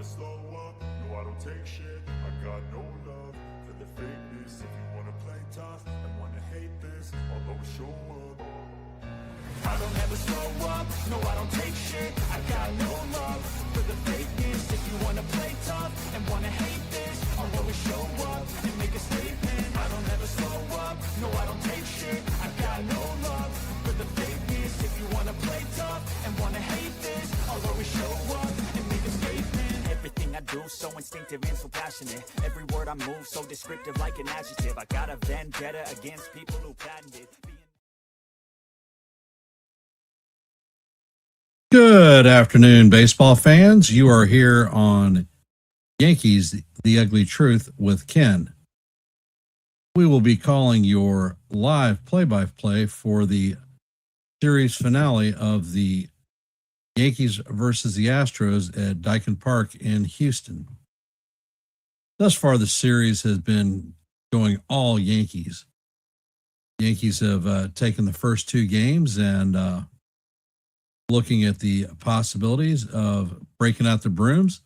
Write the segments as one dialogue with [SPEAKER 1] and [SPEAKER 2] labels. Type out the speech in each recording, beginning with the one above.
[SPEAKER 1] never slow up, no I don't take shit. I got no love for the fakeness. If you wanna play tough and wanna hate this, I'll always show up. I don't ever slow up, no I don't take shit. I got no love for the fakeness. If you wanna play tough and wanna hate this, I'll always show up and make a statement. I don't ever slow up, no I don't take shit. I got no love for the fakeness. If you wanna play tough and wanna hate this, I'll always show up and make a statement. Everything I do so instinctive and so passionate. Every word I move so descriptive like an adjective. I got a vendetta against people who patented.
[SPEAKER 2] Good afternoon, baseball fans. You are here on Yankees, The Ugly Truth with Ken. We will be calling your live play-by-play for the series finale of the Yankees versus the Astros at Daikin Park in Houston. Thus far, the series has been going all Yankees. Yankees have taken the first two games and looking at the possibilities of breaking out the brooms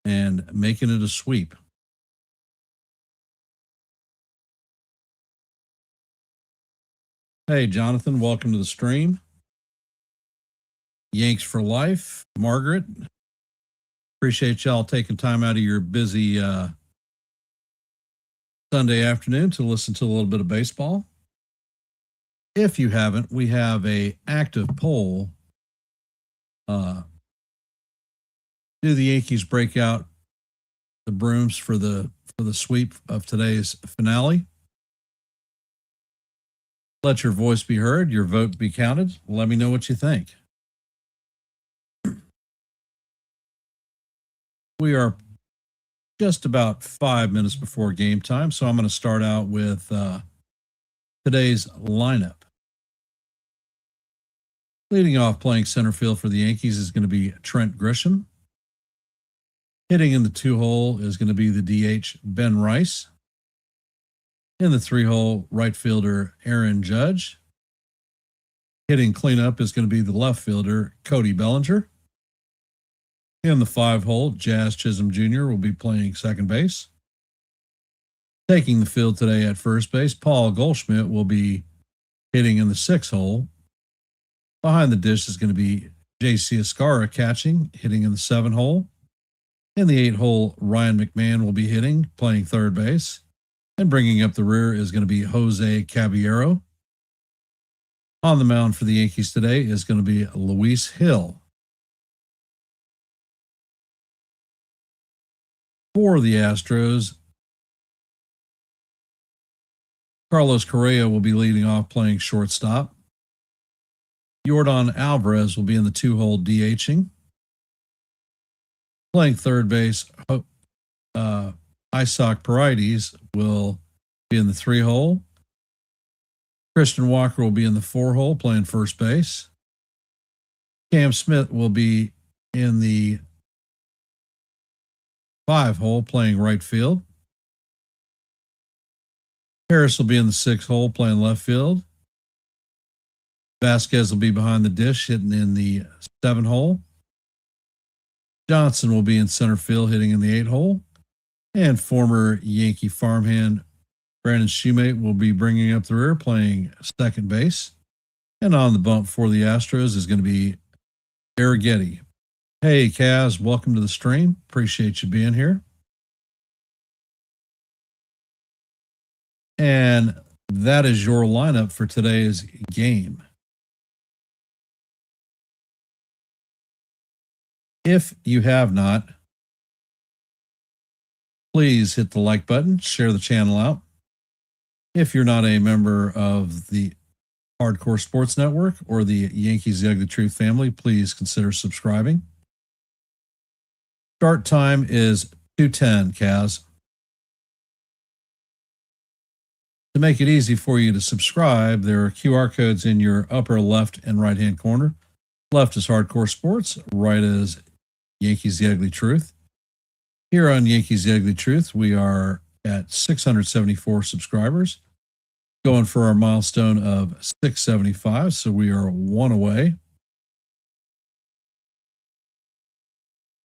[SPEAKER 2] and making it a sweep. Hey, Jonathan, welcome to the stream. Yanks for life. Margaret, appreciate y'all taking time out of your busy Sunday afternoon to listen to a little bit of baseball. If you haven't, we have an active poll. Do the Yankees break out the brooms for the sweep of today's finale? Let your voice be heard, your vote be counted. Let me know what you think. We are just about 5 minutes before game time, so I'm going to start out with today's lineup. Leading off playing center field for the Yankees is going to be Trent Grisham. Hitting in the 2-hole is going to be the DH Ben Rice. In the 3-hole, right fielder Aaron Judge. Hitting cleanup is going to be the left fielder Cody Bellinger. In the 5-hole, Jazz Chisholm Jr. will be playing second base. Taking the field today at first base, Paul Goldschmidt will be hitting in the 6-hole. Behind the dish is going to be J.C. Escarra catching, hitting in the 7-hole. In the 8-hole, Ryan McMahon will be hitting, playing third base. And bringing up the rear is going to be Jose Caballero. On the mound for the Yankees today is going to be Luis Hill. For the Astros, Carlos Correa will be leading off playing shortstop. Yordan Alvarez will be in the 2-hole DHing. Playing third base, Isaac Paredes will be in the 3-hole. Christian Walker will be in the 4-hole playing first base. Cam Smith will be in the 5-hole playing right field. Harris will be in the 6-hole playing left field. Vasquez will be behind the dish hitting in the 7-hole. Johnson will be in center field hitting in the 8-hole. And former Yankee farmhand Brandon Shoemate will be bringing up the rear playing second base. And on the bump for the Astros is going to be Arrighetti. Hey, Kaz, welcome to the stream. Appreciate you being here. And that is your lineup for today's game. If you have not, please hit the like button, share the channel out. If you're not a member of the Hardcore Sports Network or the Yankees The Ugly Truth family, please consider subscribing. Start time is 2:10, Kaz. To make it easy for you to subscribe, there are QR codes in your upper left and right-hand corner. Left is Hardcore Sports, right is Yankees The Ugly Truth. Here on Yankees The Ugly Truth, we are at 674 subscribers, going for our milestone of 675, so we are one away.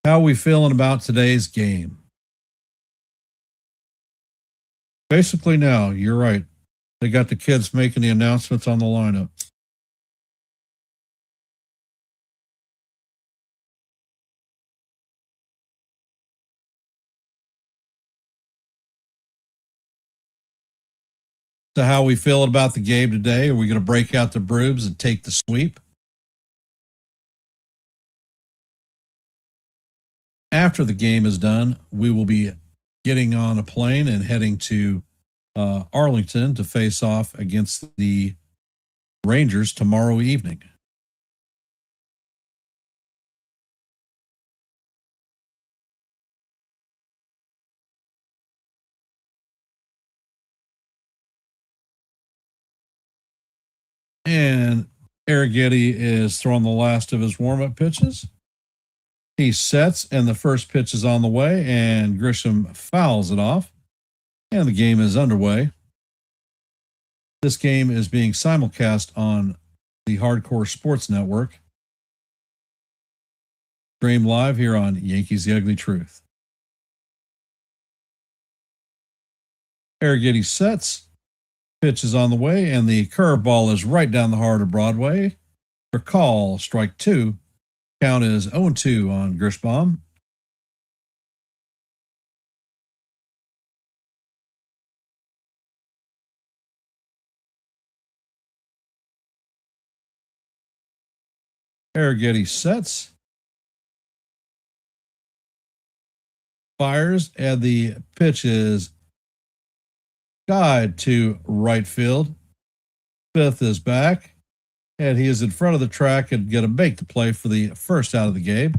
[SPEAKER 2] How are we feeling about today's game? Basically, now, you're right. They got the kids making the announcements on the lineup. So, how are we feeling about the game today? Are we going to break out the brooms and take the sweep? After the game is done, we will be getting on a plane and heading to Arlington to face off against the Rangers tomorrow evening. And Arrighetti is throwing the last of his warm-up pitches. He sets, and the first pitch is on the way, and Grisham fouls it off, and the game is underway. This game is being simulcast on the Hardcore Sports Network. Stream live here on Yankees The Ugly Truth. Arrighetti sets, pitch is on the way, and the curveball is right down the heart of Broadway. For call, strike two. Count is 0-2 on Grishbaum. Arrighetti sets, fires, and the pitch is guide to right field. Fifth is back, and he is in front of the track and going to make the play for the first out of the game.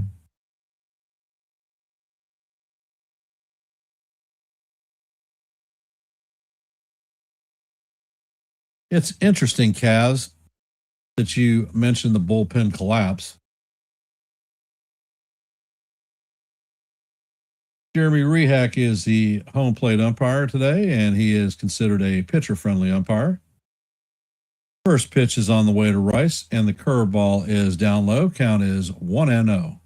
[SPEAKER 2] It's interesting, Kaz, that you mentioned the bullpen collapse. Jeremy Rehak is the home plate umpire today, and he is considered a pitcher-friendly umpire. First pitch is on the way to Rice, and the curveball is down low. Count is 1-0.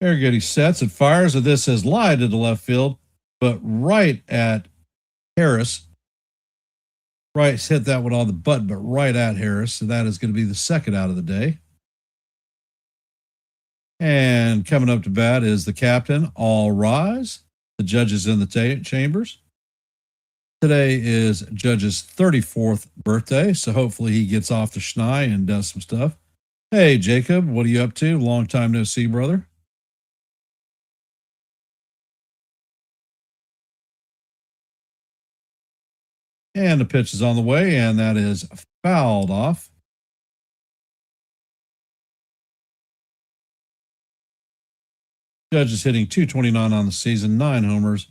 [SPEAKER 2] Arrighetti sets and fires, and this has lied to the left field, but right at Harris. Rice hit that one on the button, but right at Harris. So that is going to be the second out of the day. And coming up to bat is the captain. All rise. The judges in the chambers. Today is Judge's 34th birthday, so hopefully he gets off the schnei and does some stuff. Hey, Jacob, what are you up to? Long time no see, brother. And the pitch is on the way, and that is fouled off. Judge is hitting .229 on the season, 9 homers,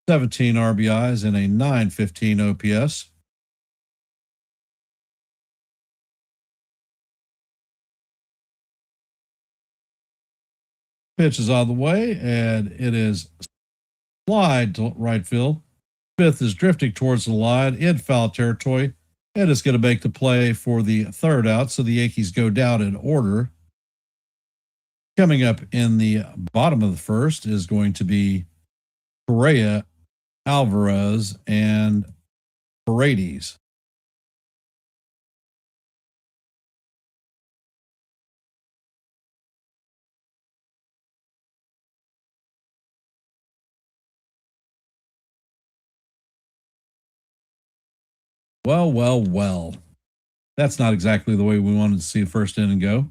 [SPEAKER 2] 17 RBIs, and a .915 OPS. Pitch is on the way, and it is slide to right field. Fifth is drifting towards the line in foul territory, and is going to make the play for the third out. So the Yankees go down in order. Coming up in the bottom of the first is going to be Correa, Alvarez, and Paredes. Well. That's not exactly the way we wanted to see the first inning go.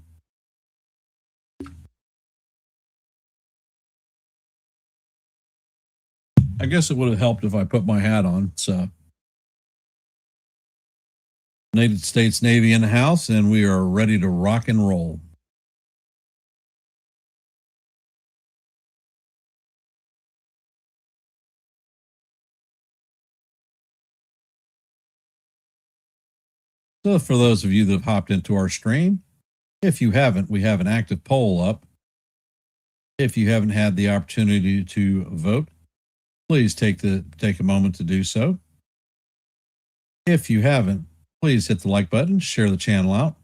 [SPEAKER 2] I guess it would have helped if I put my hat on. So, United States Navy in the house, and we are ready to rock and roll. So for those of you that have hopped into our stream, if you haven't, we have an active poll up. If you haven't had the opportunity to vote, please take a moment to do so. If you haven't, please hit the like button, share the channel out.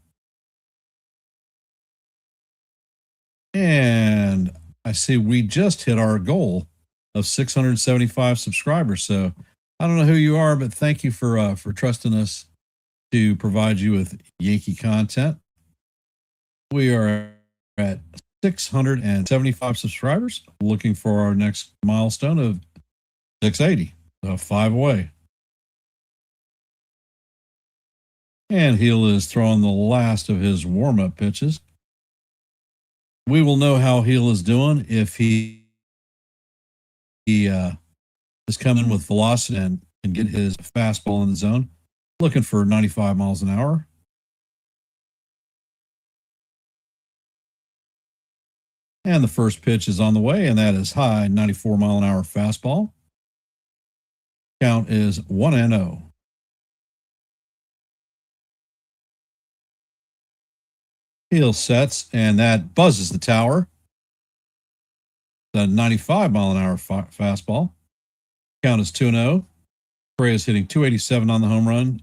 [SPEAKER 2] And I see we just hit our goal of 675 subscribers. So I don't know who you are, but thank you for trusting us to provide you with Yankee content. We are at 675 subscribers, looking for our next milestone of 680, 5 away. And Heel is throwing the last of his warm-up pitches. We will know how Heel is doing if he is coming with velocity and can get his fastball in the zone. Looking for 95 miles an hour. And the first pitch is on the way, and that is high 94 mile an hour fastball. Count is 1-0. Heel sets, and that buzzes the tower. The 95 mile an hour fastball. Count is 2-0. Correa is hitting 287 on the home run,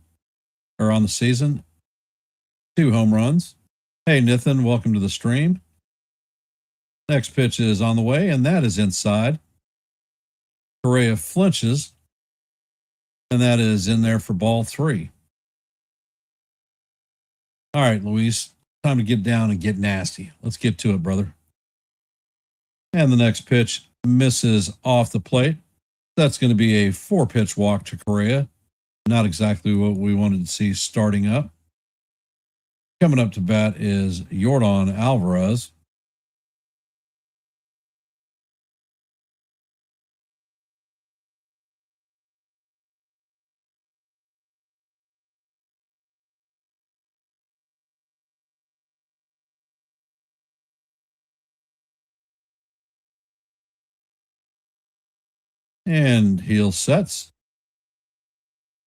[SPEAKER 2] or on the season. 2 home runs. Hey, Nathan, welcome to the stream. Next pitch is on the way, and that is inside. Correa flinches, and that is in there for ball 3. All right, Luis, time to get down and get nasty. Let's get to it, brother. And the next pitch misses off the plate. That's going to be a 4-pitch walk to Correa. Not exactly what we wanted to see starting up. Coming up to bat is Yordan Alvarez. And Heel sets.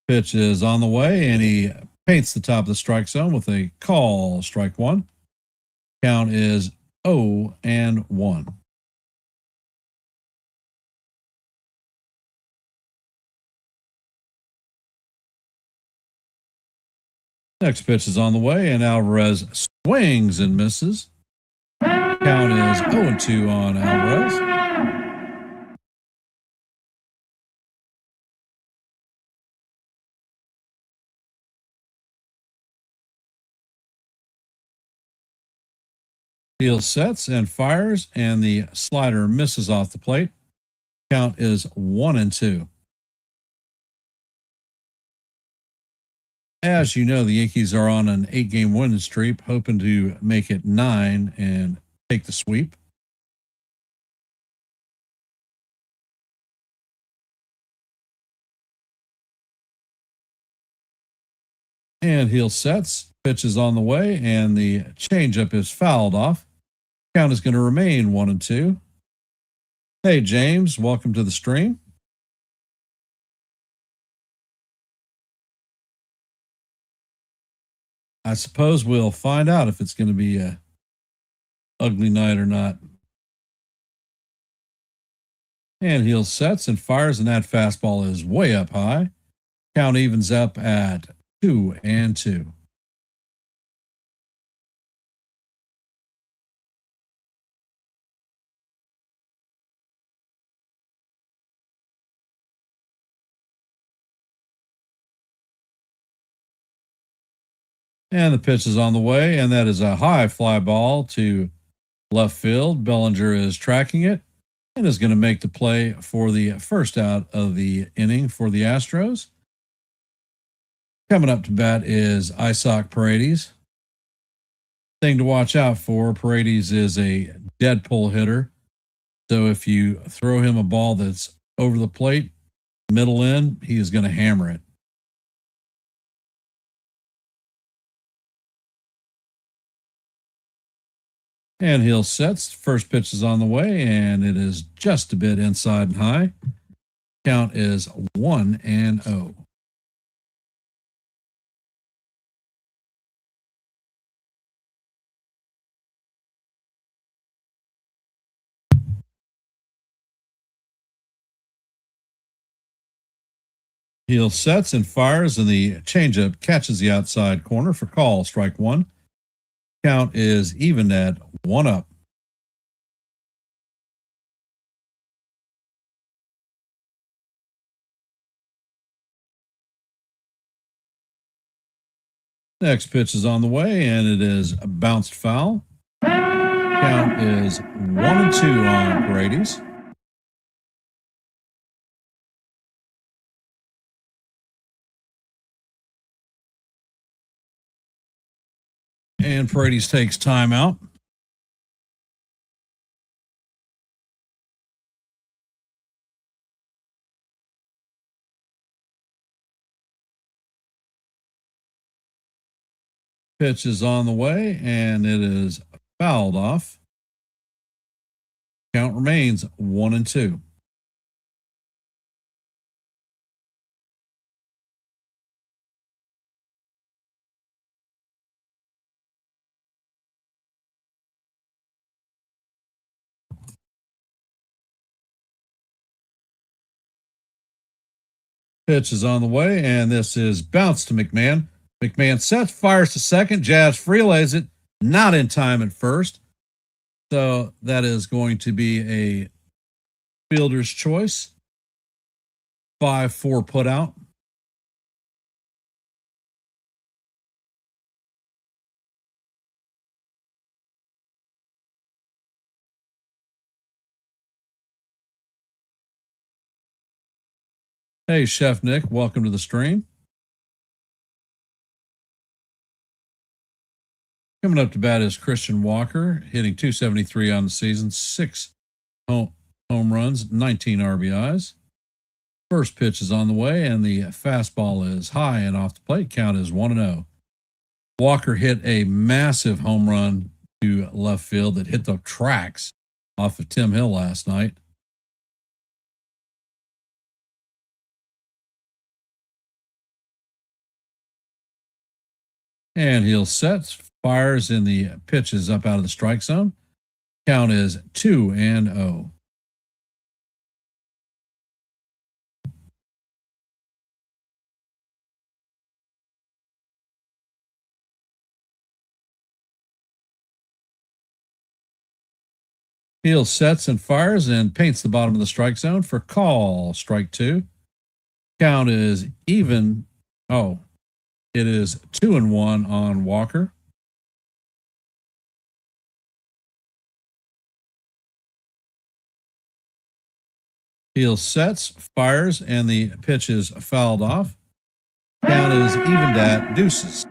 [SPEAKER 2] Pitch is on the way, and he paints the top of the strike zone with a call, strike 1. Count is 0-1. Next pitch is on the way, and Alvarez swings and misses. Count is 0-2 on Alvarez. Heel sets and fires, and the slider misses off the plate. Count is 1-2. As you know, the Yankees are on an 8-game winning streak, hoping to make it 9 and take the sweep. And Heel sets, pitch is on the way, and the changeup is fouled off. Count is going to remain 1-2. Hey, James, welcome to the stream. I suppose we'll find out if it's going to be a ugly night or not. And Heel sets and fires, and that fastball is way up high. Count evens up at 2-2. And the pitch is on the way, and that is a high fly ball to left field. Bellinger is tracking it and is going to make the play for the first out of the inning for the Astros. Coming up to bat is Isaac Paredes. Thing to watch out for, Paredes is a dead pull hitter. So if you throw him a ball that's over the plate, middle in, he is going to hammer it. And Heel sets. First pitch is on the way, and it is just a bit inside and high. Count is 1-0. Heel sets and fires, and the changeup catches the outside corner for call, strike one. Count is even at 1-up. Next pitch is on the way, and it is bounced foul. Count is 1-2 on Brady's. And Paredes takes timeout. Pitch is on the way, and it is fouled off. Count remains 1-2. Pitch is on the way, and this is bounced to McMahon. McMahon sets, fires to second. Jazz freelays it, not in time at first. So that is going to be a fielder's choice. 5-4 put out. Hey, Chef Nick, welcome to the stream. Coming up to bat is Christian Walker, hitting .273 on the season, 6 home runs, 19 RBIs. First pitch is on the way, and the fastball is high and off the plate. Count is 1-0. Walker hit a massive home run to left field that hit the tracks off of Tim Hill last night. And he'll set, fires, in the pitch is up out of the strike zone. Count is 2-0. Heel sets and fires and paints the bottom of the strike zone for call, strike two. Count is even. Oh, it is 2-1 on Walker. Heel sets, fires, and the pitch is fouled off. Count is evened at deuces.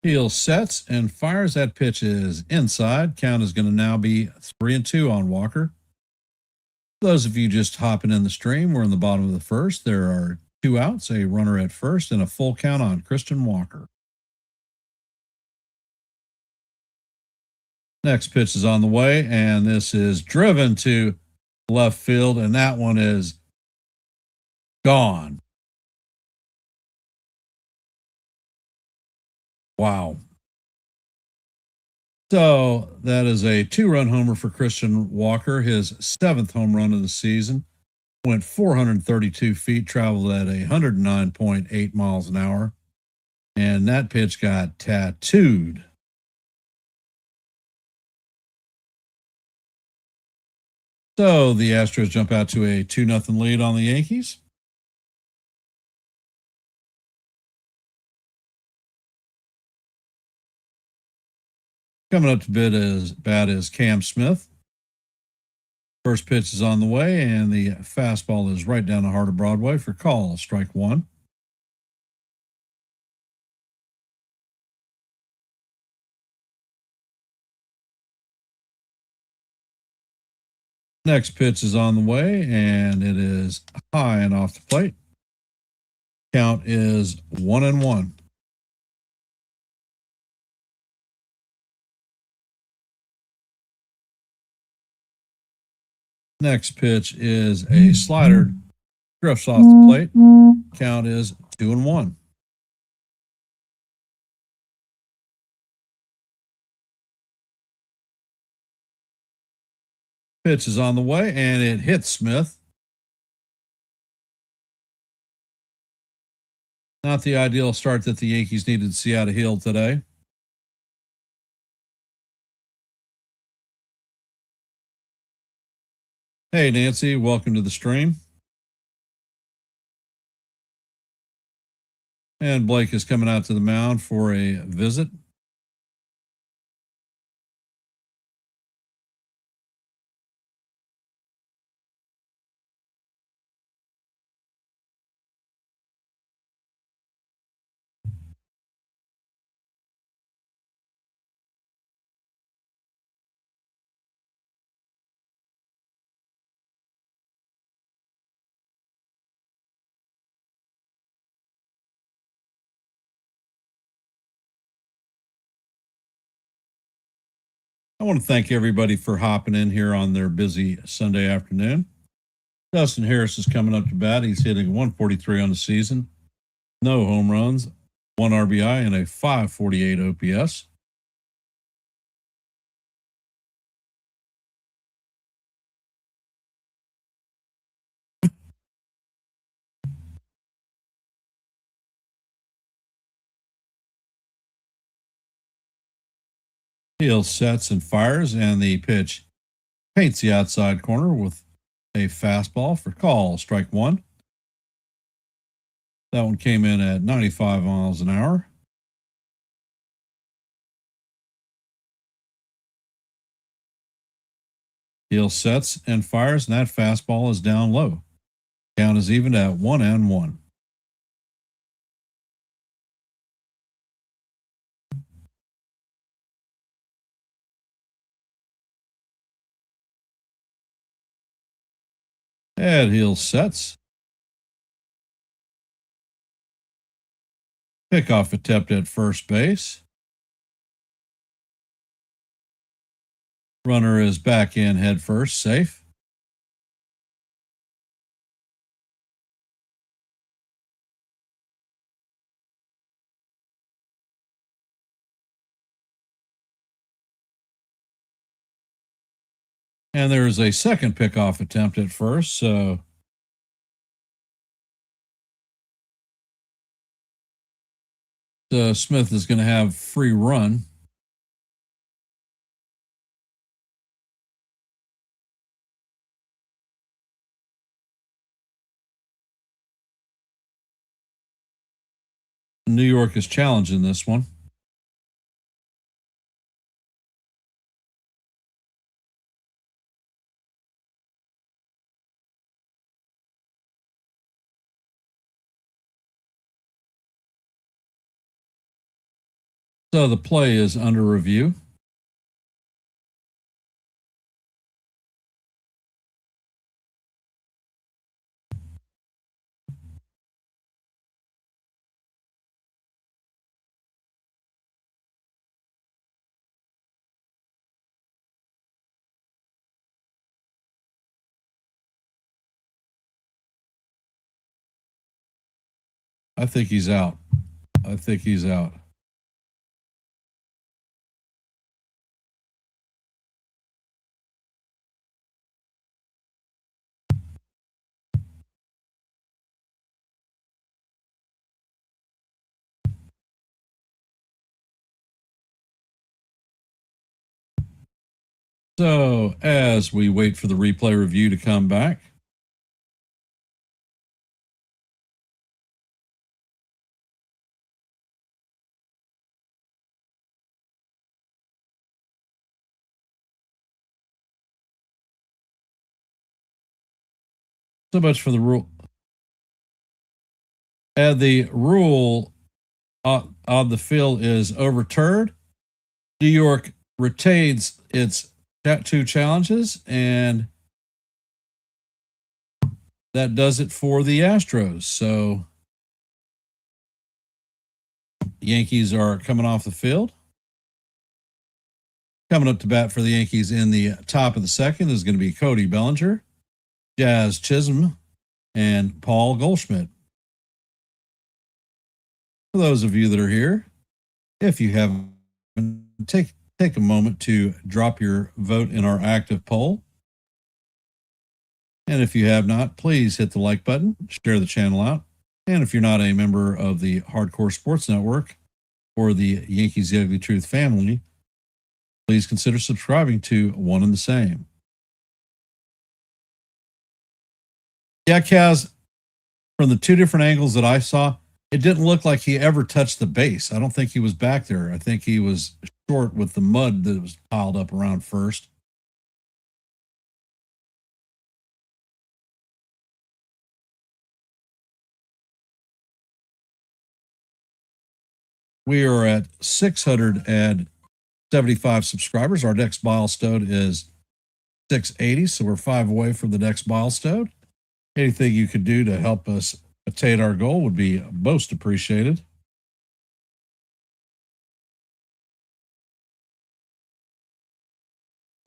[SPEAKER 2] Heel sets and fires. That pitch is inside. Count is going to now be 3-2 on Walker. Those of you just hopping in the stream, we're in the bottom of the first. There are 2 outs, a runner at first, and a full count on Christian Walker. Next pitch is on the way, and this is driven to left field, and that one is gone. Wow. So that is a 2-run homer for Christian Walker, his 7th home run of the season. Went 432 feet, traveled at 109.8 miles an hour, and that pitch got tattooed. So the Astros jump out to a 2-0 lead on the Yankees. Coming up to bat is Cam Smith. First pitch is on the way, and the fastball is right down the heart of Broadway for call, strike one. Next pitch is on the way, and it is high and off the plate. Count is 1-1. Next pitch is a slider, drifts off the plate. Count is 2-1. Pitch is on the way, and it hits Smith. Not the ideal start that the Yankees needed to see out of Hill today. Hey, Nancy, welcome to the stream. And Blake is coming out to the mound for a visit. I want to thank everybody for hopping in here on their busy Sunday afternoon. Dustin Harris is coming up to bat. He's hitting 143 on the season. No home runs, 1 RBI, and a 548 OPS. Hill sets and fires, and the pitch paints the outside corner with a fastball for call, strike one. That one came in at 95 miles an hour. Hill sets and fires, and that fastball is down low. Count is even at 1-1. And Hill sets. Pickoff attempt at first base. Runner is back in head first, safe. And there is a second pickoff attempt at first, so Smith is going to have free run. New York is challenging this one. So the play is under review. I think he's out. I think he's out. So as we wait for the replay review to come back, so much for the rule. The rule on the field is overturned. New York retains its 2 challenges, and that does it for the Astros. So Yankees are coming off the field. Coming up to bat for the Yankees in the top of the second is going to be Cody Bellinger. Jazz Chisholm, and Paul Goldschmidt. For those of you that are here, if you haven't, take a moment to drop your vote in our active poll. And if you have not, please hit the like button, share the channel out. And if you're not a member of the Hardcore Sports Network or the Yankees The Ugly Truth family, please consider subscribing to one and the same. Yeah, Kaz, from the two different angles that I saw, it didn't look like he ever touched the base. I don't think he was back there. I think he was short with the mud that was piled up around first. We are at 675 subscribers. Our next milestone is 680, so we're 5 away from the next milestone. Anything you could do to help us attain our goal would be most appreciated.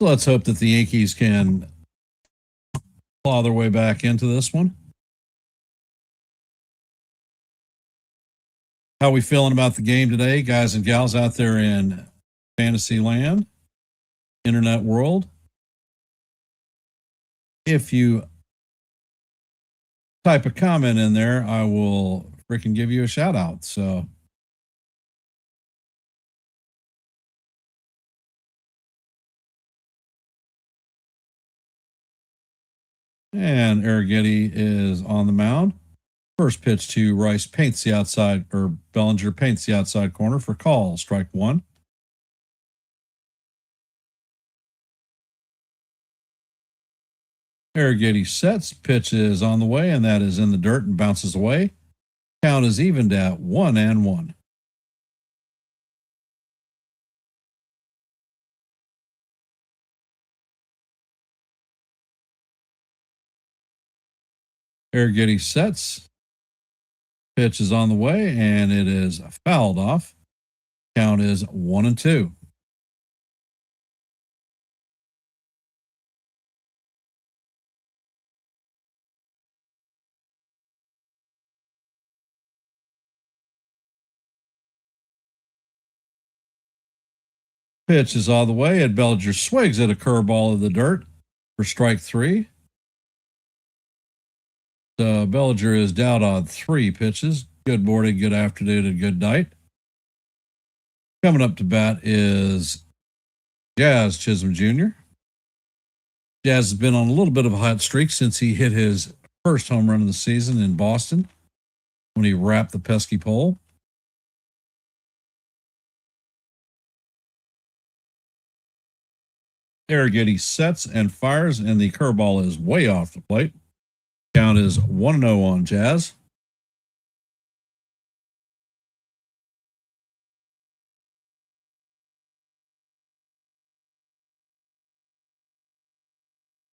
[SPEAKER 2] So let's hope that the Yankees can claw their way back into this one. How are we feeling about the game today, guys and gals out there in fantasy land, internet world? If you type a comment in there, I will freaking give you a shout out. So and Arrighetti is on the mound. First pitch to Rice paints the outside, or Bellinger paints the outside corner for call. Strike one. Arrighetti sets, pitch is on the way, and that is in the dirt and bounces away. Count is evened at 1-1. Arrighetti sets, pitch is on the way, and it is fouled off. Count is 1-2. Pitch is all the way, and Bellinger swings at a curveball in the dirt for strike three. Bellinger is down on 3 pitches. Good morning, good afternoon, and good night. Coming up to bat is Jazz Chisholm Jr. Jazz has been on a little bit of a hot streak since he hit his first home run of the season in Boston when he wrapped the pesky pole. Arrighetti sets and fires, and the curveball is way off the plate. Count is 1-0 on Jazz.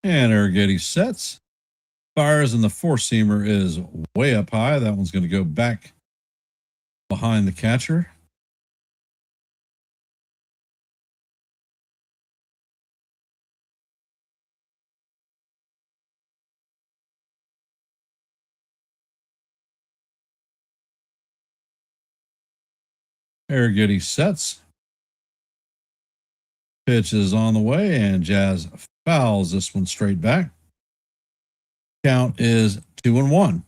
[SPEAKER 2] And Arrighetti sets, fires, and the four-seamer is way up high. That one's going to go back behind the catcher. Arrighetti sets. Pitch is on the way, and Jazz fouls this one straight back. Count is 2-1.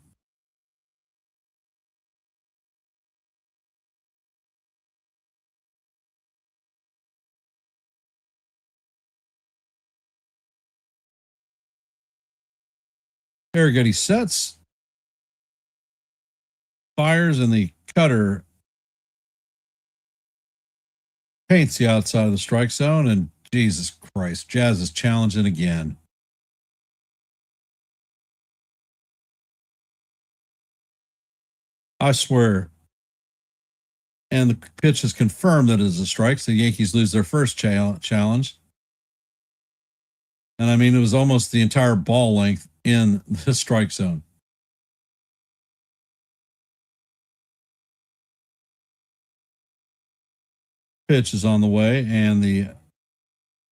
[SPEAKER 2] Arrighetti sets, fires, and the cutter paints the outside of the strike zone, and Jesus Christ, Jazz is challenging again. I swear. And the pitch is confirmed that it is a strike. So the Yankees lose their first challenge. And I mean, it was almost the entire ball length in the strike zone. Pitch is on the way, and the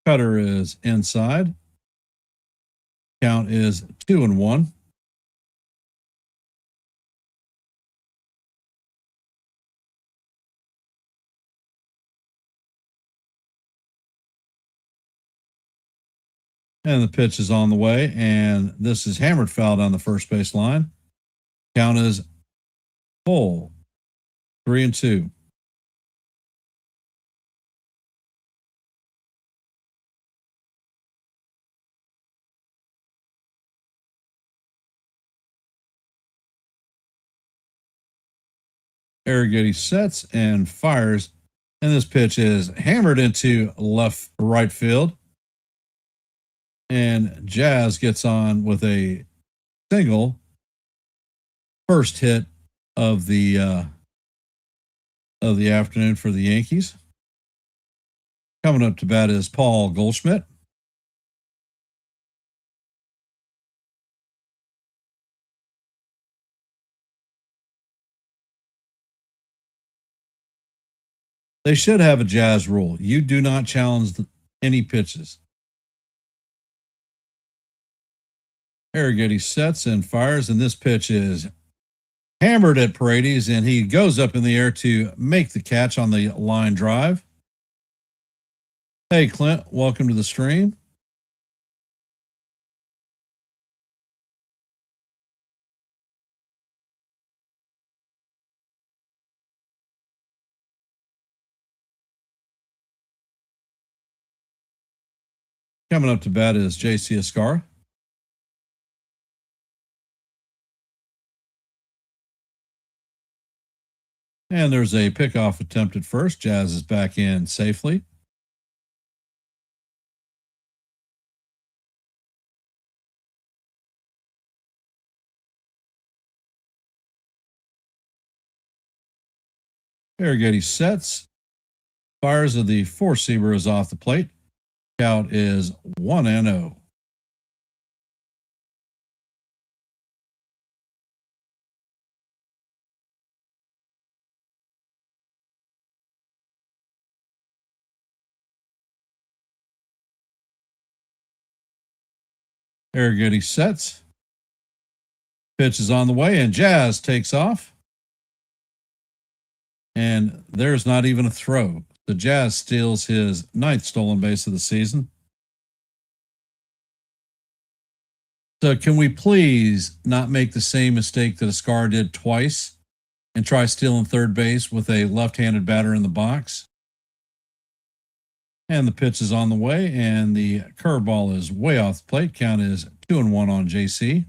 [SPEAKER 2] cutter is inside. Count is 2-1. And the pitch is on the way, and this is hammered foul down the first base line. Count is full, 3-2. Arrighetti sets and fires, and this pitch is hammered into right field. And Jazz gets on with a single, first hit of the afternoon for the Yankees. Coming up to bat is Paul Goldschmidt. They should have a Jazz rule. You do not challenge any pitches. Arrighetti sets and fires, and this pitch is hammered at Paredes, and he goes up in the air to make the catch on the line drive. Hey, Clint, welcome to the stream. Coming up to bat is J.C. Escara. And there's a pickoff attempt at first. Jazz is back in safely. Arrighetti sets, fires of the four-seamer is off the plate. Count is 1-0. Arrighetti sets. Pitch is on the way, and Jazz takes off. And there's not even a throw. The Jazz steals his 9th stolen base of the season. So can we please not make the same mistake that Escara did twice and try stealing third base with a left-handed batter in the box? And the pitch is on the way, and the curveball is way off the plate. Count is 2-1 on JC.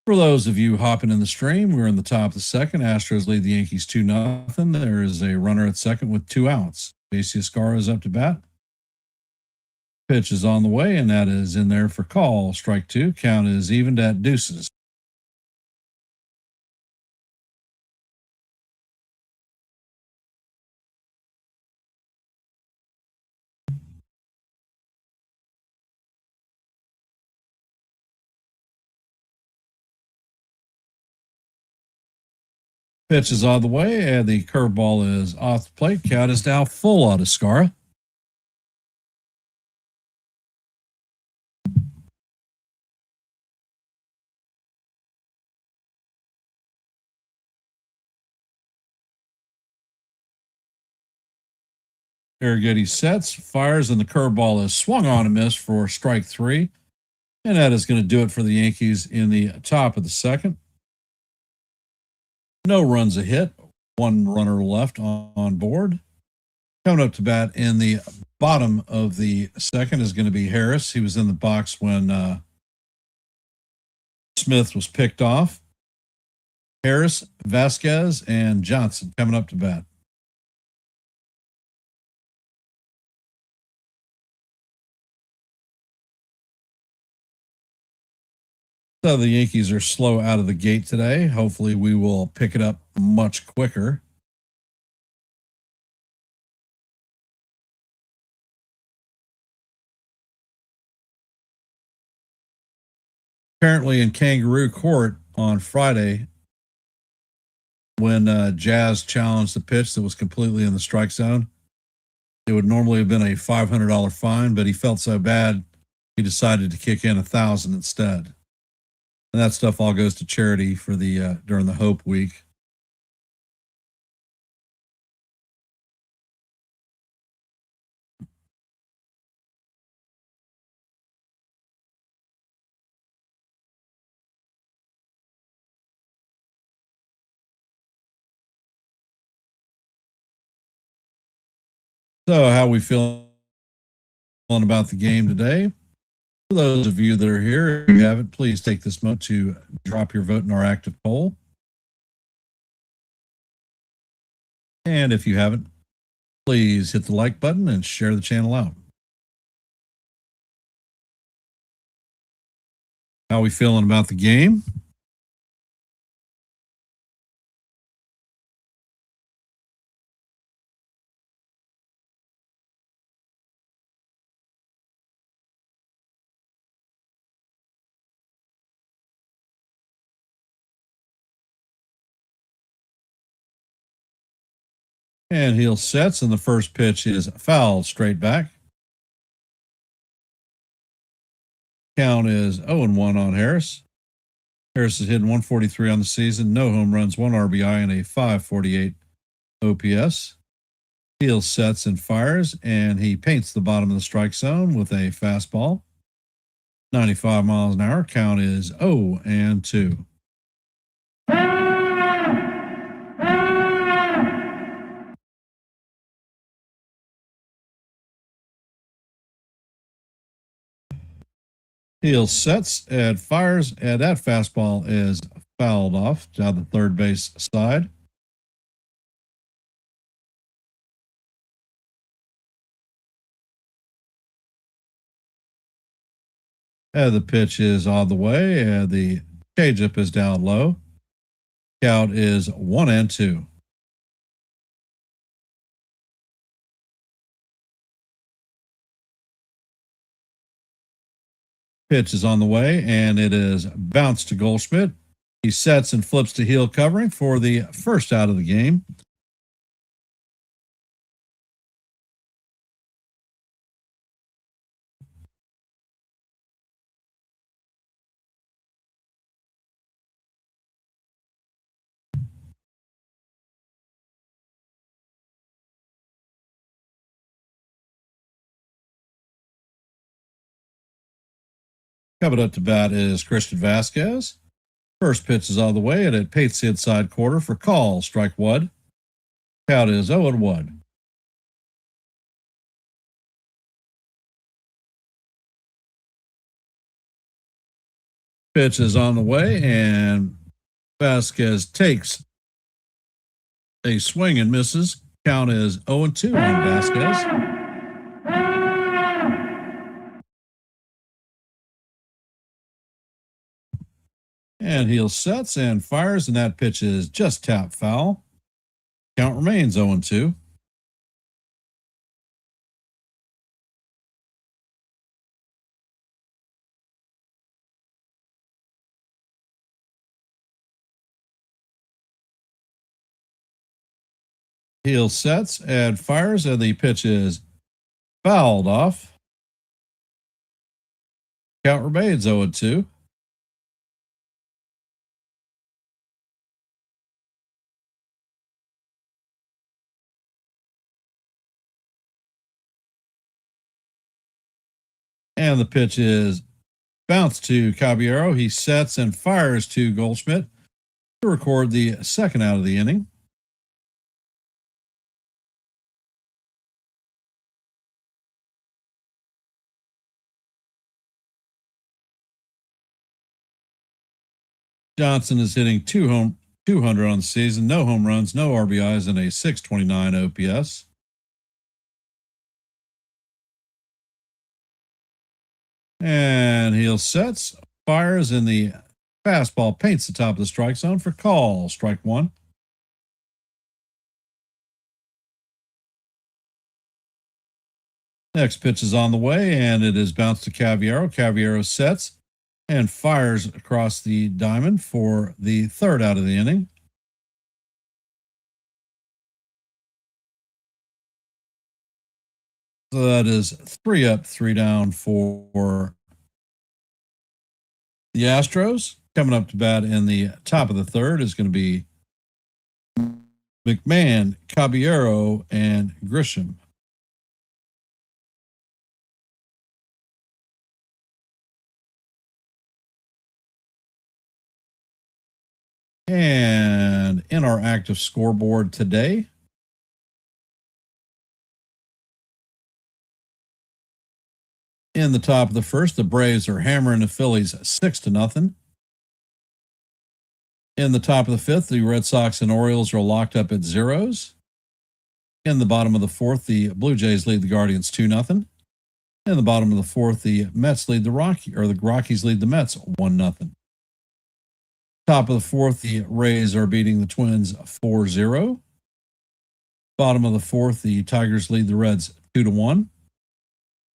[SPEAKER 2] For those of you hopping in the stream, we're in the top of the second. Astros lead the Yankees 2-0. There is a runner at second with 2 outs. J.C. Escara is up to bat. Pitch is on the way, and that is in there for call. Strike 2. Count is evened at deuces. Pitch is on the way, and the curveball is off the plate. Count is now full on Escara. Arrighetti sets, fires, and the curveball is swung on and missed for strike 3. And that is going to do it for the Yankees in the top of the second. No runs a hit. 1 runner left on board. Coming up to bat in the bottom of the second is going to be Harris. He was in the box when Smith was picked off. Harris, Vasquez, and Johnson coming up to bat. So the Yankees are slow out of the gate today. Hopefully we will pick it up much quicker. Apparently in Kangaroo Court on Friday, when Jazz challenged the pitch that was completely in the strike zone, it would normally have been a $500 fine, but he felt so bad he decided to kick in 1,000 instead. And that stuff all goes to charity for the during the Hope Week. So, how we feeling about the game today? For those of you that are here, if you haven't, please take this moment to drop your vote in our active poll. And if you haven't, please hit the like button and share the channel out. How we feeling about the game? And heel sets, and the first pitch is fouled straight back. Count is 0-1 on Harris. Harris has hit 143 on the season, no home runs, 1 RBI, and a 548 OPS. Heel sets and fires, and he paints the bottom of the strike zone with a fastball. 95 miles an hour. Count is 0-2. Heel sets and fires, and that fastball is fouled off down the third base side. And the pitch is on the way, and the changeup is down low. Count is 1-2. Pitch is on the way, and it is bounced to Goldschmidt. He sets and flips to heel covering for the first out of the game. Coming up to bat is Christian Vasquez. First pitch is on the way, and it paints the inside corner for call. Strike one. Count is 0-1. Pitch is on the way, and Vasquez takes a swing and misses. Count is 0-2 on Vasquez. And heel sets and fires, and that pitch is just tap foul. Count remains 0-2. Heel sets and fires, and the pitch is fouled off. Count remains 0-2. And the pitch is bounced to Caballero. He sets and fires to Goldschmidt to record the second out of the inning. Johnson is hitting 200 on the season, no home runs, no RBIs, and a 629 OPS. And heel sets, fires, and the fastball paints the top of the strike zone for call. Strike one. Next pitch is on the way, and it is bounced to Caballero. Caballero sets and fires across the diamond for the third out of the inning. So that is 3 up, 3 down for The Astros coming up to bat in the top of the third is going to be McMahon, Caballero, and Grisham. And in our active scoreboard today, in the top of the first, the Braves are hammering the Phillies 6-0. In the top of the fifth, the Red Sox and Orioles are locked up at zeros. In the bottom of the fourth, the Blue Jays lead the Guardians 2-0. In the bottom of the fourth, the Mets lead the Rockies lead the Mets 1-0. Top of the fourth, the Rays are beating the Twins 4-0. Bottom of the fourth, the Tigers lead the Reds 2-1.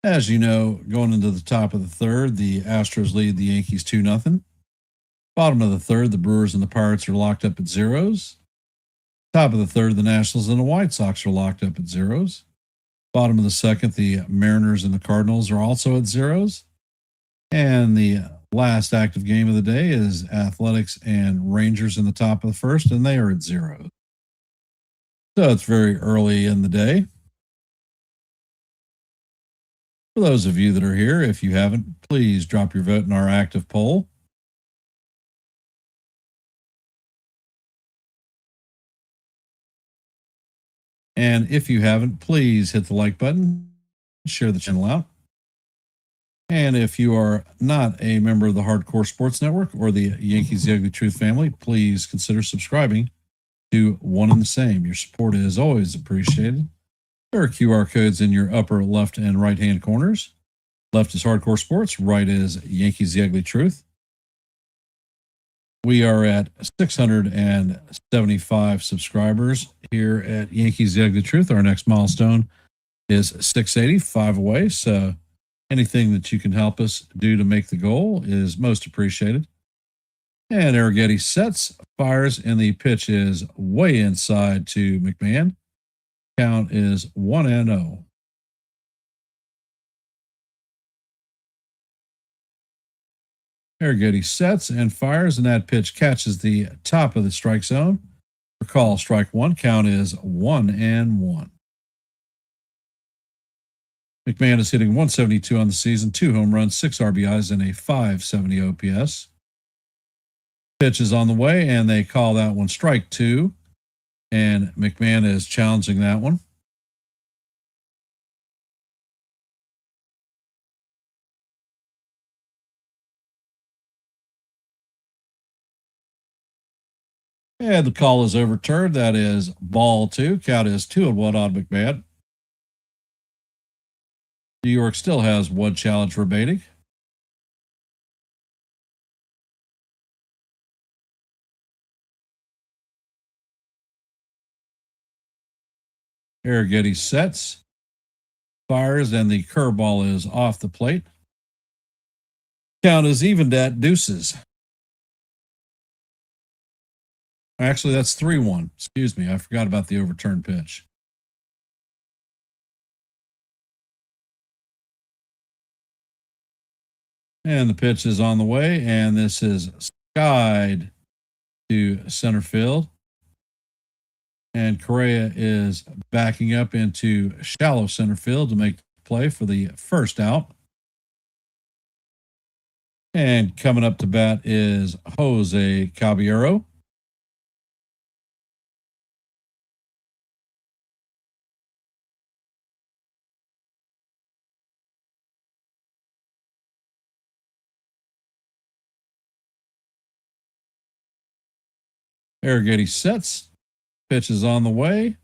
[SPEAKER 2] As you know, going into the top of the third, the Astros lead the Yankees 2-0. Bottom of the third, the Brewers and the Pirates are locked up at zeros. Top of the third, the Nationals and the White Sox are locked up at zeros. Bottom of the second, the Mariners and the Cardinals are also at zeros. And the last active game of the day is Athletics and Rangers in the top of the first, and they are at zeros. So it's very early in the day. For those of you that are here, if you haven't, please drop your vote in our active poll. And if you haven't, please hit the like button, share the channel out. And if you are not a member of the Hardcore Sports Network or the Yankees The Ugly Truth family, please consider subscribing to one and the same. Your support is always appreciated. There are QR codes in your upper left and right hand corners. Left is Hardcore Sports, right is Yankees The Ugly Truth. We are at 675 subscribers here at Yankees The Ugly Truth. Our next milestone is 680, 5 away. So anything that you can help us do to make the goal is most appreciated. And Arrighetti sets, fires, and the pitch is way inside to McMahon. Count is 1-0. Arrighetti sets and fires, and that pitch catches the top of the strike zone. For call, strike one. Count is 1-1. McMahon is hitting 172 on the season, 2 home runs, 6 RBIs, and a 570 OPS. Pitch is on the way, and they call that one strike 2. And McMahon is challenging that one. And the call is overturned. That is ball 2. Count is 2-1 on McMahon. New York still has one challenge remaining. Arrighetti sets, fires, and the curveball is off the plate. Count is evened at deuces. Actually, that's 3-1. Excuse me. I forgot about the overturned pitch. And the pitch is on the way, and this is skied to center field. And Correa is backing up into shallow center field to make the play for the first out. And coming up to bat is Jose Caballero. Arrighetti sets, pitch is on the way,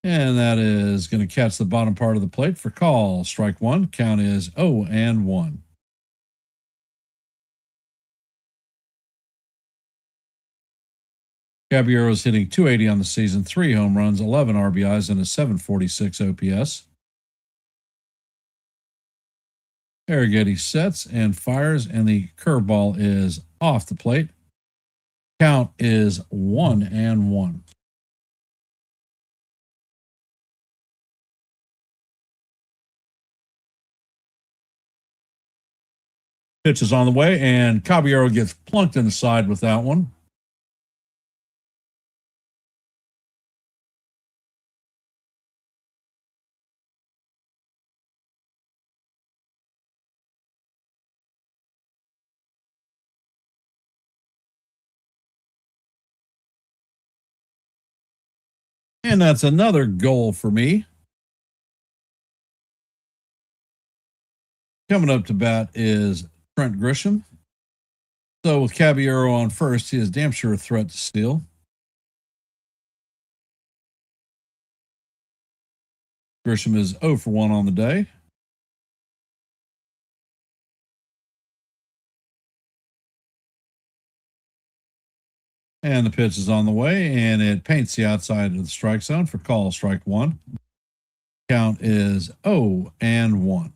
[SPEAKER 2] and that is going to catch the bottom part of the plate for call. Strike one. Count is 0-1. Caballero is hitting 280 on the season, 3 home runs, 11 RBIs, and a 746 OPS. Arrighetti sets and fires, and the curveball is off the plate. Count is 1-1. Pitch is on the way, and Caballero gets plunked in the side with that one. And that's another goal for me. Coming up to bat is Trent Grisham. So with Caballero on first, he is damn sure a threat to steal. Grisham is 0 for 1 on the day. And the pitch is on the way, and it paints the outside of the strike zone for call, strike one. Count is 0 and 1.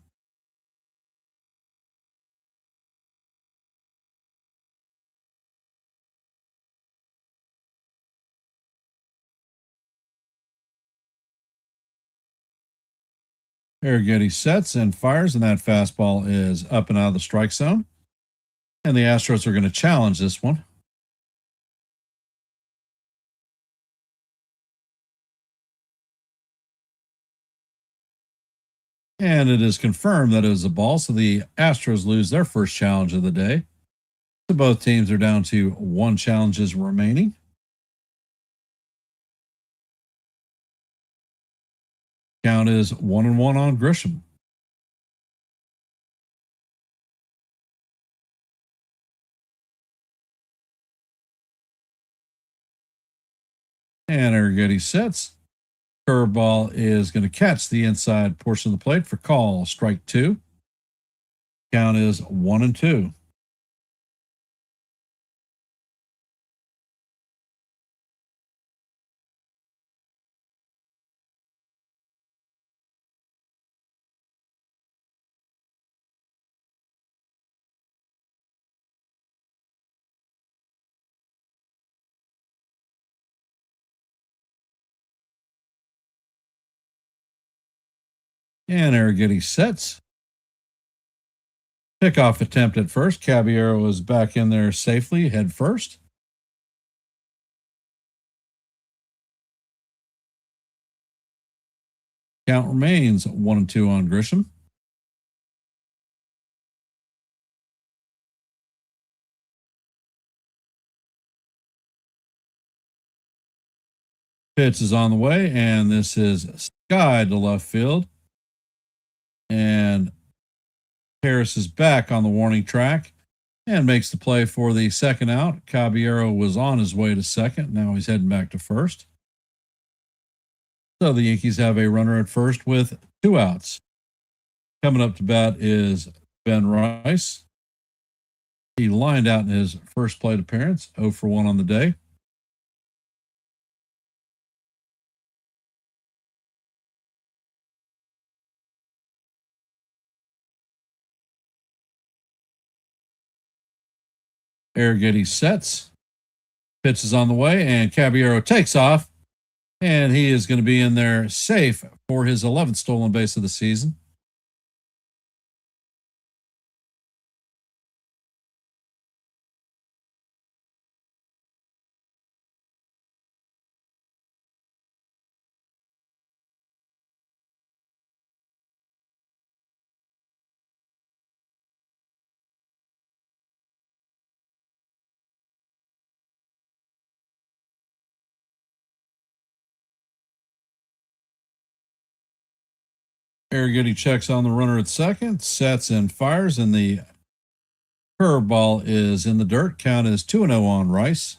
[SPEAKER 2] Arrighetti sets and fires, and that fastball is up and out of the strike zone. And the Astros are going to challenge this one. And it is confirmed that it was a ball, so the Astros lose their first challenge of the day. So both teams are down to 1 challenges remaining. Count is 1 and 1 on Grisham. And Arrighetti sets. Curveball is going to catch the inside portion of the plate for call, strike 2. Count is 1 and 2. And Arrighetti sets. Pickoff attempt at first. Caballero is back in there safely, head first. Count remains 1 and 2 on Grisham. Pitch is on the way, and this is sky to left field. And Harris is back on the warning track and makes the play for the second out. Caballero was on his way to second. Now he's heading back to first. So the Yankees have a runner at first with 2 outs. Coming up to bat is Ben Rice. He lined out in his first plate appearance, 0 for 1 on the day. Arrighetti sets. Pitch is on the way, and Caballero takes off. And he is going to be in there safe for his 11th stolen base of the season. Arrighetti checks on the runner at second, sets and fires, and the curveball is in the dirt. Count is 2 and 0 on Rice.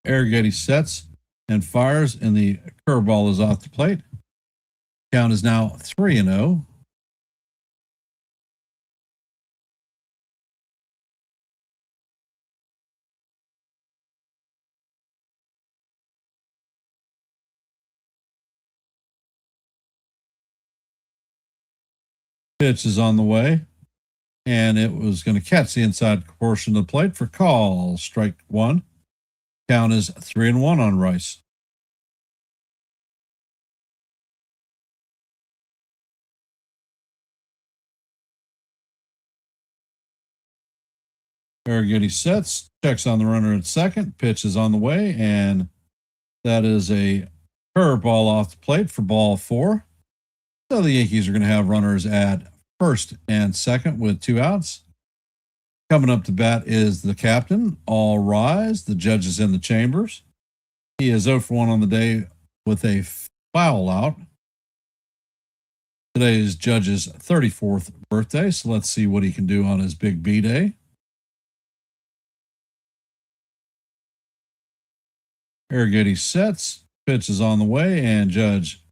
[SPEAKER 2] Arrighetti sets and fires, and the curveball is off the plate. Count is now 3 and 0. Pitch is on the way, and it was going to catch the inside portion of the plate for call. Strike one. Count is 3-1 on Rice. Very good. He sets, checks on the runner at second. Pitch is on the way, and that is a curveball off the plate for ball 4. So the Yankees are going to have runners at first and second with 2 outs. Coming up to bat is the captain. All rise. The judge is in the chambers. He is 0 for 1 on the day with a foul out. Today is Judge's 34th birthday, so let's see what he can do on his big B day. Very good. He sets. Pitch is on the way, and Judge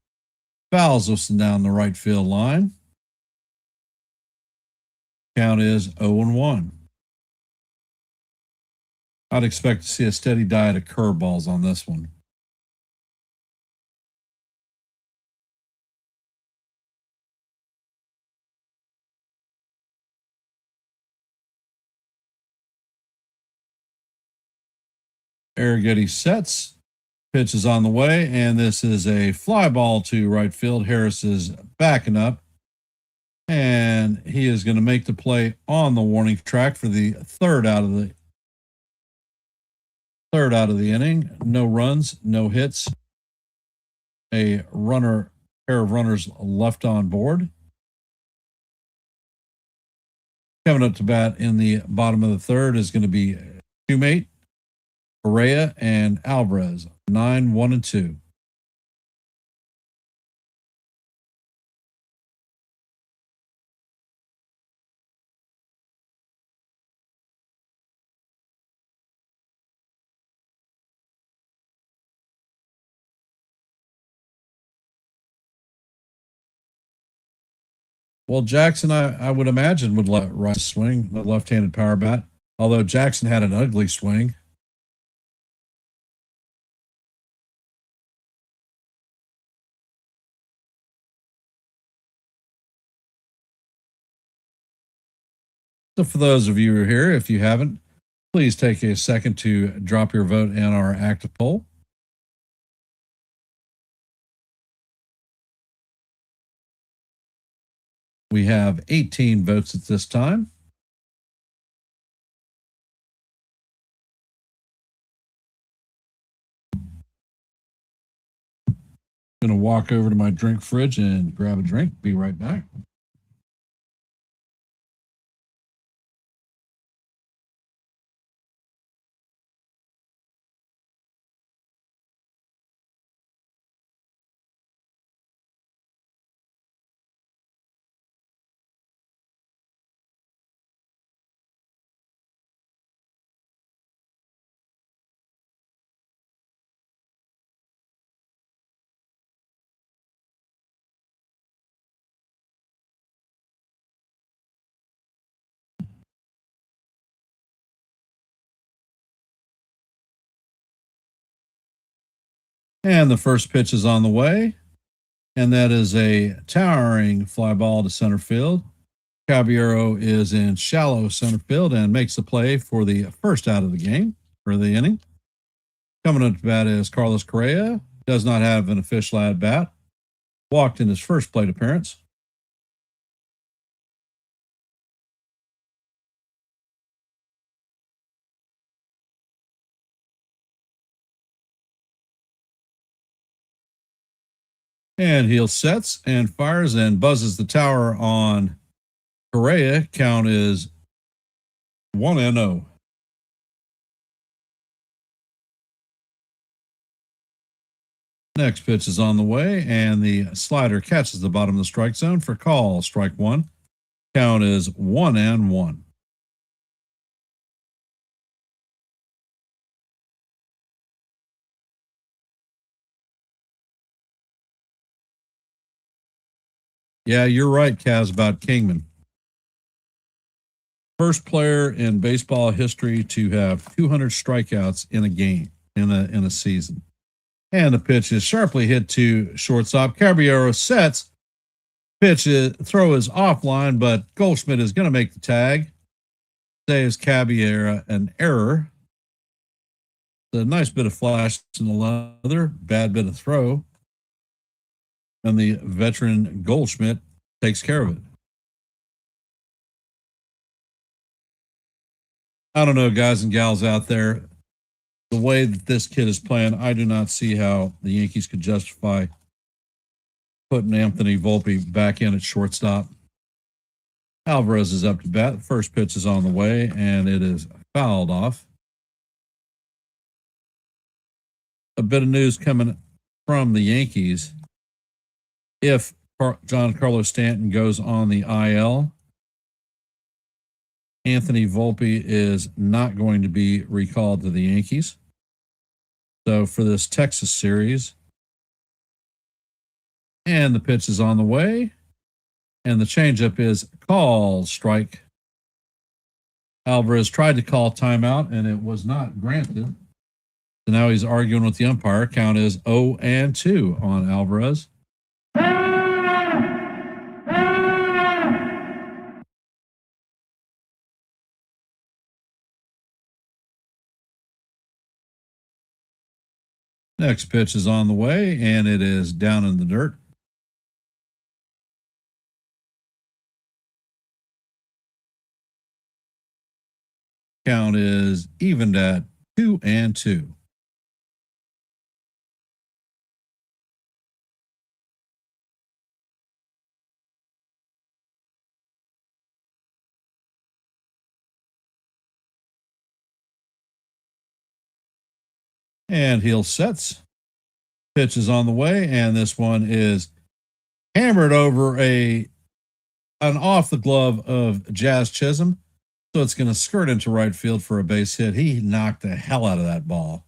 [SPEAKER 2] fouls this down the right field line. Count is 0-1. I'd expect to see a steady diet of curveballs on this one. Arrighetti sets. Pitch is on the way, and this is a fly ball to right field. Harris is backing up, and he is going to make the play on the warning track for the third out of the inning. No runs, no hits. A pair of runners left on board. Coming up to bat in the bottom of the third is going to be Shoemate, Correa, and Alvarez. 9, 1, and 2. Well, Jackson, I would imagine, would let Rice swing the left-handed power bat, although Jackson had an ugly swing. So for those of you who are here, if you haven't, please take a second to drop your vote in our active poll. We have 18 votes at this time. Going to walk over to my drink fridge and grab a drink. Be right back. And the first pitch is on the way, and that is a towering fly ball to center field. Caballero is in shallow center field and makes the play for the first out of the game, or the inning. Coming up to bat is Carlos Correa. Does not have an official at bat. Walked in his first plate appearance. And heel sets and fires and buzzes the tower on Correa. Count is 1-0. Next pitch is on the way, and the slider catches the bottom of the strike zone for call. Strike one. Count is 1-1. Yeah, you're right, Kaz, about Kingman. First player in baseball history to have 200 strikeouts in a game, in a season. And the pitch is sharply hit to shortstop. Caballero sets, Throw is offline, but Goldschmidt is going to make the tag. Saves Caballero an error. A nice bit of flash in the leather, bad bit of throw. And the veteran Goldschmidt takes care of it. I don't know, guys and gals out there. The way that this kid is playing, I do not see how the Yankees could justify putting Anthony Volpe back in at shortstop. Alvarez is up to bat. The first pitch is on the way, and it is fouled off. A bit of news coming from the Yankees. If Giancarlo Stanton goes on the IL, Anthony Volpe is not going to be recalled to the Yankees. So for this Texas series, and the pitch is on the way, and the changeup is called strike. Alvarez tried to call timeout, and it was not granted. So now he's arguing with the umpire. Count is 0-2 on Alvarez. Next pitch is on the way, and it is down in the dirt. Count is evened at 2-2. And heel sets. Pitch is on the way, and this one is hammered over an off the glove of Jazz Chisholm. So it's going to skirt into right field for a base hit. He knocked the hell out of that ball.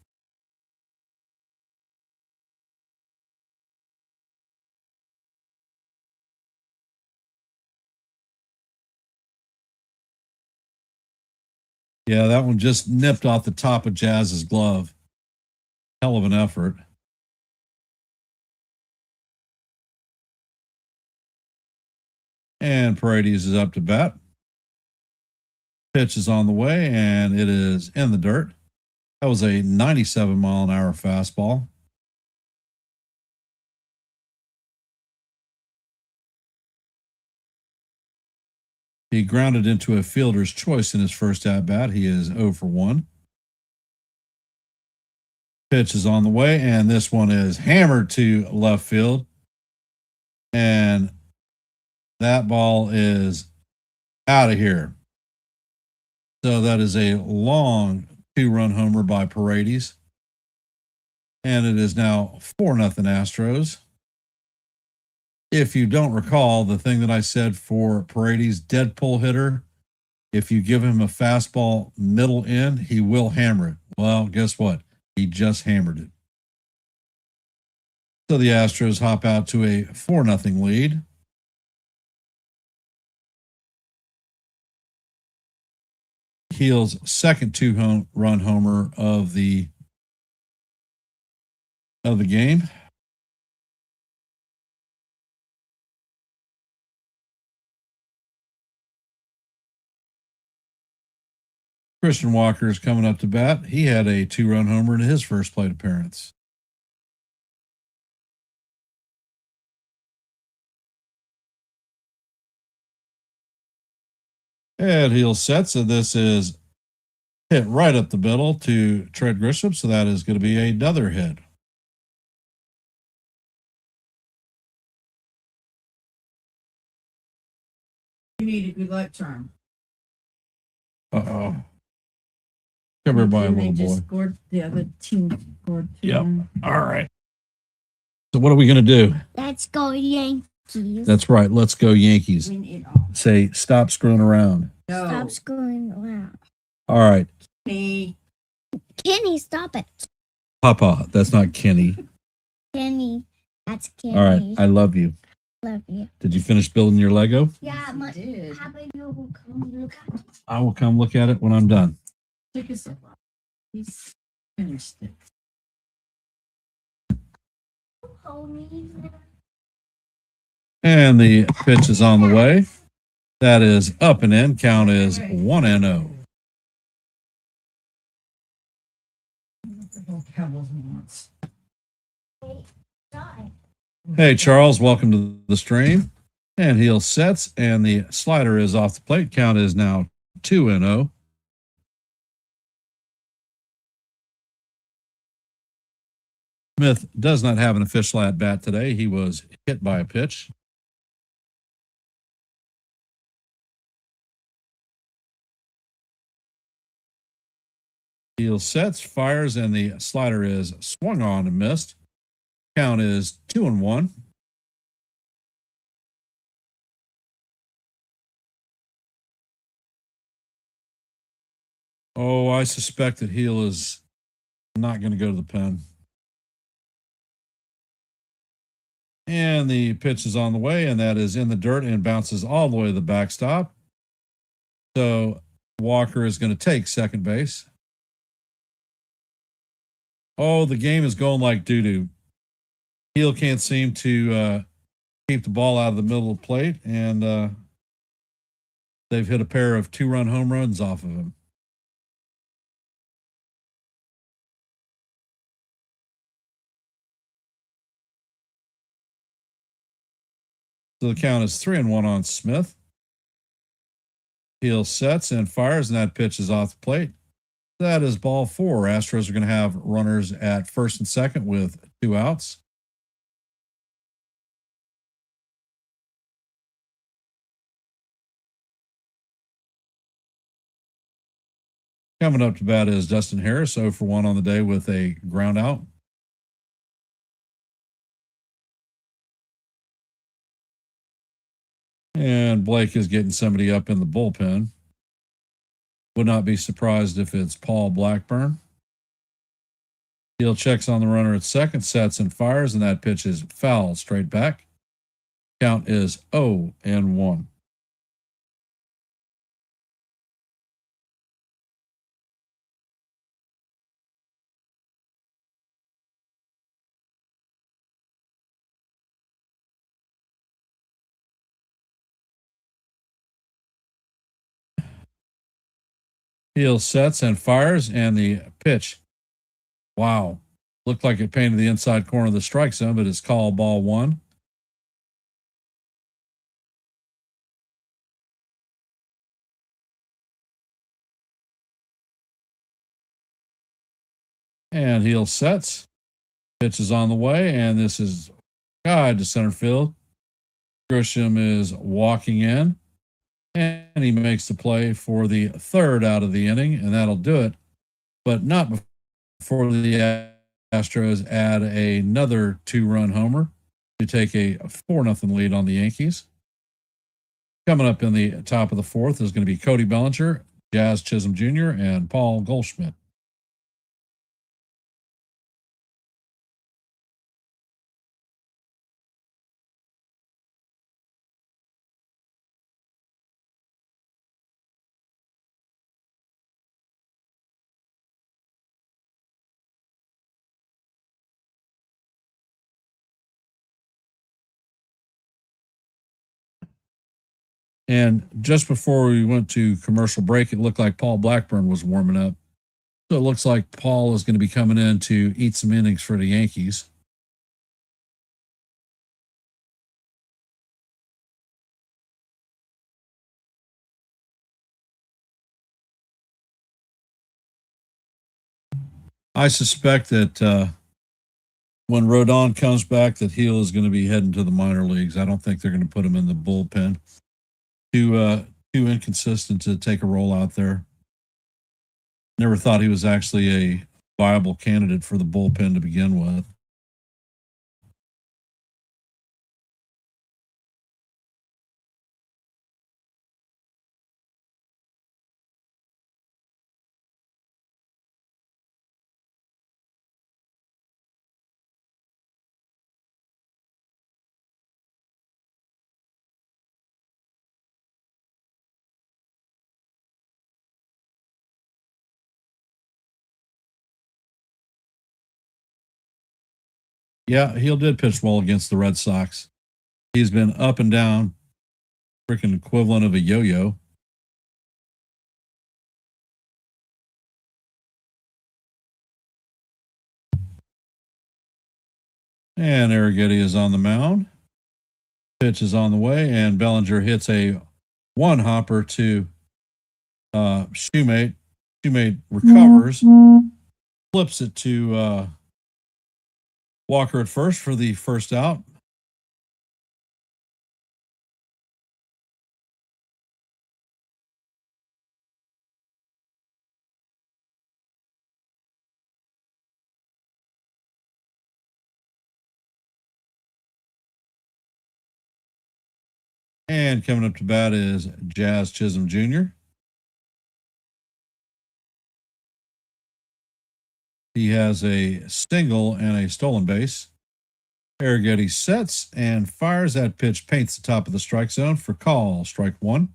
[SPEAKER 2] Yeah, that one just nipped off the top of Jazz's glove. Hell of an effort. And Paredes is up to bat. Pitch is on the way, and it is in the dirt. That was a 97-mile-an-hour fastball. He grounded into a fielder's choice in his first at-bat. He is 0 for 1. Pitch is on the way, and this one is hammered to left field. And that ball is out of here. So that is a long 2-run homer by Paredes. And it is now 4-0 Astros. If you don't recall, the thing that I said for Paredes, dead pull hitter, if you give him a fastball middle in, he will hammer it. Well, guess what? He just hammered it. So the Astros hop out to a 4-0 lead. Keel's second 2-run homer of the game. Christian Walker is coming up to bat. He had a 2-run homer in his first plate appearance. And heel set. So this is hit right up the middle to Trent Grisham. So that is going to be another hit.
[SPEAKER 3] You need a good luck charm.
[SPEAKER 2] Uh-oh. Come here, by little boy.
[SPEAKER 3] Scored, the other team scored 2.
[SPEAKER 2] Yep. All right. So what are we going to do?
[SPEAKER 4] Let's go Yankees.
[SPEAKER 2] That's right. Let's go Yankees.
[SPEAKER 3] Win it all.
[SPEAKER 2] Say, stop screwing around.
[SPEAKER 3] No.
[SPEAKER 4] Stop screwing around.
[SPEAKER 2] All right.
[SPEAKER 3] Me.
[SPEAKER 4] Kenny, stop it.
[SPEAKER 2] Papa, that's not Kenny.
[SPEAKER 4] Kenny, that's Kenny.
[SPEAKER 2] All right. I love you.
[SPEAKER 4] Love you.
[SPEAKER 2] Did you finish building your Lego?
[SPEAKER 4] Yeah,
[SPEAKER 3] I did.
[SPEAKER 4] how about you will come look at it?
[SPEAKER 2] I will come look at it when I'm done.
[SPEAKER 3] Took us a while. He's finished it.
[SPEAKER 4] Hold me.
[SPEAKER 2] And the pitch is on the way. That is up and in. Count is 1-0. Hey, Charles, welcome to the stream. And heel sets, and the slider is off the plate. Count is now 2-0. Smith does not have an official at bat today. He was hit by a pitch. Heel sets, fires, and the slider is swung on and missed. Count is 2-1. Oh, I suspect that heel is not going to go to the pen. And the pitch is on the way, and that is in the dirt and bounces all the way to the backstop. So Walker is going to take second base. Oh, the game is going like doo-doo. Heel can't seem to keep the ball out of the middle of the plate, and they've hit a pair of 2-run home runs off of him. So the count is 3-1 on Smith. Heel sets and fires, and that pitch is off the plate. That is ball 4. Astros are going to have runners at first and second with 2 outs. Coming up to bat is Dustin Harris, 0 for 1 on the day with a ground out. And Blake is getting somebody up in the bullpen. Would not be surprised if it's Paul Blackburn. Heel checks on the runner at second, sets and fires, and that pitch is foul straight back. Count is 0-1. Heel sets and fires, and the pitch. Wow. Looked like it painted the inside corner of the strike zone, but it's called ball 1. And heel sets. Pitch is on the way, and this is guide to center field. Grisham is walking in, and he makes the play for the 3rd out of the inning, and that'll do it. But not before the Astros add another 2-run homer to take a 4-0 lead on the Yankees. Coming up in the top of the 4th is going to be Cody Bellinger, Jazz Chisholm Jr., and Paul Goldschmidt. And just before we went to commercial break, it looked like Paul Blackburn was warming up. So it looks like Paul is going to be coming in to eat some innings for the Yankees. I suspect that when Rodon comes back, that Heel is going to be heading to the minor leagues. I don't think they're going to put him in the bullpen. Too inconsistent to take a role out there. Never thought he was actually a viable candidate for the bullpen to begin with. Yeah, Heel did pitch well against the Red Sox. He's been up and down, freaking equivalent of a yo-yo. And Arrighetti is on the mound. Pitch is on the way, and Bellinger hits a one hopper to Shoemate. Shoemate recovers, flips it to Walker at first for the first out. And coming up to bat is Jazz Chisholm Jr. He has a single and a stolen base. Arrighetti sets and fires. That pitch paints the top of the strike zone for call. Strike one.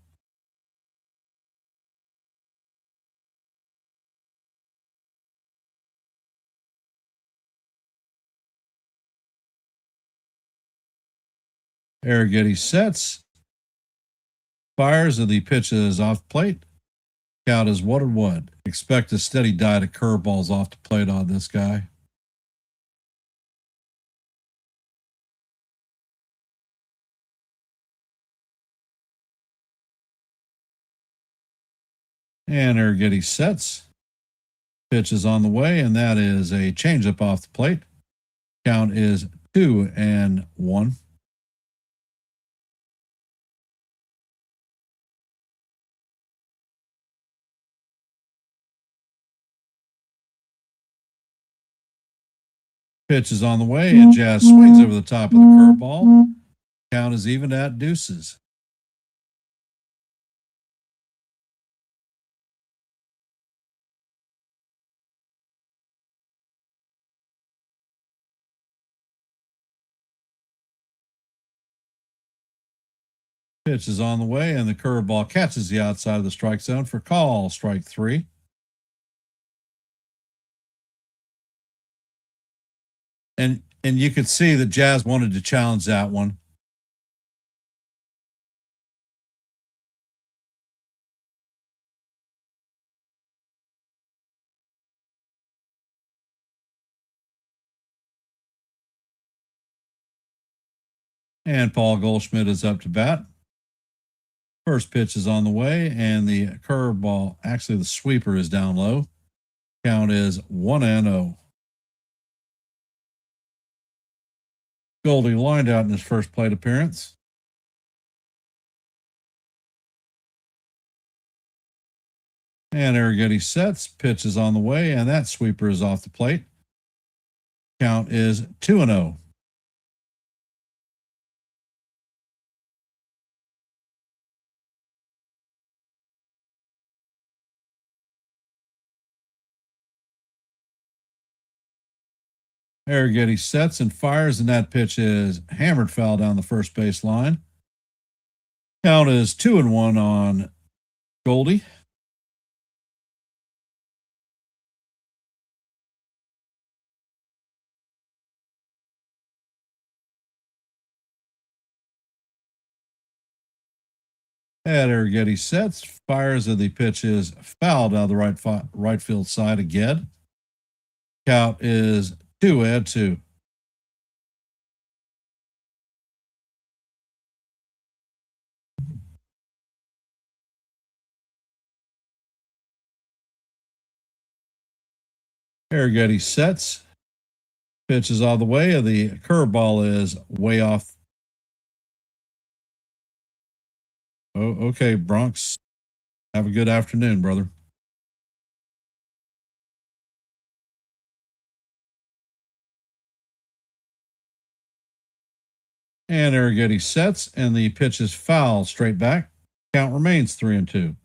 [SPEAKER 2] Arrighetti sets, fires, and the pitch is off plate. Count is 1-1. Expect a steady diet of curveballs off the plate on this guy. And Arrighetti sets. Pitch is on the way, and that is a changeup off the plate. Count is 2-1. Pitch is on the way, and Jazz swings over the top of the curveball. Count is even at deuces. Pitch is on the way, and the curveball catches the outside of the strike zone for call. Strike three. And you could see that Jazz wanted to challenge that one. And Paul Goldschmidt is up to bat. First pitch is on the way, and the curveball, actually the sweeper, is down low. Count is 1-0. Goldie lined out in his first plate appearance. And Arrighetti sets, pitch is on the way, and that sweeper is off the plate. Count is 2-0. Arrighetti sets and fires, and that pitch is hammered foul down the first base line. Count is 2-1 on Goldie. And Arrighetti sets, fires, and the pitch is fouled out of the right field side again. Count is 2-2. Arrighetti sets, pitch is all the way, and the curveball is way off. Oh, okay, Bronx. Have a good afternoon, brother. And Arrighetti sets, and the pitch is foul straight back. Count remains 3-2.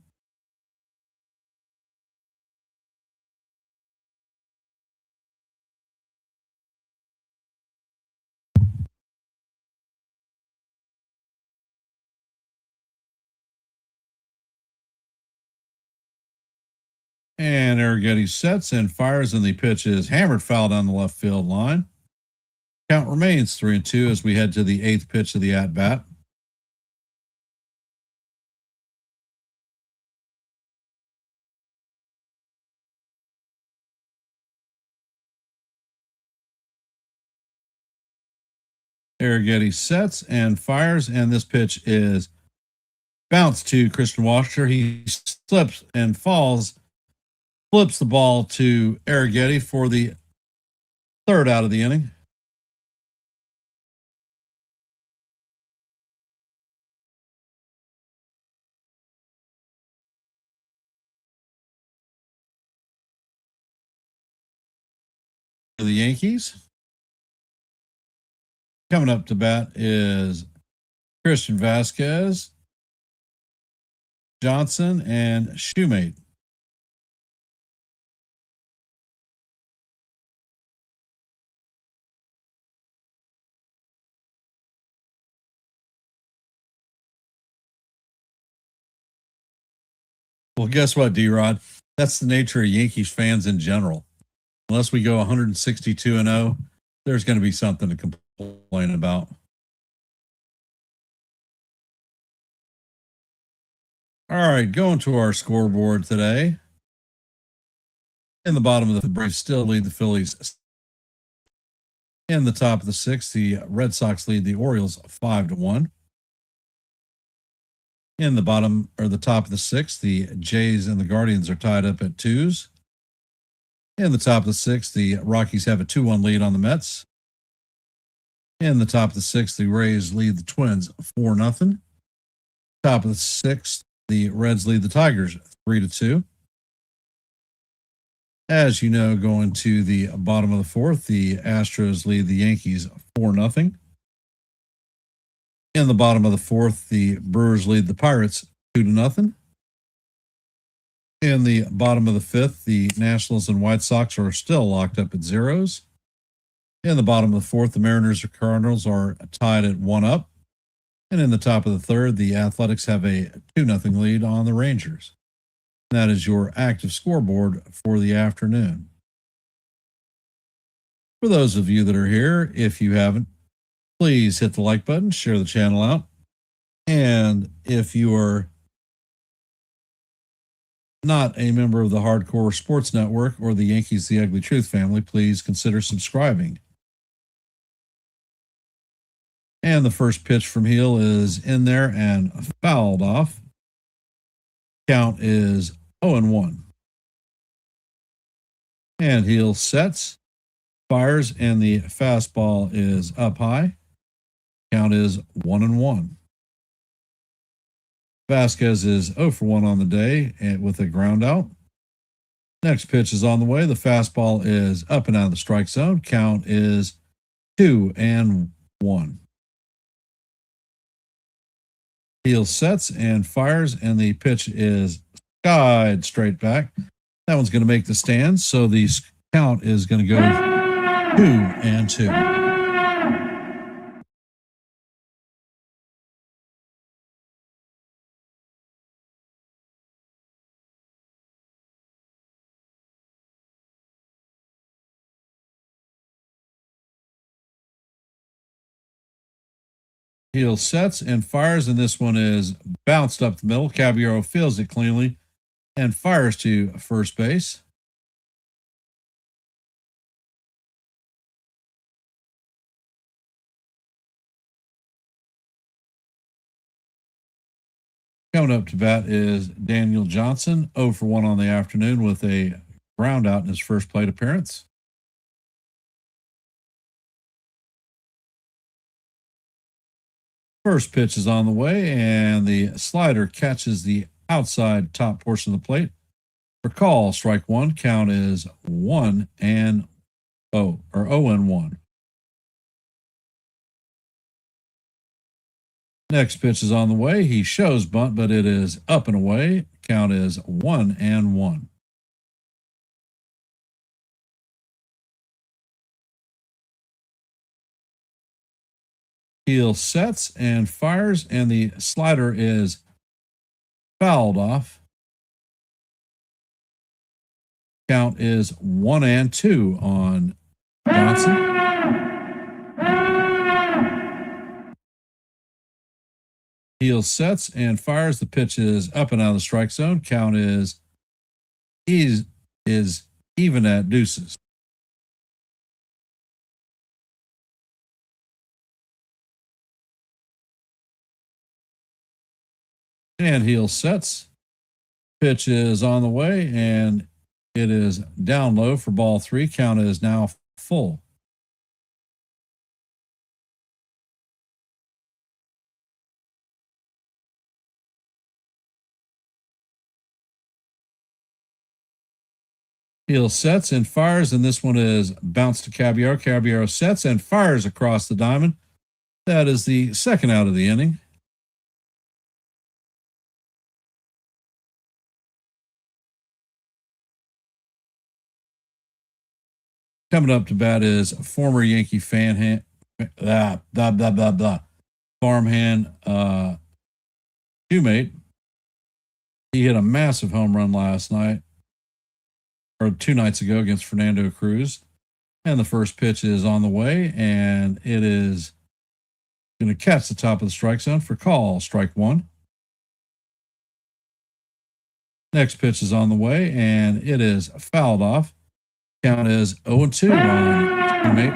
[SPEAKER 2] And Arrighetti sets and fires, and the pitch is hammered foul down the left field line. Count remains 3-2 as we head to the 8th pitch of the at-bat. Arrighetti sets and fires, and this pitch is bounced to Christian Washer. He slips and falls, flips the ball to Arrighetti for the 3rd out of the inning. For the Yankees. Coming up to bat is Christian Vasquez, Johnson, and Shoemate. Well, guess what, D-Rod? That's the nature of Yankees fans in general. Unless we go 162-0, there's going to be something to complain about. All right, going to our scoreboard today. In the bottom of the Braves still lead the Phillies. In the top of the 6th, the Red Sox lead the Orioles 5-1. In the bottom or the top of the 6th, the Jays and the Guardians are tied up at 2s. In the top of the 6th, the Rockies have a 2-1 lead on the Mets. In the top of the 6th, the Rays lead the Twins 4-0. Top of the 6th, the Reds lead the Tigers 3-2. As you know, going to the bottom of the 4th, the Astros lead the Yankees 4-0. In the bottom of the 4th, the Brewers lead the Pirates 2-0. In the bottom of the 5th, the Nationals and White Sox are still locked up at 0s. In the bottom of the 4th, the Mariners and Cardinals are tied at 1-up. And in the top of the 3rd, the Athletics have a 2-0 lead on the Rangers. That is your active scoreboard for the afternoon. For those of you that are here, if you haven't, please hit the like button, share the channel out. And if you are not a member of the Hardcore Sports Network or the Yankees The Ugly Truth family, please consider subscribing. And the first pitch from Heel is in there and fouled off. Count is 0-1. And Heel sets, fires, and the fastball is up high. Count is 1-1. Vasquez is 0-for-1 on the day and with a ground out. Next pitch is on the way. The fastball is up and out of the strike zone. Count is 2-1. Heel sets and fires, and the pitch is skied straight back. That one's going to make the stands, so the count is going to go 2-2. Heel sets and fires, and this one is bounced up the middle. Caballero fields it cleanly and fires to first base. Coming up to bat is Daniel Johnson, 0-for-1 on the afternoon with a ground out in his first plate appearance. First pitch is on the way, and the slider catches the outside top portion of the plate. For call, strike one. Count is 1-0 or 0-1. Next pitch is on the way. He shows bunt, but it is up and away. Count is 1-1. Heel sets and fires, and the slider is fouled off. Count is 1-2 on Johnson. Heel sets and fires. The pitch is up and out of the strike zone. Count is even at deuces. And heel sets. Pitch is on the way, and it is down low for ball 3. Count is now full. Heel sets and fires, and this one is bounced to Caballero. Caballero sets and fires across the diamond. That is the second out of the inning. Coming up to bat is former Yankee farmhand Shoemate. He hit a massive home run last night, or 2 nights ago, against Fernando Cruz. And the first pitch is on the way, and it is going to catch the top of the strike zone for call, strike 1. Next pitch is on the way, and it is fouled off. Count is 0-2 on teammate.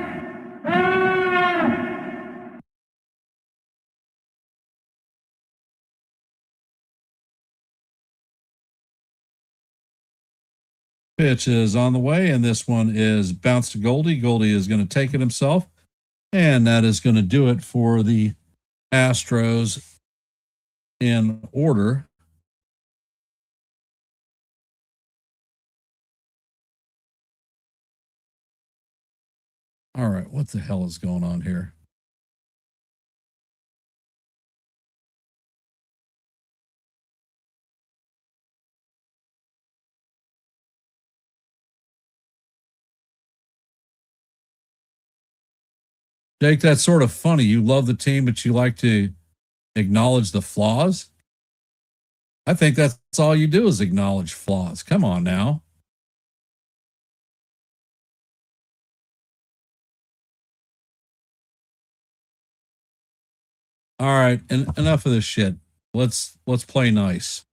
[SPEAKER 2] Pitch is on the way, and this one is bounced to Goldie. Goldie is going to take it himself, and that is going to do it for the Astros in order. All right, what the hell is going on here? Jake, that's sort of funny. You love the team, but you like to acknowledge the flaws. I think that's all you do is acknowledge flaws. Come on now. All right, and enough of this shit. Let's play nice.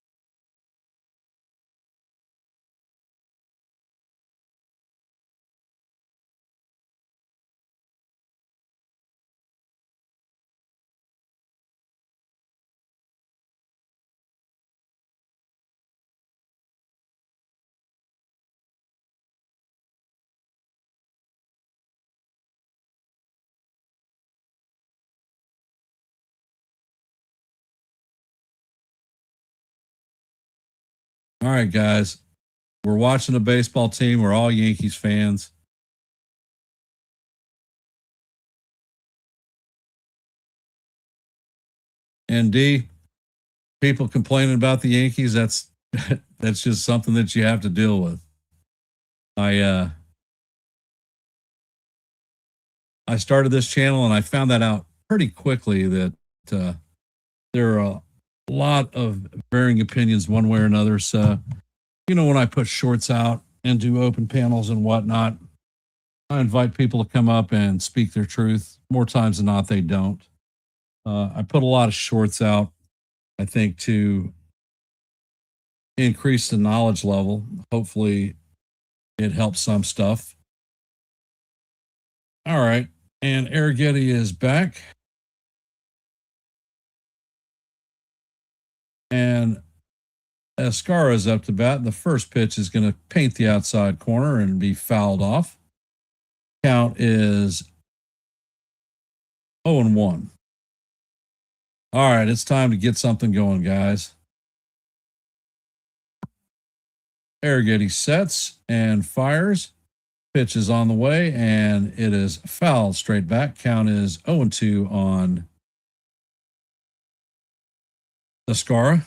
[SPEAKER 2] All right, guys. We're watching a baseball team. We're all Yankees fans. And D, people complaining about the Yankees, that's that's just something that you have to deal with. I started this channel and I found that out pretty quickly that there are a lot of varying opinions one way or another. So, when I put shorts out and do open panels and whatnot, I invite people to come up and speak their truth. More times than not, they don't. I put a lot of shorts out, I think, to increase the knowledge level. Hopefully, it helps some stuff. All right. And Arrighetti is back. And Escara is up to bat. The first pitch is going to paint the outside corner and be fouled off. Count is 0-1. All right, it's time to get something going, guys. Arrighetti sets and fires. Pitch is on the way, and it is fouled straight back. Count is 0-2 on Escara.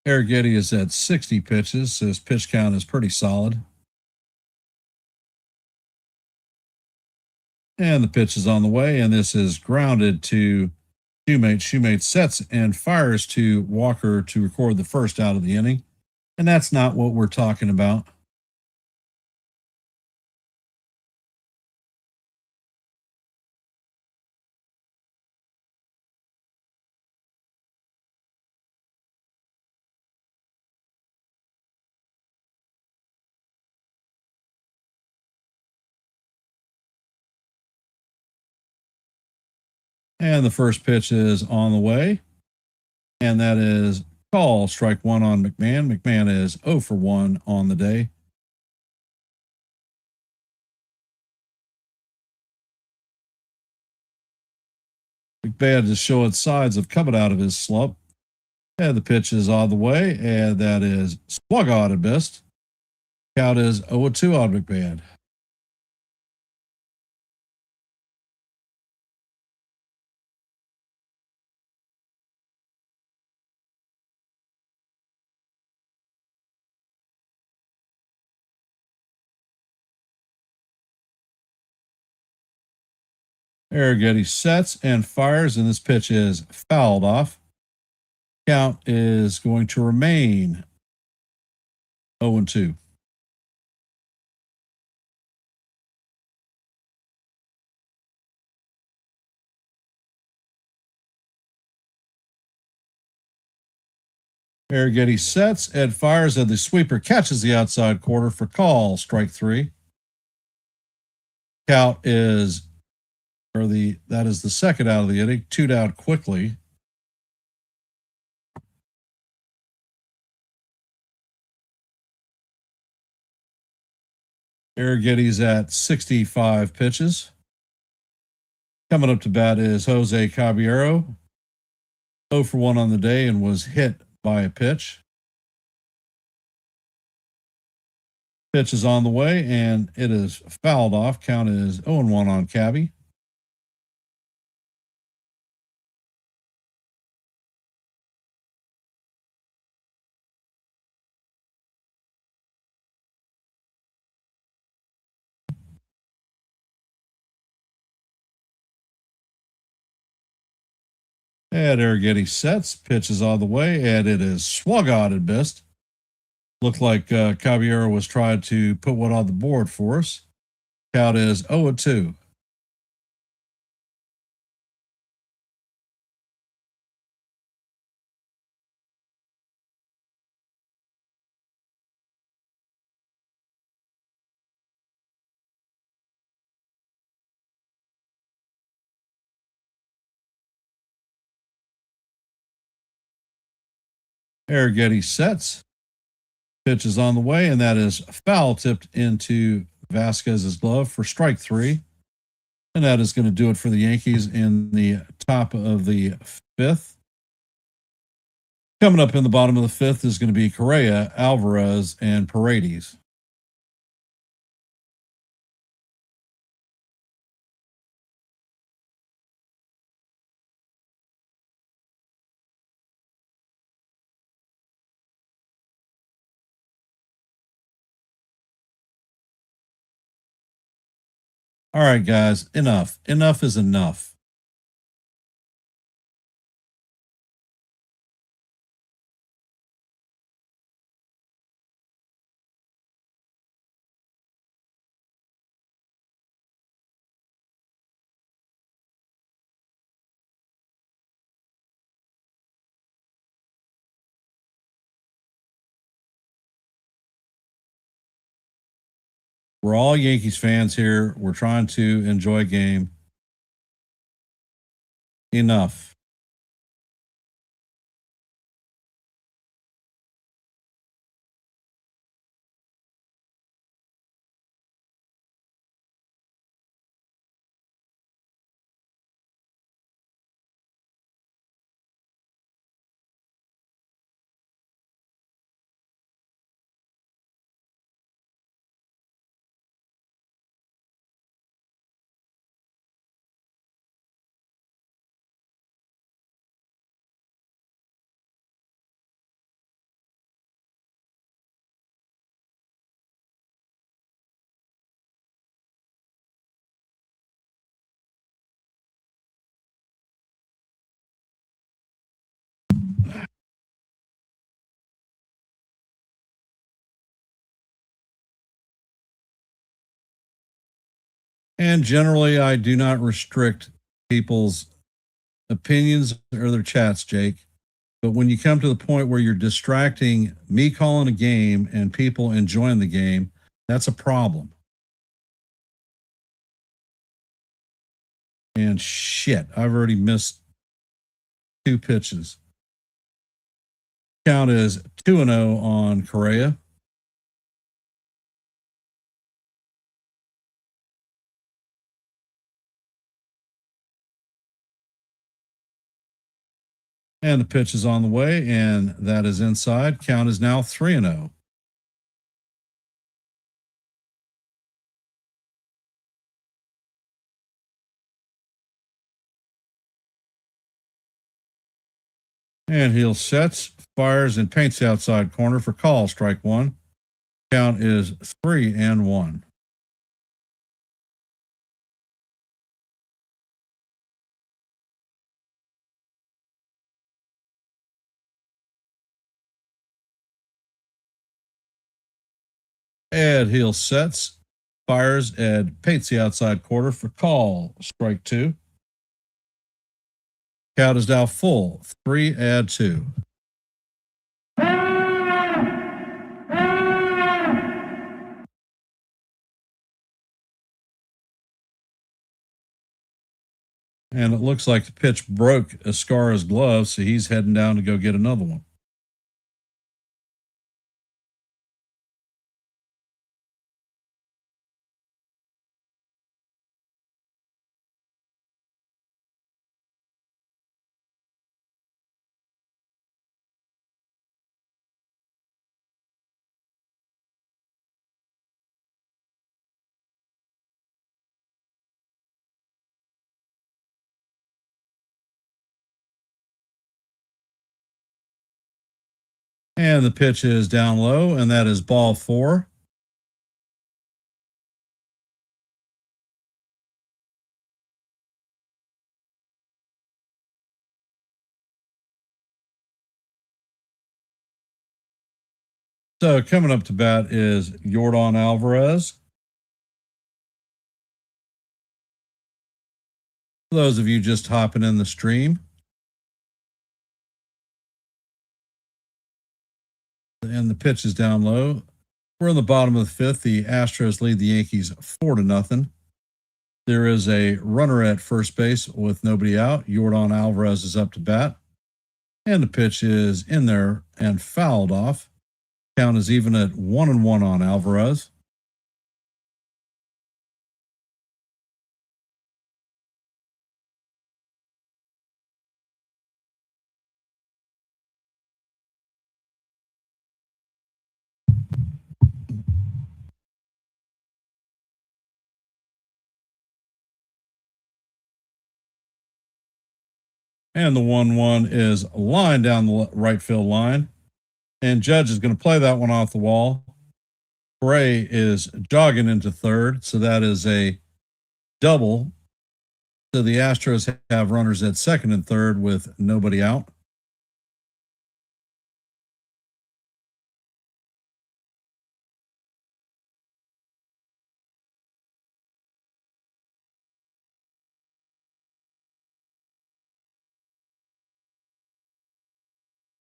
[SPEAKER 2] Arrighetti is at 60 pitches. So his pitch count is pretty solid. And the pitch is on the way, and this is grounded to Shoemate sets and fires to Walker to record the first out of the inning. And that's not what we're talking about. And the first pitch is on the way. And that is call, strike one on McMahon. McMahon is 0 for 1 on the day. McMahon is showing signs of coming out of his slump. And the pitch is on the way. And that is swung on and missed. Count is 0-2 on McMahon. Arrighetti sets and fires, and this pitch is fouled off. Count is going to remain 0-2. Arrighetti sets and fires, and the sweeper catches the outside corner for call, strike 3. Count is, that is the second out of the inning, 2 down quickly. Arrighetti's at 65 pitches. Coming up to bat is Jose Caballero, 0 for 1 on the day and was hit by a pitch. Pitch is on the way, and it is fouled off. Count is 0-1 on Cabby. And Arrighetti sets, pitch is on the way, and it is swung on and missed. Looked like Caballero was trying to put one on the board for us. Count is 0-2. Arrighetti sets. Pitch is on the way, and that is foul tipped into Vasquez's glove for strike 3. And that is going to do it for the Yankees in the top of the 5th. Coming up in the bottom of the 5th is going to be Correa, Alvarez, and Paredes. All right, guys, enough. Enough is enough. We're all Yankees fans here. We're trying to enjoy a game. Enough. And generally, I do not restrict people's opinions or their chats, Jake. But when you come to the point where you're distracting me calling a game and people enjoying the game, that's a problem. And shit, I've already missed 2 pitches. Count is 2-0 on Correa. And the pitch is on the way, and that is inside. Count is now 3-0. And Hill sets, fires, and paints the outside corner for call. Strike 1. Count is 3-1. Ed Hill sets, fires, Ed paints the outside corner for call. Strike 2. Count is now full. 3-2. And it looks like the pitch broke Escara's glove, so he's heading down to go get another one. And the pitch is down low, and that is ball 4. So coming up to bat is Yordan Alvarez. For those of you just hopping in the stream, and the pitch is down low. We're in the bottom of the 5th. The Astros lead the Yankees 4-0. There is a runner at first base with nobody out. Yordan Alvarez is up to bat. And the pitch is in there and fouled off. Count is even at 1-1 on Alvarez. And the 1-1 is lined down the right field line. And Judge is going to play that one off the wall. Bray is jogging into third, so that is a double. So the Astros have runners at second and third with nobody out.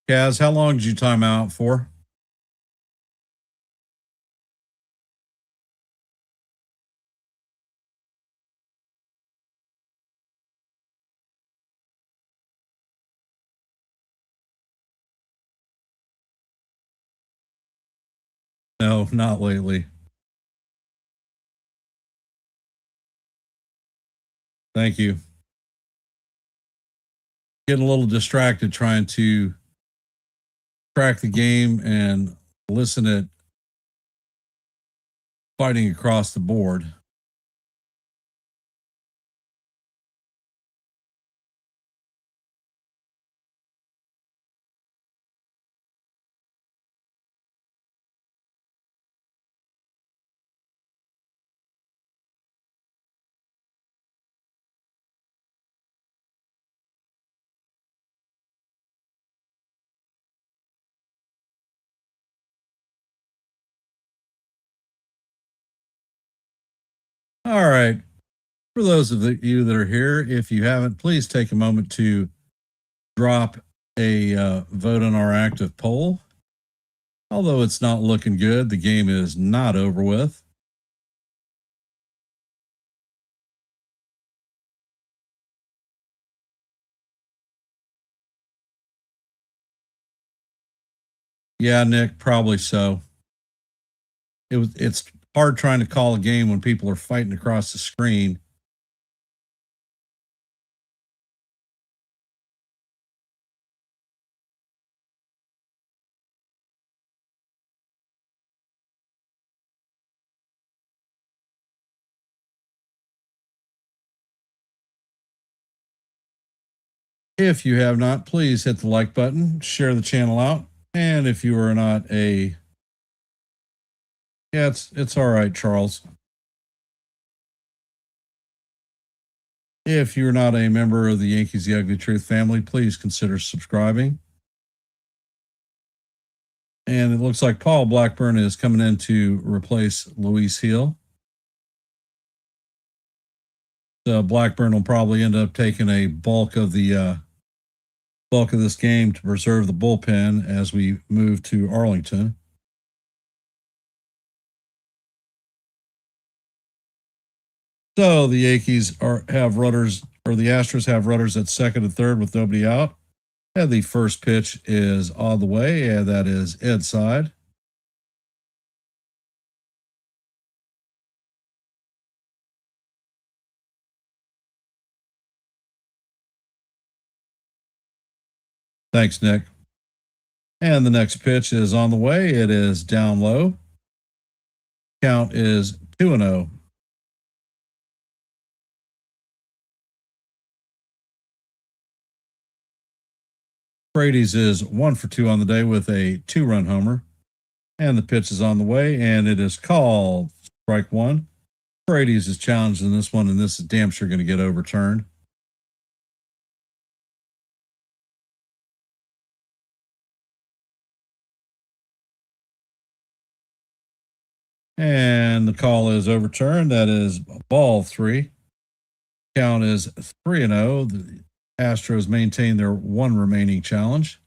[SPEAKER 2] Kaz, how long did you time out for? No, not lately. Thank you. Getting a little distracted trying to track the game and listen at fighting across the board. All right. For those of you that are here, if you haven't, please take a moment to drop a vote on our active poll. Although it's not looking good, the game is not over with. Yeah, Nick, probably so. It's hard trying to call a game when people are fighting across the screen. If you have not, please hit the like button, share the channel out, and if you are not a it's all right, Charles. If you're not a member of the Yankees The Ugly Truth family, please consider subscribing. And it looks like Paul Blackburn is coming in to replace Luis Hill. So Blackburn will probably end up taking a bulk of this game to preserve the bullpen as we move to Arlington. So the Yankees have runners, or the Astros have runners at second and third with nobody out. And the first pitch is on the way, and that is inside. Thanks, Nick. And the next pitch is on the way. It is down low. Count is 2-0. Brady's is 1 for 2 on the day with a 2-run homer. And the pitch is on the way, and it is called strike one. Brady's is challenged in this one, and this is damn sure going to get overturned. And the call is overturned. That is ball 3. Count is 3-0. The Astros maintain their one remaining challenge.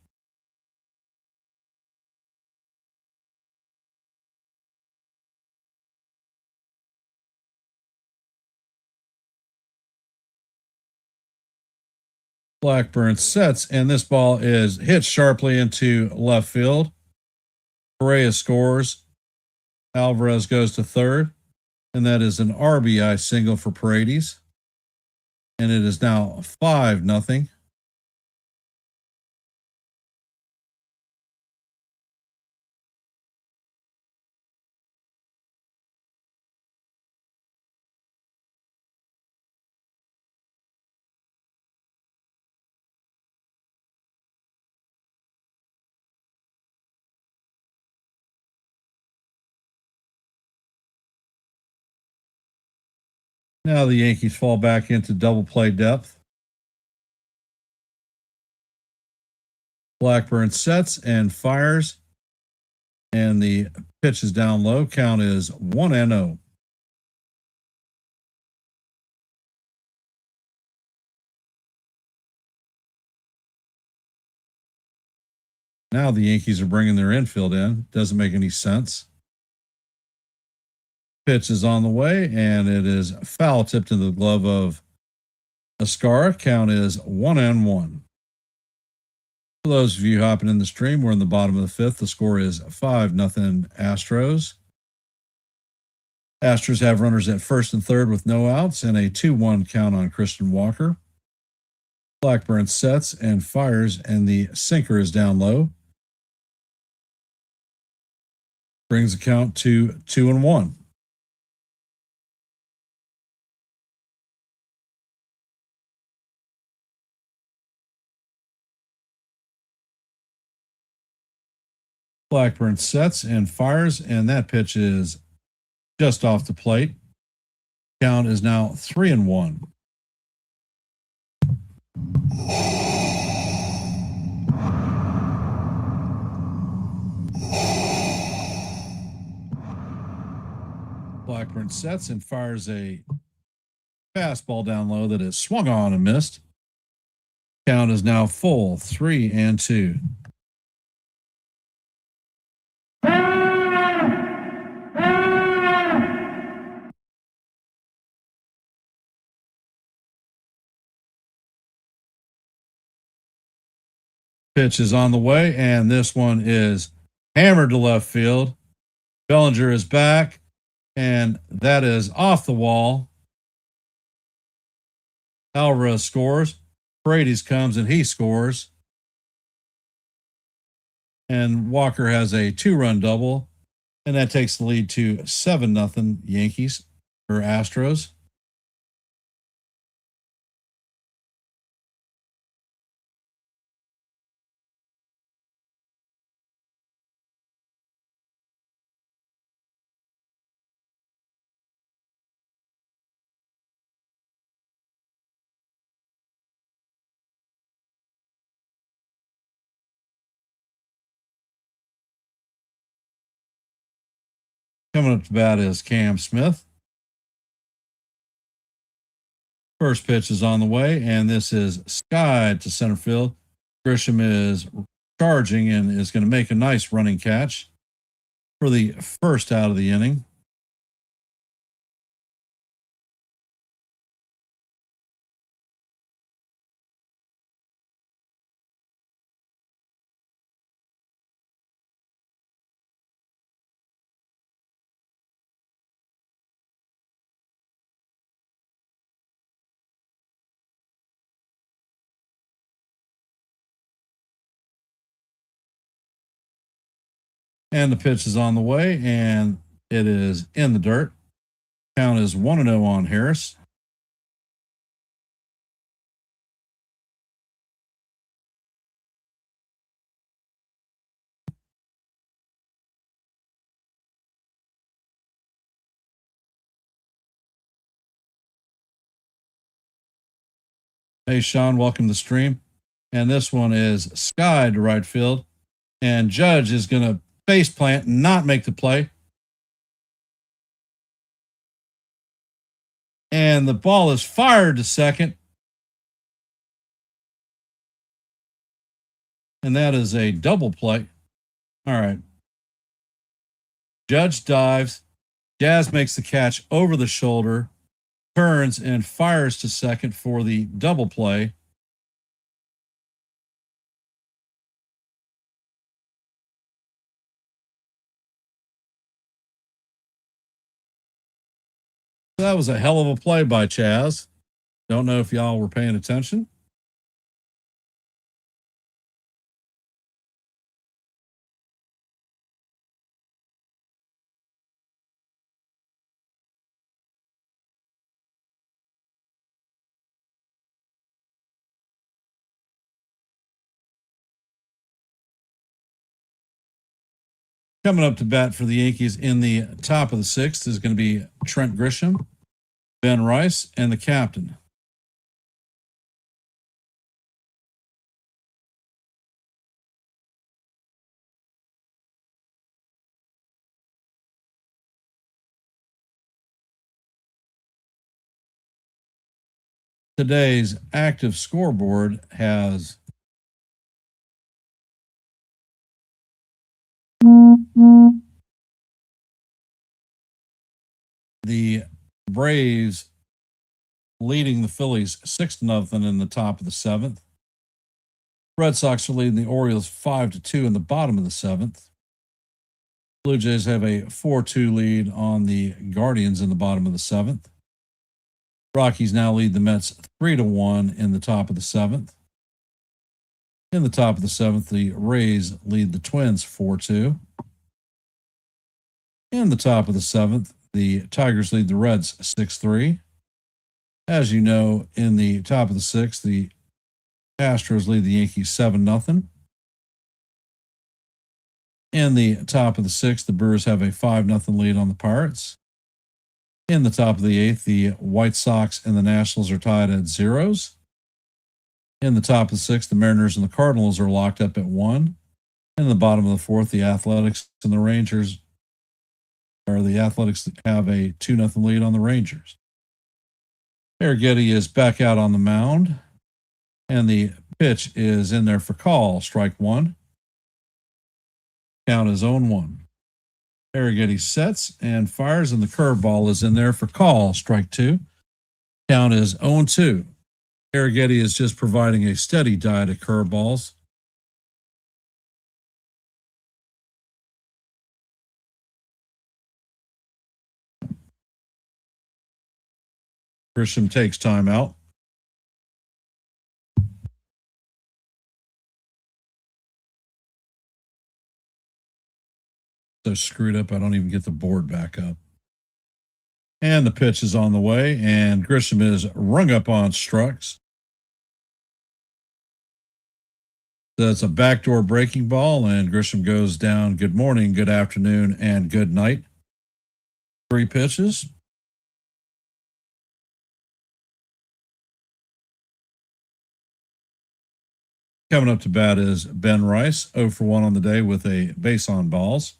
[SPEAKER 2] Blackburn sets, and this ball is hit sharply into left field. Correa scores. Alvarez goes to third, and that is an RBI single for Paredes. And it is now 5-0. Now the Yankees fall back into double play depth. Blackburn sets and fires, and the pitch is down low. Count is 1-0. Now the Yankees are bringing their infield in. Doesn't make any sense. Pitch is on the way, and it is foul tipped into the glove of Ascara. Count is 1-1. For those of you hopping in the stream, we're in the bottom of the fifth. The score is 5-0 Astros. Astros have runners at first and third with no outs and a 2-1 count on Christian Walker. Blackburn sets and fires, and the sinker is down low. Brings the count to 2-1. Blackburn sets and fires, and that pitch is just off the plate. Count is now 3-1. Blackburn sets and fires a Fastball down low that is swung on and missed. Count is now full, 3-2. Pitch is on the way, and this one is hammered to left field. Bellinger is back, and that is off the wall. Alvarez scores. Paredes comes and he scores. And Walker has a 2-run double, and that takes the lead to 7-0 Yankees or Astros. Coming up to bat is Cam Smith. First pitch is on the way, and this is skied to center field. Grisham is charging and is going to make a nice running catch for the first out of the inning. And the pitch is on the way, and it is in the dirt. Count is 1-0 on Harris. Hey, Sean, welcome to the stream. And this one is skied to right field. And Judge is going to face plant and not make the play. And the ball is fired to second. And that is a double play. All right. Judge dives. Jazz makes the catch over the shoulder, turns and fires to second for the double play. That was a hell of a play by Chaz. Don't know if y'all were paying attention. Coming up to bat for the Yankees in the top of the sixth is going to be Trent Grisham, Ben Rice, and the captain. Today's active scoreboard has the Braves leading the Phillies 6-0 in the top of the seventh. Red Sox are leading the Orioles 5-2 in the bottom of the seventh. Blue Jays have a 4-2 lead on the Guardians in the bottom of the seventh. Rockies now lead the Mets 3-1 in the top of the seventh. In the top of the seventh, the Rays lead the Twins 4-2. In the top of the seventh, the Tigers lead the Reds 6-3. As you know, in the top of the sixth, the Astros lead the Yankees 7-0. In the top of the sixth, the Brewers have a 5-0 lead on the Pirates. In the top of the eighth, the White Sox and the Nationals are tied at 0s. In the top of the sixth, the Mariners and the Cardinals are locked up at 1. In the bottom of the fourth, the Athletics and the Rangers, or the Athletics have a 2-0 lead on the Rangers. Arrighetti is back out on the mound, and the pitch is in there for call. Strike one. Count is 0-1. Arrighetti sets and fires, and the curveball is in there for call. Strike two. Count is 0-2. Arrighetti is just providing a steady diet of curveballs. Grisham takes time out. So screwed up, I don't even get the board back up. And the pitch is on the way, and Grisham is rung up on strikes. That's a backdoor breaking ball, and Grisham goes down. Good morning, good afternoon, and good night. 3 pitches. Coming up to bat is Ben Rice, 0 for 1 on the day with a base on balls.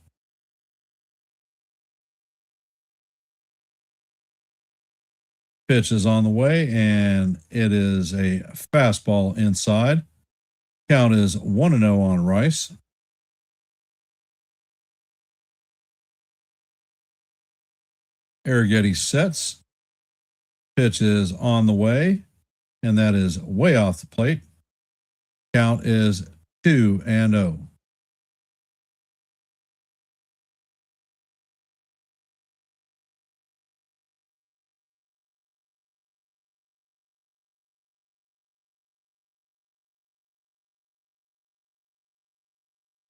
[SPEAKER 2] Pitch is on the way, and it is a fastball inside. Count is 1-0 on Rice. Arrighetti sets. Pitch is on the way, and that is way off the plate. Count is 2-0.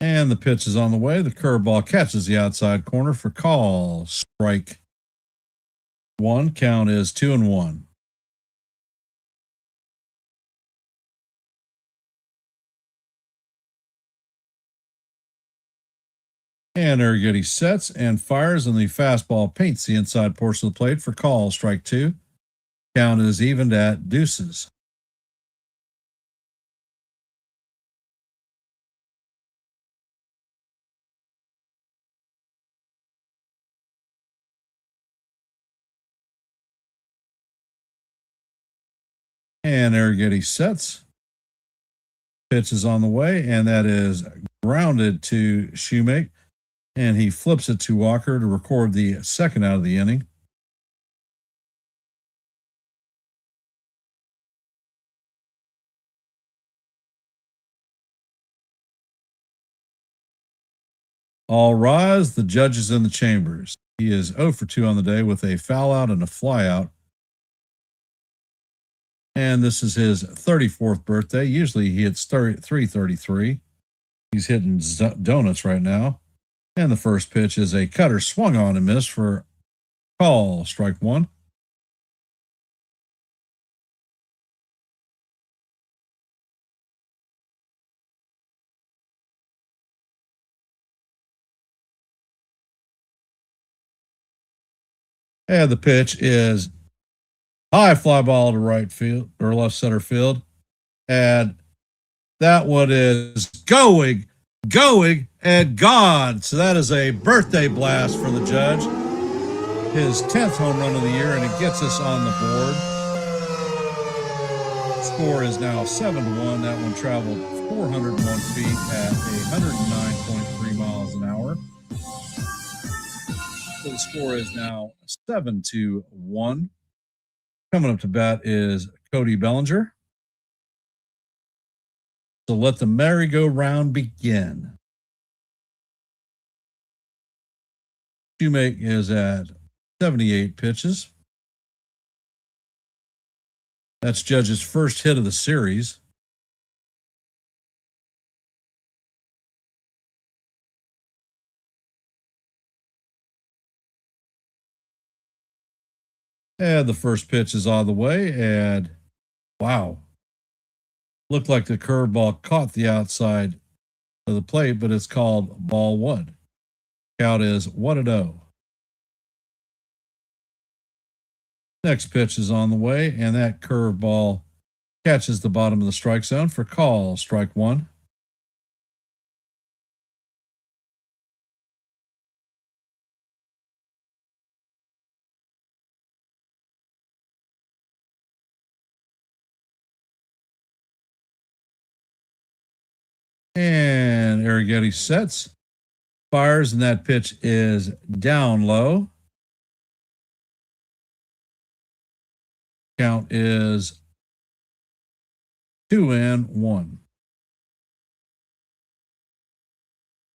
[SPEAKER 2] And the pitch is on the way. The curveball catches the outside corner for call. Strike one. Count is 2-1. And Arrighetti sets and fires, and the fastball paints the inside portion of the plate for call. Strike two. Count is evened at deuces. And Arrighetti sets. Pitch is on the way, and that is grounded to Shoemake. And he flips it to Walker to record the second out of the inning. All rise. The judge is in the chambers. He is 0 for 2 on the day with a foul out and a fly out. And this is his 34th birthday. Usually he hits 333. He's hitting donuts right now. And the first pitch is a cutter swung on and missed for call. Strike one. And the pitch is high fly ball to right field or left center field. And that one is going, and gone. So that is a birthday blast for the judge. His 10th home run of the year, and it gets us on the board. Score is now 7-1. That one traveled 401 feet at 109.3 miles an hour. So the score is now 7-1. Coming up to bat is Cody Bellinger. So let the merry-go-round begin. Shoemake is at 78 pitches. That's Judge's first hit of the series. And the first pitch is on the way, and wow. Looked like the curveball caught the outside of the plate, but it's called ball one. Count is 1-0. Next pitch is on the way, and that curveball catches the bottom of the strike zone for call. Strike one. And Arrighetti sets, fires, and that pitch is down low. Count is 2-1.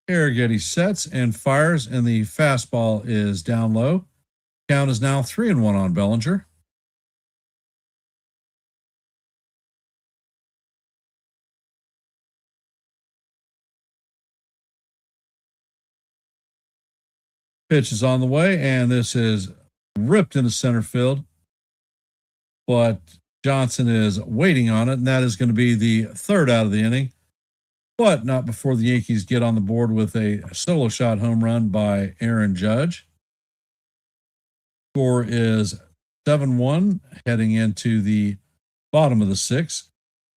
[SPEAKER 2] Arrighetti sets and fires, and the fastball is down low. Count is now 3-1 on Bellinger. Pitch is on the way, and this is ripped into center field. But Johnson is waiting on it, and that is going to be the third out of the inning. But not before the Yankees get on the board with a solo shot home run by Aaron Judge. Score is 7-1 heading into the bottom of the sixth.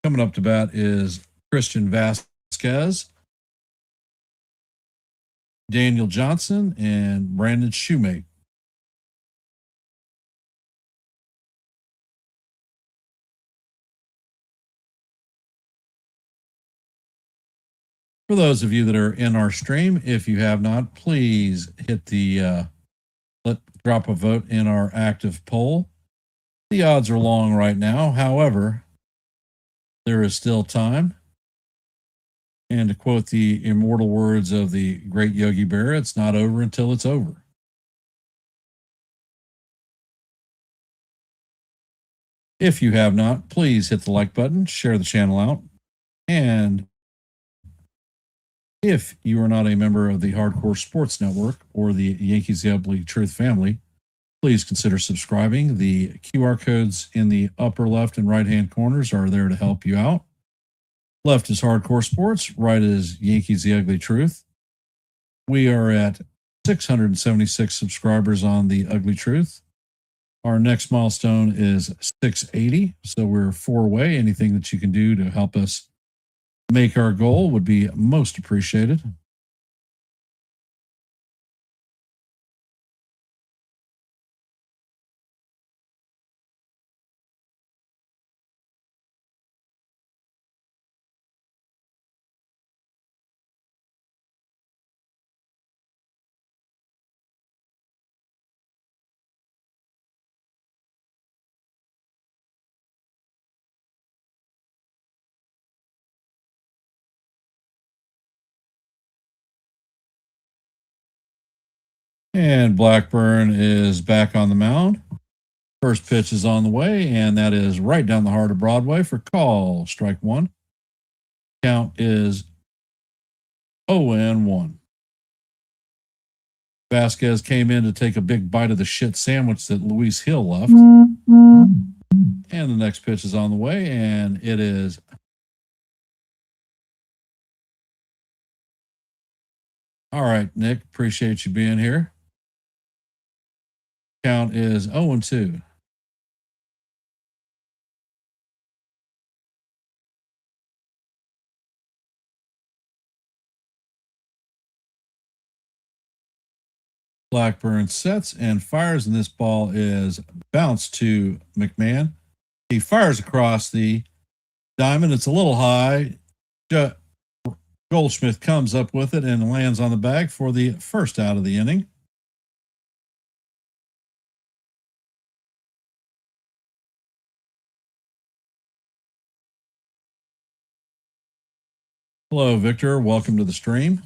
[SPEAKER 2] Coming up to bat is Christian Vasquez, Daniel Johnson, and Brandon Shoemake. For those of you that are in our stream, if you have not, please hit the drop a vote in our active poll. The odds are long right now. However, there is still time. And to quote the immortal words of the great Yogi Berra, it's not over until it's over. If you have not, please hit the like button, share the channel out, and if you are not a member of the Hardcore Sports Network or the Yankees The Ugly Truth family, please consider subscribing. The QR codes in the upper left and right-hand corners are there to help you out. Left is Hardcore Sports, right is Yankees The Ugly Truth. We are at 676 subscribers on The Ugly Truth. Our next milestone is 680, so we're 4 away. Anything that you can do to help us make our goal would be most appreciated. And Blackburn is back on the mound. First pitch is on the way, and that is right down the heart of Broadway for call. Strike one. Count is 0-1. Vasquez came in to take a big bite of the shit sandwich that Luis Hill left. And the next pitch is on the way, and it is all right, Nick. Appreciate you being here. Count is 0-2. Blackburn sets and fires, and this ball is bounced to McMahon. He fires across the diamond. It's a little high. Goldschmidt comes up with it and lands on the bag for the first out of the inning. Hello, Victor. Welcome to the stream.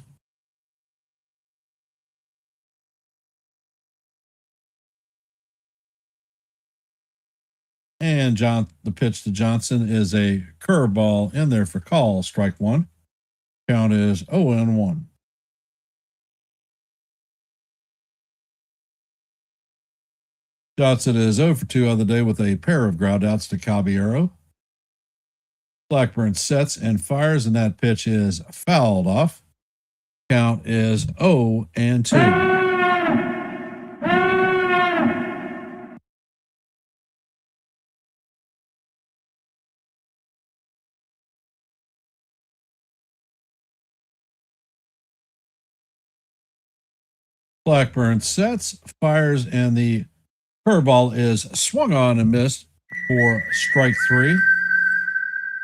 [SPEAKER 2] And the pitch to Johnson is a curveball in there for call. Strike one. Count is 0-1. Johnson is 0 for 2 on the day with a pair of ground outs to Caballero. Blackburn sets and fires, and that pitch is fouled off. Count is 0-2. Blackburn sets, fires, and the curveball is swung on and missed for strike three.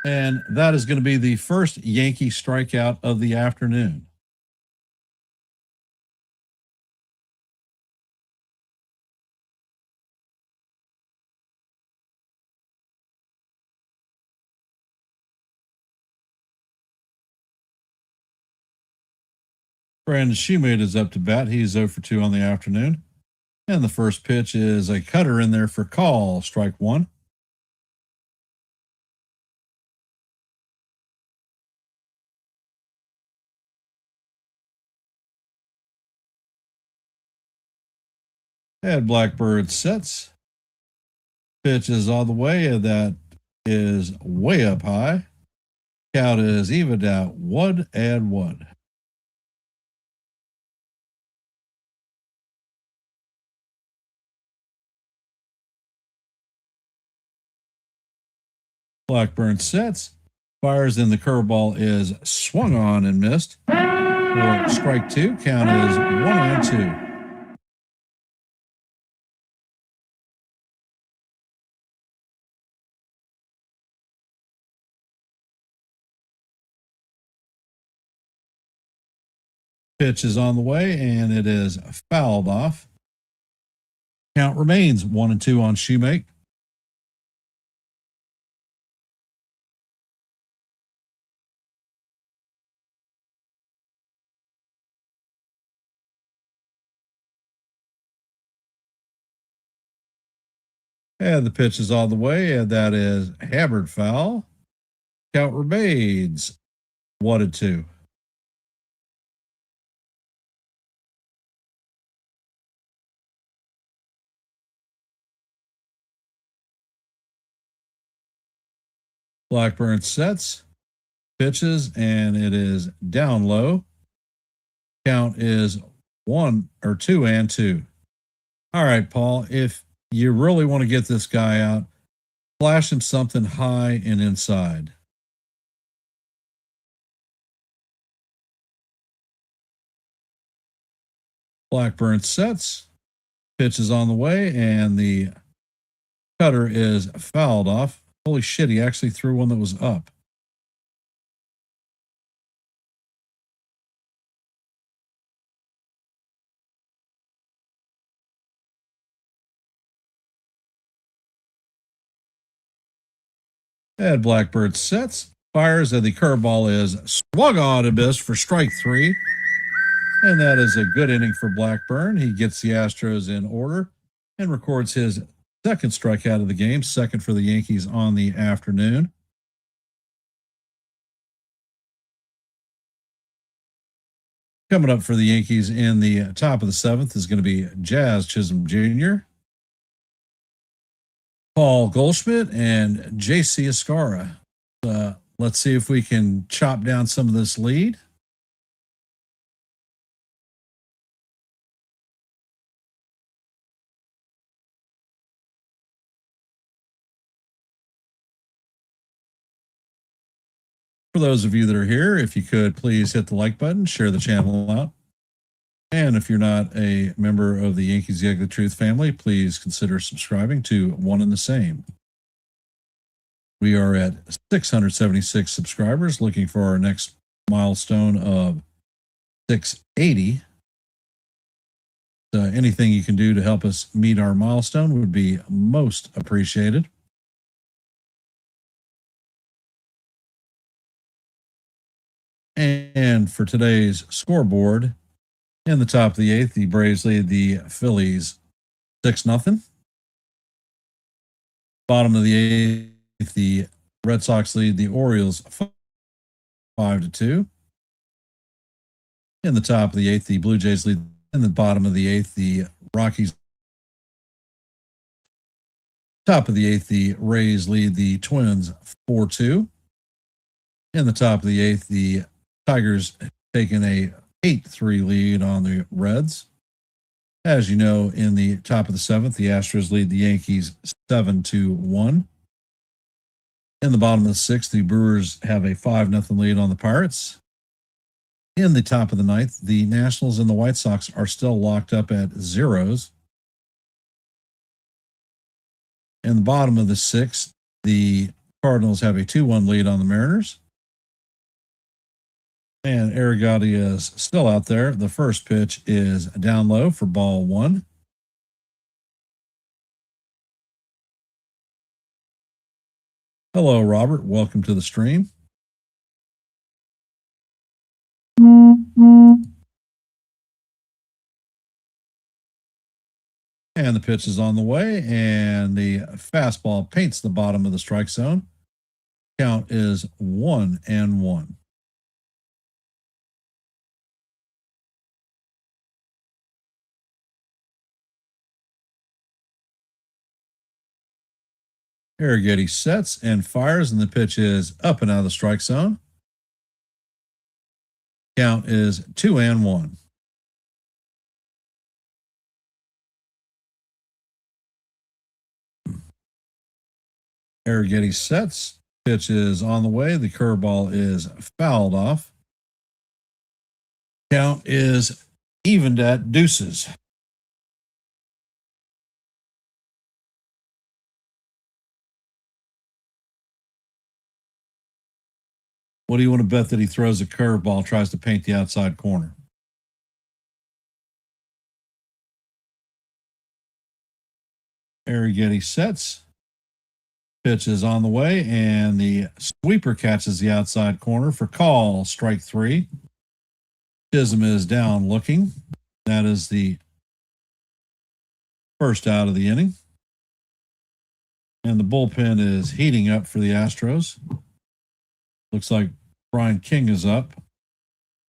[SPEAKER 2] And that is going to be the first Yankee strikeout of the afternoon. Brandon Schumate is up to bat. He's 0 for 2 on the afternoon. And the first pitch is a cutter in there for call, strike one. And Blackbird sets. Pitch is all the way. That is way up high. Count is evened out 1-1. Blackburn sets. Fires in the curveball is swung on and missed. For strike two. Count is 1-2. Pitch is on the way, and it is fouled off. Count remains 1-2 on Shoemake. And the pitch is on the way, and that is hammered foul. Count remains 1-2. Blackburn sets, pitches, and it is down low. Count is 2-2. All right, Paul, if you really want to get this guy out, flash him something high and inside. Blackburn sets, pitches on the way, and the cutter is fouled off. Holy shit, he actually threw one that was up. And Blackbird sets, fires, and the curveball is swung on and missed for strike three. And that is a good inning for Blackburn. He gets the Astros in order and records his second strikeout of the game, second for the Yankees on the afternoon. Coming up for the Yankees in the top of the seventh is going to be Jazz Chisholm Jr., Paul Goldschmidt, and J.C. Escara. Let's see if we can chop down some of this lead. For those of you that are here, if you could please hit the like button, share the channel out. And if you're not a member of the Yankees The Ugly Truth family, please consider subscribing to One and the Same. We are at 676 subscribers, looking for our next milestone of 680. Anything you can do to help us meet our milestone would be most appreciated. And for today's scoreboard, in the top of the eighth, the Braves lead the Phillies 6-0. Bottom of the eighth, the Red Sox lead the Orioles 5-2. In the top of the eighth, the Blue Jays lead. In the bottom of the eighth, the Rockies. Top of the eighth, the Rays lead the Twins 4-2. In the top of the eighth, the Tigers taking a 8-3 lead on the Reds. As you know, in the top of the seventh, the Astros lead the Yankees 7-1. In the bottom of the sixth, the Brewers have a 5-0 lead on the Pirates. In the top of the ninth, the Nationals and the White Sox are still locked up at zeros. In the bottom of the sixth, the Cardinals have a 2-1 lead on the Mariners. And Arrigati is still out there. The first pitch is down low for ball 1. Hello, Robert. Welcome to the stream. And the pitch is on the way, and the fastball paints the bottom of the strike zone. Count is 1-1. Arrigati sets and fires, and the pitch is up and out of the strike zone. Count is 2-1. Arrigati sets. Pitch is on the way. The curveball is fouled off. Count is evened at deuces. What do you want to bet that he throws a curveball, tries to paint the outside corner? Arrigati sets. Pitch is on the way, and the sweeper catches the outside corner for call, strike 3. Chisholm is down looking. That is the first out of the inning. And the bullpen is heating up for the Astros. Looks like Brian King is up.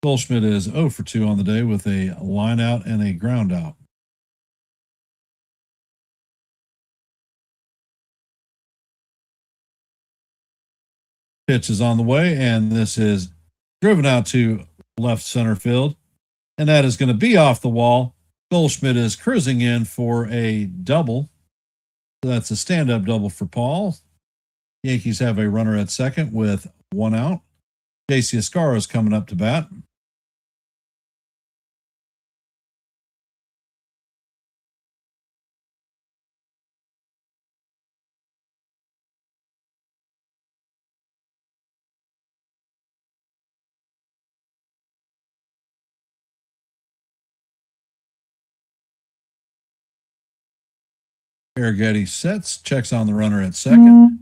[SPEAKER 2] Goldschmidt is 0 for 2 on the day with a line out and a ground out. Pitch is on the way, and this is driven out to left center field, and that is going to be off the wall. Goldschmidt is cruising in for a double. So that's a stand-up double for Paul. Yankees have a runner at second with 1 out. JC Escaro is coming up to bat. Arrigati sets, checks on the runner at second.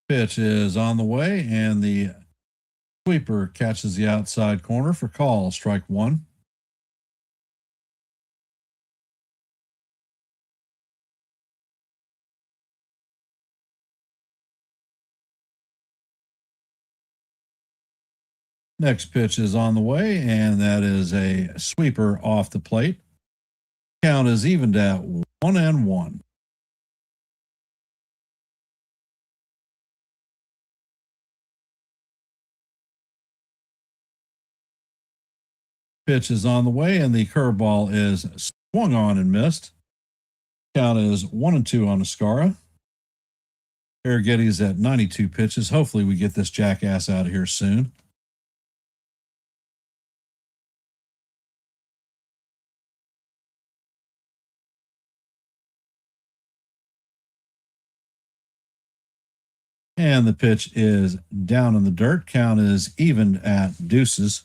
[SPEAKER 2] Pitch is on the way, and the sweeper catches the outside corner for call, strike 1. Next pitch is on the way, and that is a sweeper off the plate. Count is evened at 1-1. Pitch is on the way, and the curveball is swung on and missed. Count is 1-2 on Escara. Arrigati's at 92 pitches. Hopefully we get this jackass out of here soon. And the pitch is down in the dirt. Count is even at deuces.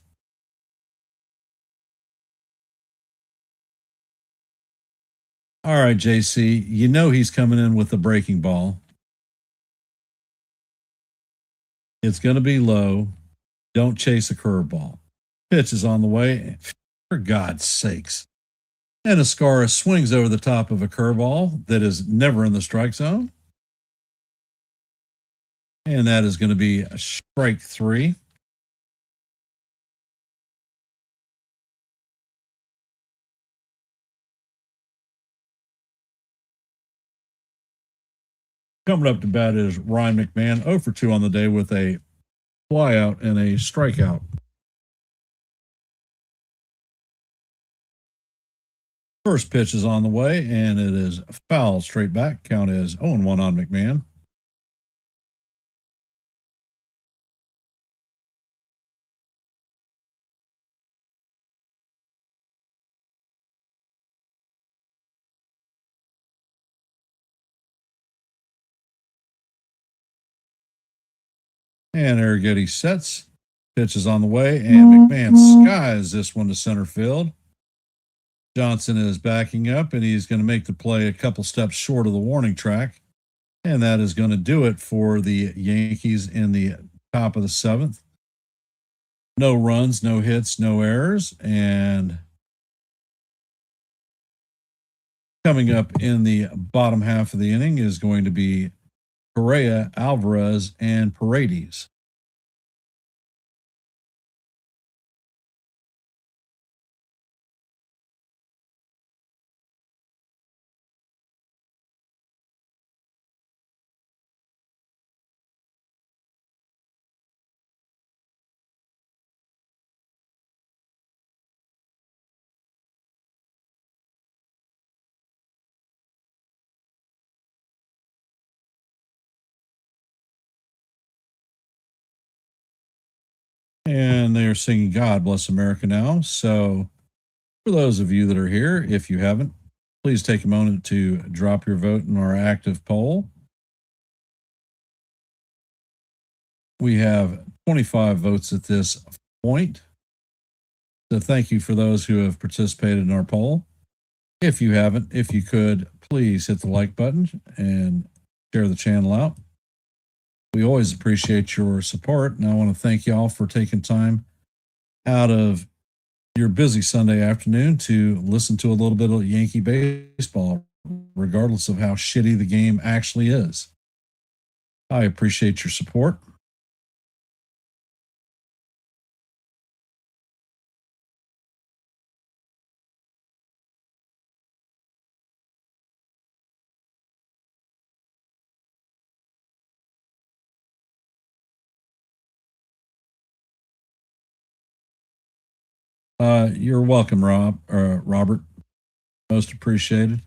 [SPEAKER 2] All right, JC, you know he's coming in with the breaking ball. It's going to be low. Don't chase a curveball. Pitch is on the way. For God's sakes. And Escara swings over the top of a curveball that is never in the strike zone. And that is going to be a strike 3. Coming up to bat is Ryan McMahon, 0 for 2 on the day with a flyout and a strikeout. First pitch is on the way, and it is foul straight back. Count is 0-1 on McMahon. And Arrighetti sets. Pitch is on the way, and McMahon skies this one to center field. Johnson is backing up, and he's going to make the play a couple steps short of the warning track. And that is going to do it for the Yankees in the top of the seventh. No runs, no hits, no errors. And coming up in the bottom half of the inning is going to be Correa, Alvarez, and Paredes. And they are singing God Bless America now. So for those of you that are here, if you haven't, please take a moment to drop your vote in our active poll. We have 25 votes at this point. So thank you for those who have participated in our poll. If you haven't, if you could, please hit the like button and share the channel out. We always appreciate your support, and I want to thank you all for taking time out of your busy Sunday afternoon to listen to a little bit of Yankee baseball, regardless of how shitty the game actually is. I appreciate your support. You're welcome, Robert. Most appreciated.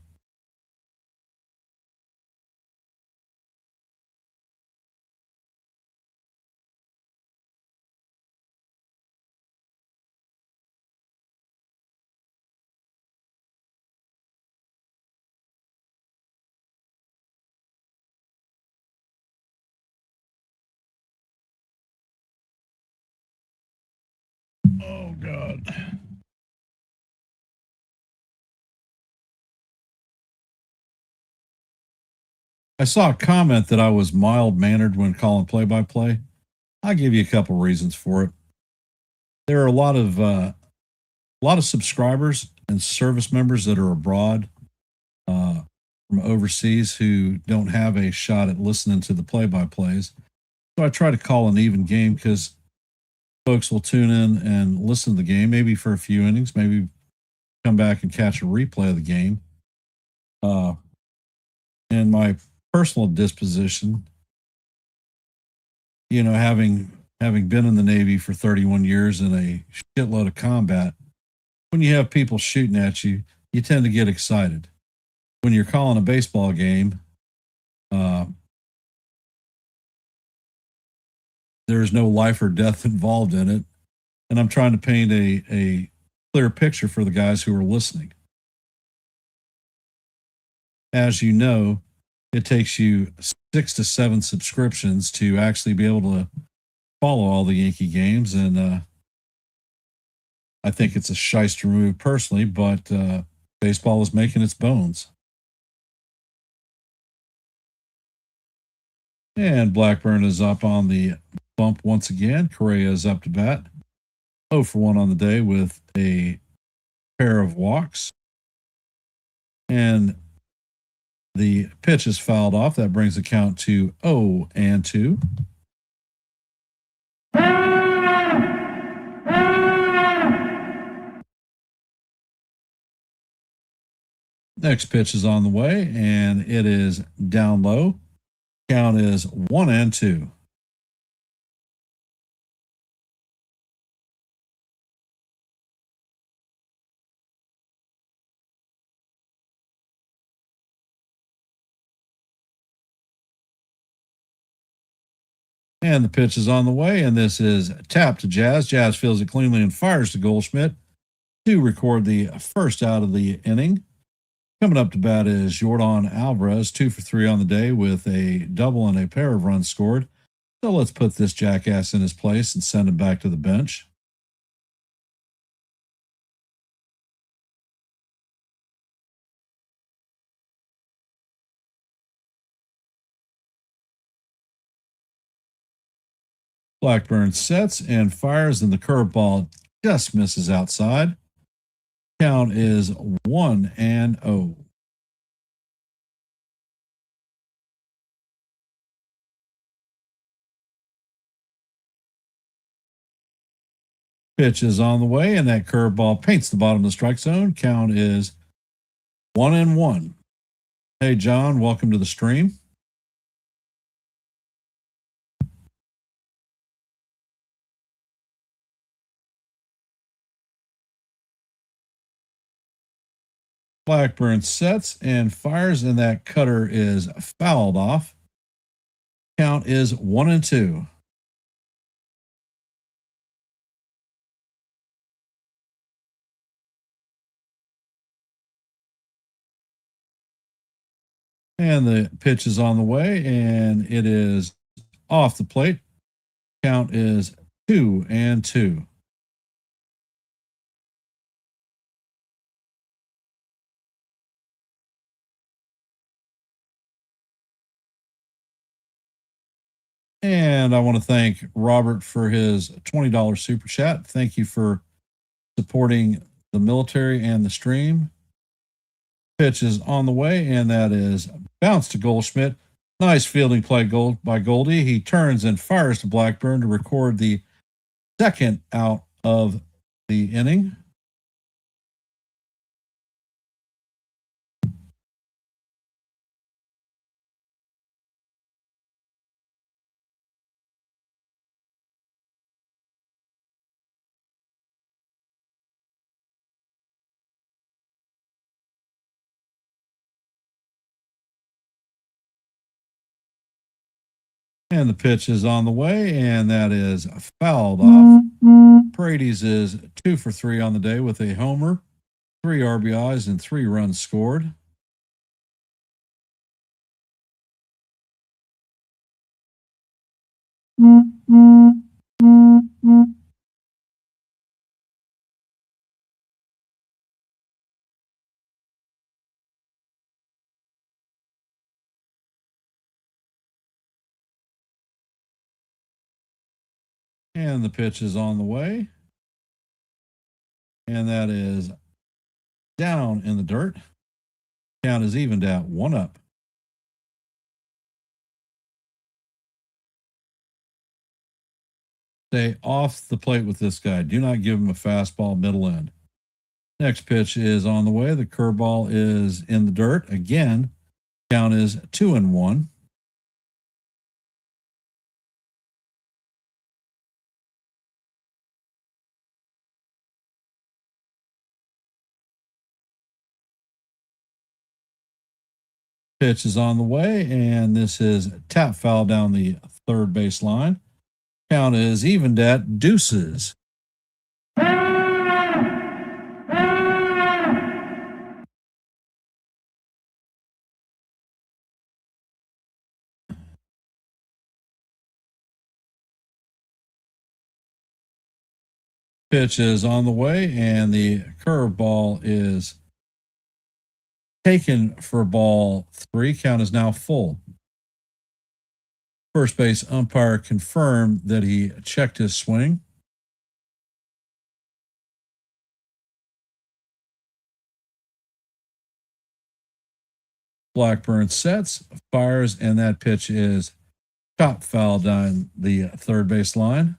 [SPEAKER 2] Oh, God. I saw a comment that I was mild-mannered when calling play-by-play. I'll give you a couple reasons for it. There are a lot of subscribers and service members that are abroad from overseas who don't have a shot at listening to the play-by-plays. So I try to call an even game because folks will tune in and listen to the game, maybe for a few innings, maybe come back and catch a replay of the game. And my personal disposition, you know, having been in the Navy for 31 years in a shitload of combat, when you have people shooting at you, you tend to get excited. When you're calling a baseball game, there's no life or death involved in it. And I'm trying to paint a clear picture for the guys who are listening. As you know, it takes you 6 to 7 subscriptions to actually be able to follow all the Yankee games. And I think it's a shyster move personally, but baseball is making its bones. And Blackburn is up on the bump once again. Correa is up to bat. 0 for 1 on the day with a pair of walks. And the pitch is fouled off. That brings the count to 0-2. Next pitch is on the way, and it is down low. Count is 1-2. And the pitch is on the way, and this is tapped to Jazz. Jazz fields it cleanly and fires to Goldschmidt to record the first out of the inning. Coming up to bat is Jordan Alvarez, 2 for 3 on the day with a double and a pair of runs scored. So let's put this jackass in his place and send him back to the bench. Blackburn sets and fires, and the curveball just misses outside. Count is 1-0. Pitch is on the way, and that curveball paints the bottom of the strike zone. Count is 1-1. Hey, John, welcome to the stream. Blackburn sets and fires, and that cutter is fouled off. Count is 1-2. And the pitch is on the way, and it is off the plate. Count is 2-2. And I want to thank Robert for his $20 super chat. Thank you for supporting the military and the stream. Pitch is on the way, and that is bounce to Goldschmidt. Nice fielding play by Goldie. He turns and fires to Blackburn to record the second out of the inning. And the pitch is on the way, and that is fouled off. Paredes is 2 for 3 on the day with a homer, 3 RBIs, and 3 runs scored. And the pitch is on the way. And that is down in the dirt. Count is evened at 1-up. Stay off the plate with this guy. Do not give him a fastball middle end. Next pitch is on the way. The curveball is in the dirt. Again, count is 2-1. Pitch is on the way, and this is tap foul down the third base line. Count is evened at deuces. Pitch is on the way, and the curveball is taken for ball 3. Count is now full. First base umpire confirmed that he checked his swing. Blackburn sets, fires, and that pitch is chop foul down the third base line.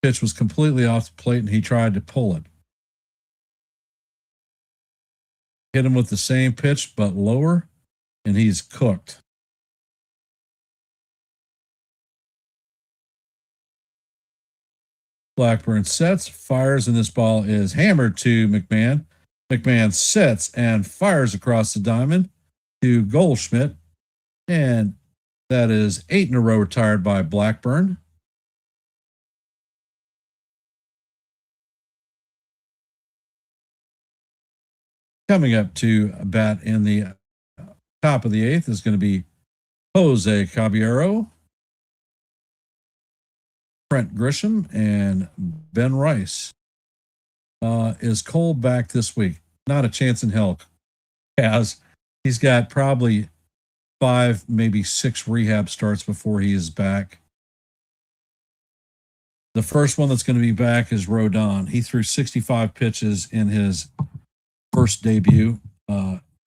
[SPEAKER 2] Pitch was completely off the plate, and he tried to pull it. Hit him with the same pitch, but lower, and he's cooked. Blackburn sets, fires, and this ball is hammered to McMahon. McMahon sets and fires across the diamond to Goldschmidt, and that is 8 in a row retired by Blackburn. Coming up to bat in the top of the 8th is going to be Jose Caballero. Trent Grisham and Ben Rice. Is Cole back this week? Not a chance in hell. He's got probably 5, maybe 6 rehab starts before he is back. The first one that's going to be back is Rodon. He threw 65 pitches in his first debut,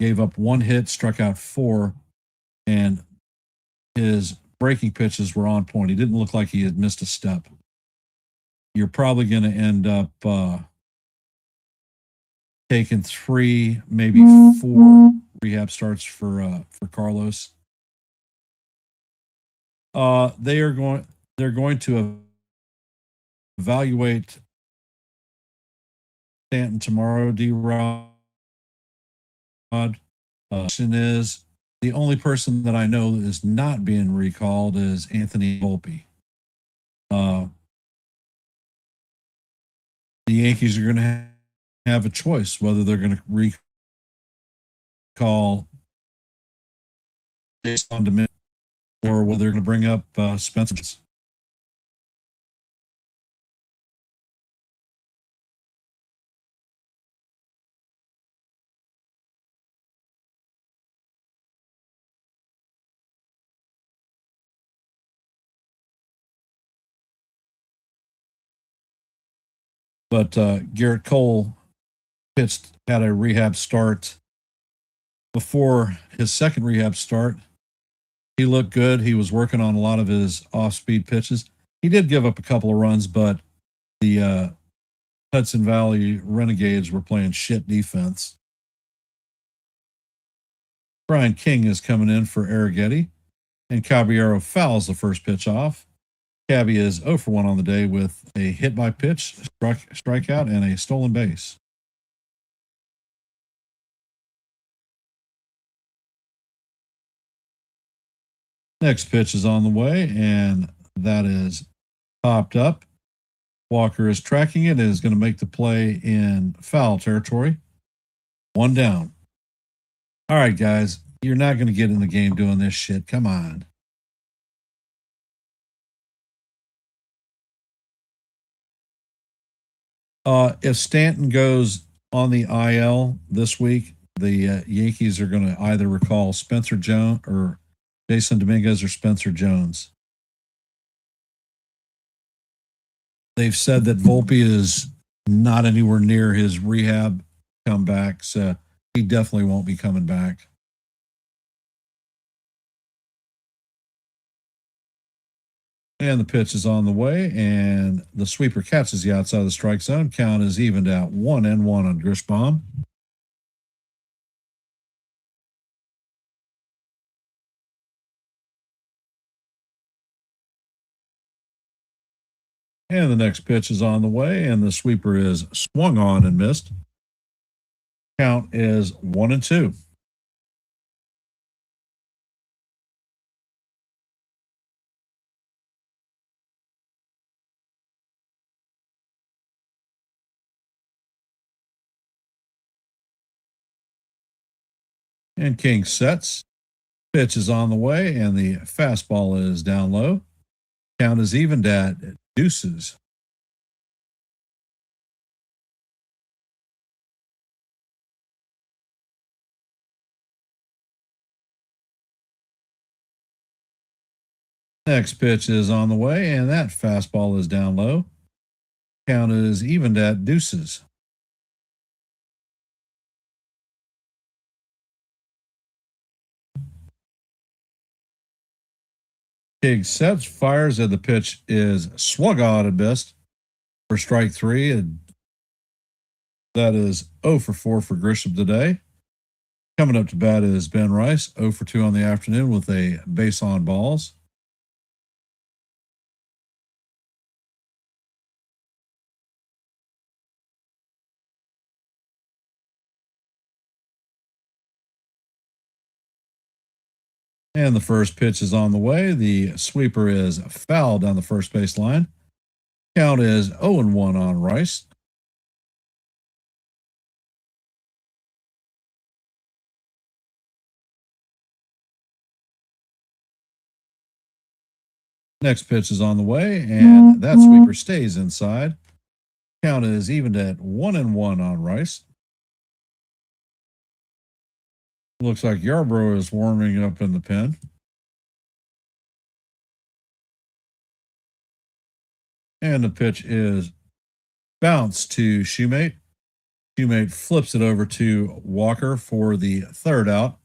[SPEAKER 2] gave up 1 hit, struck out 4, and his breaking pitches were on point. He didn't look like he had missed a step. You're probably going to end up taking 3, maybe 4 rehab starts for Carlos. They're going to evaluate Stanton tomorrow, D-Rod. Question is, the only person that I know that is not being recalled is Anthony Volpe. The Yankees are going to have a choice whether they're going to recall based on demand or whether they're going to bring up Spencer. But Garrett Cole had a rehab start before his second rehab start. He looked good. He was working on a lot of his off-speed pitches. He did give up a couple of runs, but the Hudson Valley Renegades were playing shit defense. Brian King is coming in for Arrighetti, and Caballero fouls the first pitch off. Cabby is 0 for 1 on the day with a hit by pitch, strikeout, and a stolen base. Next pitch is on the way, and that is popped up. Walker is tracking it and is going to make the play in foul territory. 1 down. All right, guys, you're not going to get in the game doing this shit. Come on. If Stanton goes on the IL this week, the Yankees are going to either recall Spencer Jones or Jason Dominguez or Spencer Jones. They've said that Volpe is not anywhere near his rehab comeback, so he definitely won't be coming back. And the pitch is on the way, and the sweeper catches the outside of the strike zone. Count is evened out 1-1 on Grishbaum. And the next pitch is on the way, and the sweeper is swung on and missed. Count is 1-2. And King sets. Pitch is on the way, and the fastball is down low. Count is evened at deuces. Next pitch is on the way, and that fastball is down low. Count is evened at deuces. King sets, fires, and the pitch is swung on and missed for strike 3. And that is 0 for 4 for Grisham today. Coming up to bat is Ben Rice, 0 for 2 on the afternoon with a base on balls. And the first pitch is on the way. The sweeper is fouled down the first base line. Count is 0-1 on Rice. Next pitch is on the way, and that sweeper stays inside. Count is evened at 1-1 on Rice. Looks like Yarbrough is warming up in the pen. And the pitch is bounced to Shoemate. Shoemate flips it over to Walker for the third out.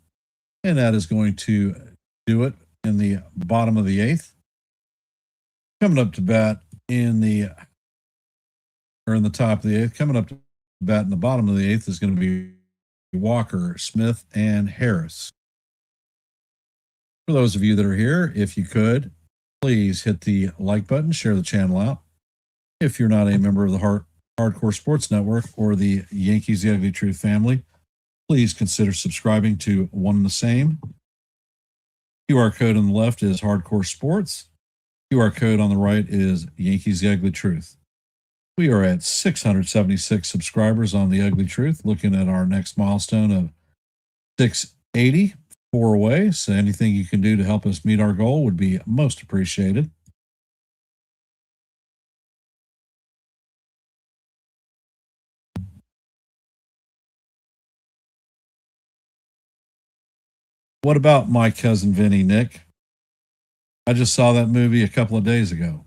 [SPEAKER 2] And that is going to do it in the bottom of the eighth. Coming up to bat in the top of the eighth. Coming up to bat in the bottom of the eighth is going to be Walker, Smith, and Harris. For those of you that are here, if you could, please hit the like button, share the channel out. If you're not a member of the Hardcore Sports Network or the Yankees The Ugly Truth family, please consider subscribing to one and the same. QR code on the left is Hardcore Sports. QR code on the right is Yankees The Ugly Truth. We are at 676 subscribers on The Ugly Truth, looking at our next milestone of 680, 4 away. So anything you can do to help us meet our goal would be most appreciated. What about My Cousin Vinny, Nick? I just saw that movie a couple of days ago.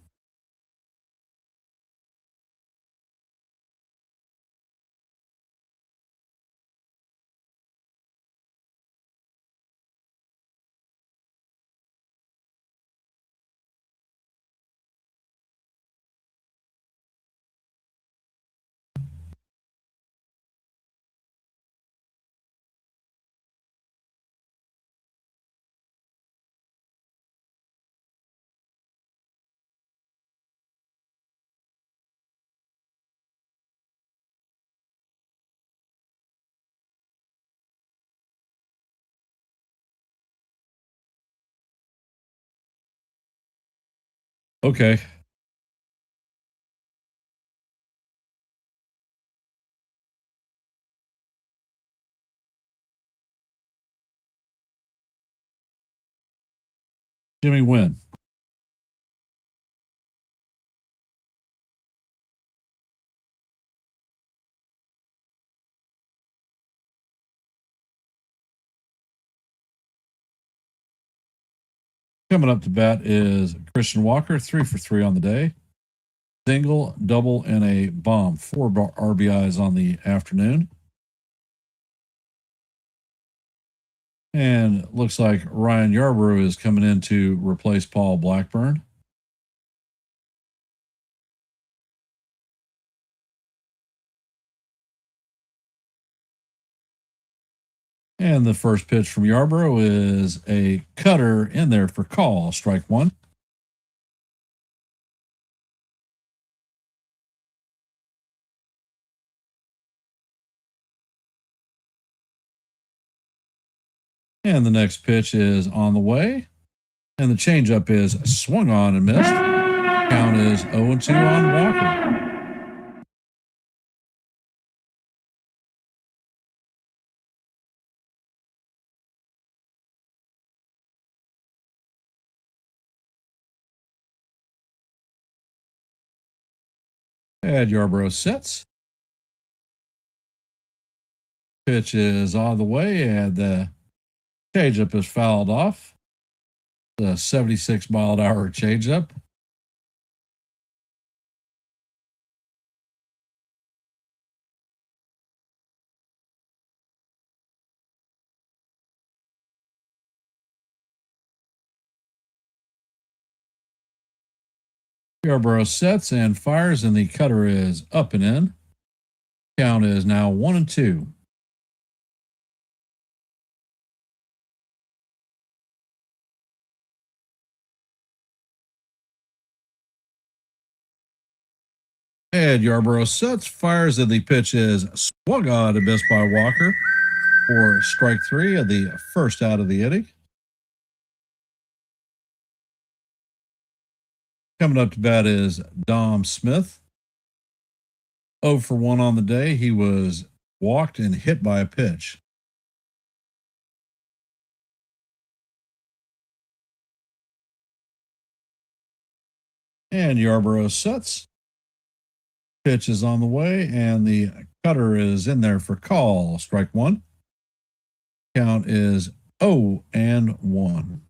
[SPEAKER 2] Okay. Jimmy Wynn. Coming up to bat is Christian Walker, 3 for 3 on the day. Single, double, and a bomb. 4 RBIs on the afternoon. And looks like Ryan Yarbrough is coming in to replace Paul Blackburn. And the first pitch from Yarbrough is a cutter in there for call, strike 1. And the next pitch is on the way. And the changeup is swung on and missed. Count is 0-2 on Walker. And Yarbrough sits. Pitch is on the way, and the changeup is fouled off. The 76-mile-an-hour changeup. Yarbrough sets and fires, and the cutter is up and in. Count is now 1-2. And Yarbrough sets, fires, and the pitch is swung on and missed by Walker for strike 3 of the first out of the inning. Coming up to bat is Dom Smith. 0 for 1 on the day. He was walked and hit by a pitch. And Yarborough sets. Pitch is on the way, and the cutter is in there for call. Strike one. Count is 0-1.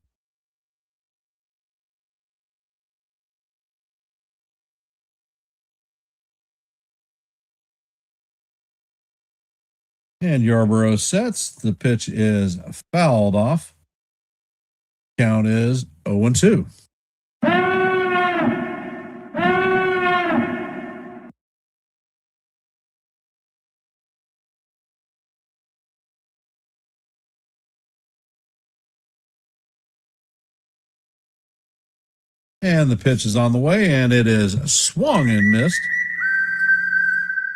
[SPEAKER 2] And Yarborough sets. The pitch is fouled off. Count is 0-2. And the pitch is on the way, and it is swung and missed.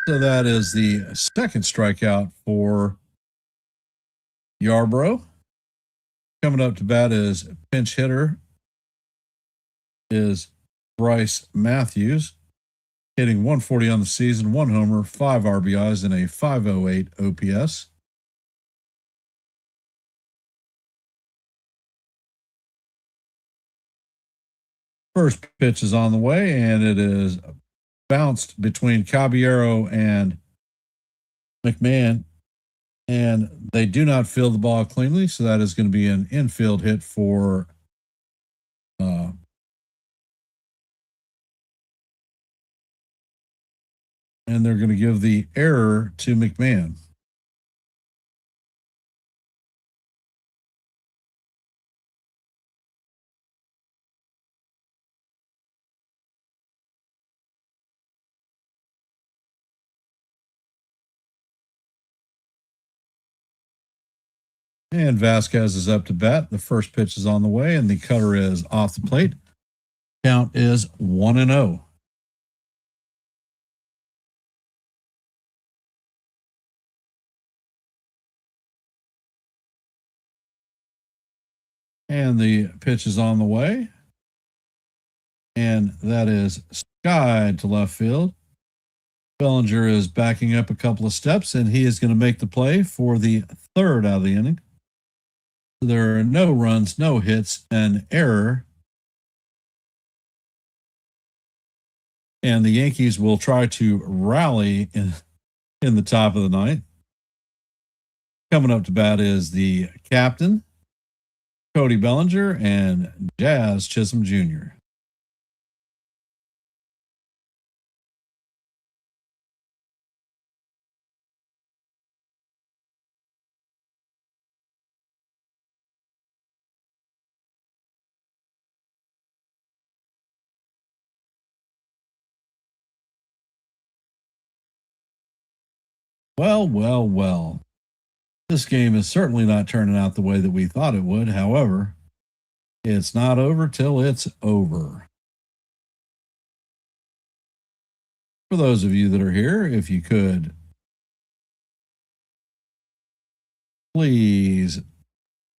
[SPEAKER 2] So that is the second strikeout for Yarborough. Coming up to bat is pinch hitter is Bryce Matthews, hitting 140 on the season, 1 homer, 5 RBIs, and a 508 OPS. First pitch is on the way, and it is bounced between Caballero and McMahon, and they do not field the ball cleanly, so that is going to be an infield hit for and they're going to give the error to McMahon. And Vasquez is up to bat. The first pitch is on the way, and the cutter is off the plate. Count is 1-0. And the pitch is on the way. And that is skied to left field. Bellinger is backing up a couple of steps, and he is going to make the play for the third out of the inning. There are no runs, no hits, an error. And the Yankees will try to rally in the top of the ninth. Coming up to bat is the captain, Cody Bellinger, and Jazz Chisholm Jr. Well. This game is certainly not turning out the way that we thought it would. However, it's not over till it's over. For those of you that are here, if you could, please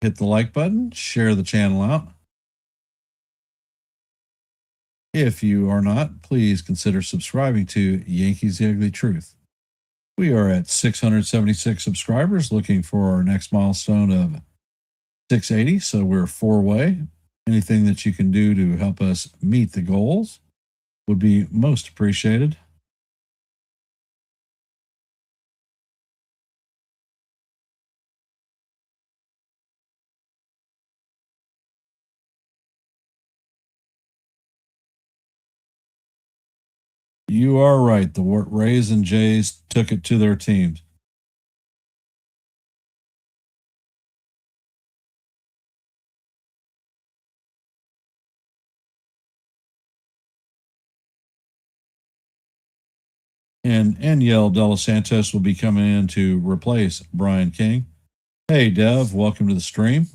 [SPEAKER 2] hit the like button, share the channel out. If you are not, please consider subscribing to Yankees The Ugly Truth. We are at 676 subscribers, looking for our next milestone of 680. So we're 4-way. Anything that you can do to help us meet the goals would be most appreciated. You are right. The Rays and Jays took it to their teams. And Eniel De Los Santos will be coming in to replace Brian King. Hey, Dev, welcome to the stream.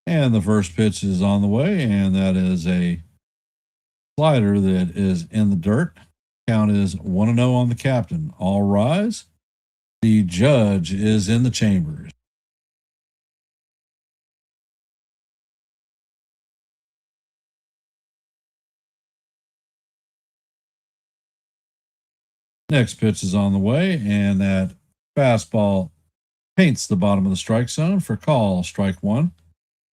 [SPEAKER 2] And the first pitch is on the way, and that is a slider that is in the dirt. Count is 1-0 on the captain. All rise. The judge is in the chambers. Next pitch is on the way, and that fastball paints the bottom of the strike zone for call, strike one.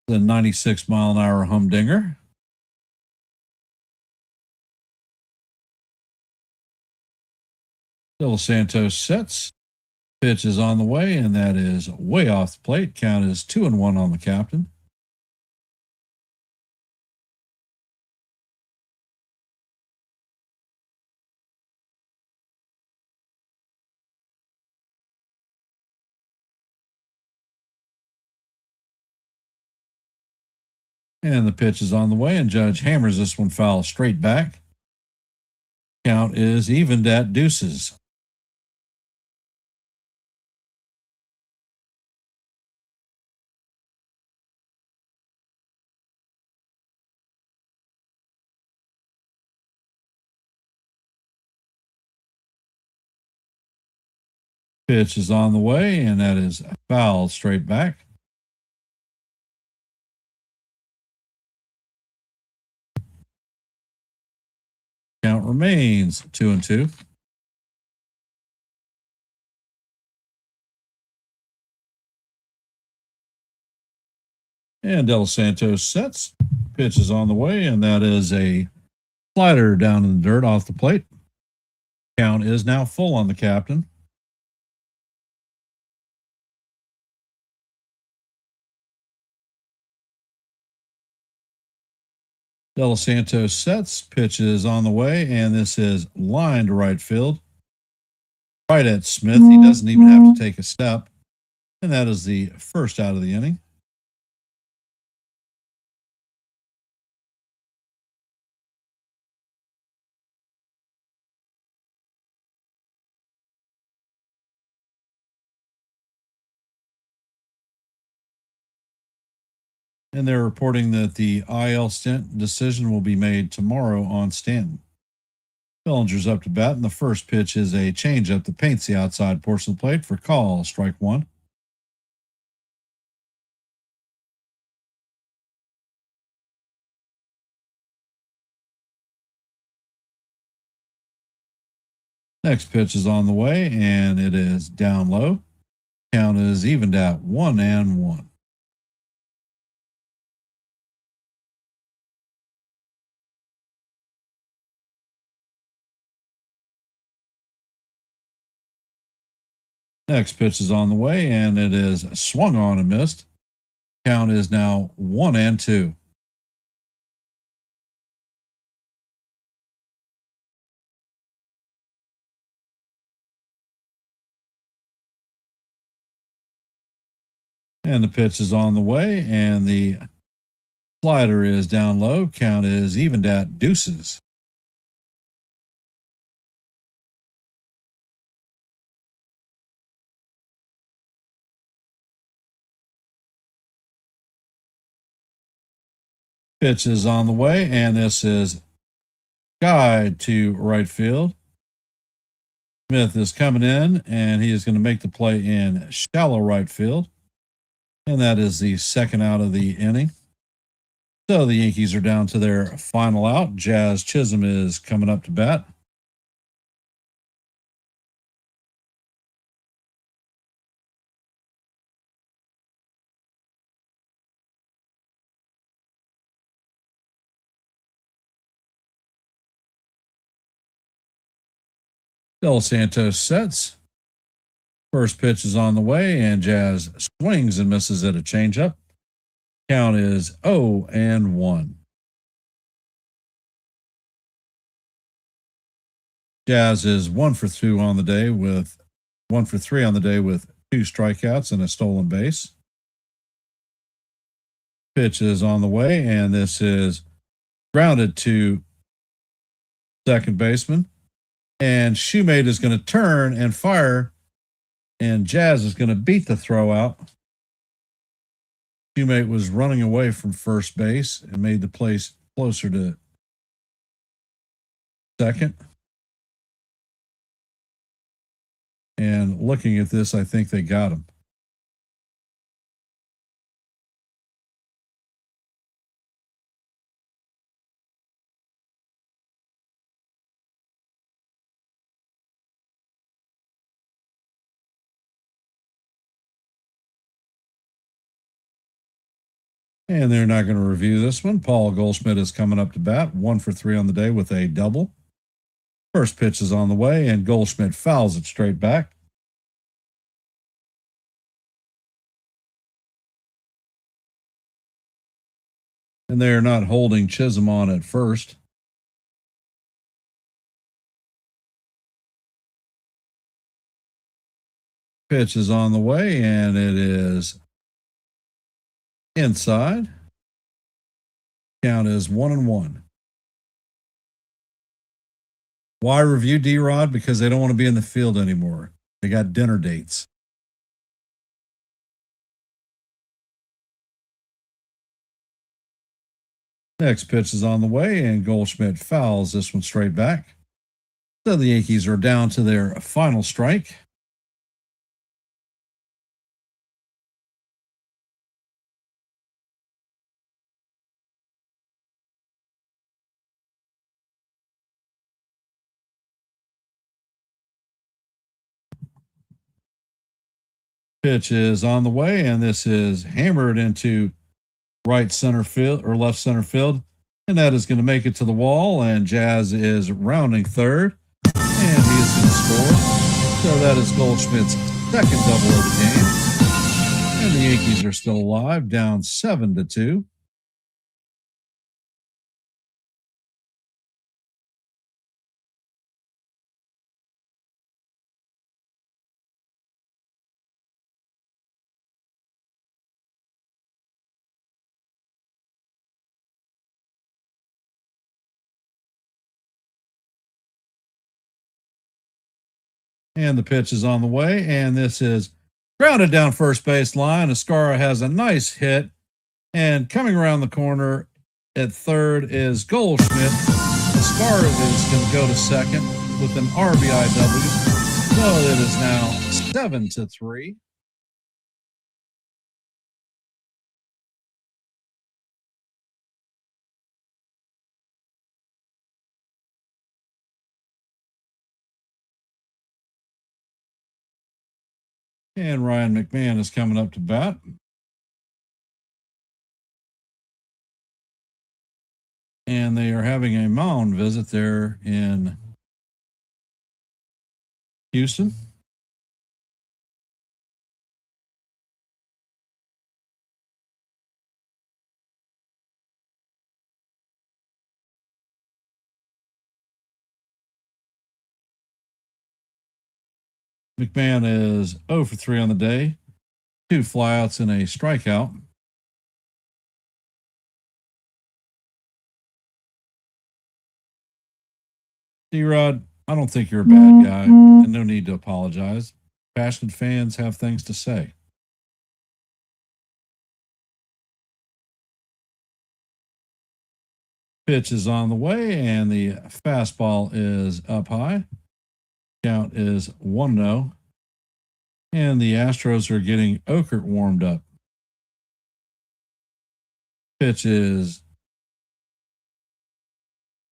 [SPEAKER 2] The 96-mile-an-hour humdinger. De Los Santos sets. Pitch is on the way, and that is way off the plate. Count is 2-1 on the captain. And the pitch is on the way, and Judge hammers this one foul straight back. Count is evened at deuces. Pitch is on the way, and that is foul straight back. Count remains 2-2. And De Los Santos sets. Pitch is on the way, and that is a slider down in the dirt off the plate. Count is now full on the captain. De Los Santos sets. Pitch is on the way, and this is line to right field. Right at Smith. He doesn't even have to take a step. And that is the first out of the inning. And they're reporting that the IL Stanton decision will be made tomorrow on Stanton. Bellinger's up to bat, and the first pitch is a changeup that paints the outside portion of the plate for call, strike one. Next pitch is on the way, and it is down low. Count is evened at 1-1. Next pitch is on the way, and it is swung on and missed. Count is now 1-2. And the pitch is on the way, and the slider is down low. Count is evened at deuces. Pitch is on the way, and this is guide to right field. Smith is coming in, and he is going to make the play in shallow right field. And that is the second out of the inning. So the Yankees are down to their final out. Jazz Chisholm is coming up to bat. De Los Santos sets. First pitch is on the way, and Jazz swings and misses at a changeup. Count is 0-1. Jazz is 1 for 3 on the day with 2 strikeouts and a stolen base. Pitch is on the way, and this is grounded to second baseman. And Shoemate is going to turn and fire, and Jazz is going to beat the throw out. Shoemate was running away from first base and made the place closer to second. And looking at this, I think they got him. And they're not going to review this one. Paul Goldschmidt is coming up to bat, 1 for 3 on the day with a double. First pitch is on the way, and Goldschmidt fouls it straight back. And they're not holding Chisholm on at first. Pitch is on the way, and it is inside. Count is 1-1. Why review D-Rod? Because they don't want to be in the field anymore. They got dinner dates. Next pitch is on the way, and Goldschmidt fouls this one straight back. So the Yankees are down to their final strike. Pitch is on the way, and this is hammered into right center field or left center field, and that is going to make it to the wall. And Jazz is rounding third, and he is going to score. So that is Goldschmidt's second double of the game, and the Yankees are still alive, down 7-2. And the pitch is on the way, and this is grounded down first base line. Ascara has a nice hit, and coming around the corner at third is Goldschmidt. Ascara is going to go to second with an RBIW. So it is now 7-3. And Ryan McMahon is coming up to bat. And they are having a mound visit there in Houston. McMahon is 0 for 3 on the day, 2 flyouts and a strikeout. D-Rod, I don't think you're a bad guy, and no need to apologize. Passionate fans have things to say. Pitch is on the way, and the fastball is up high. Count is 1-0. And the Astros are getting Okert warmed up. Pitch is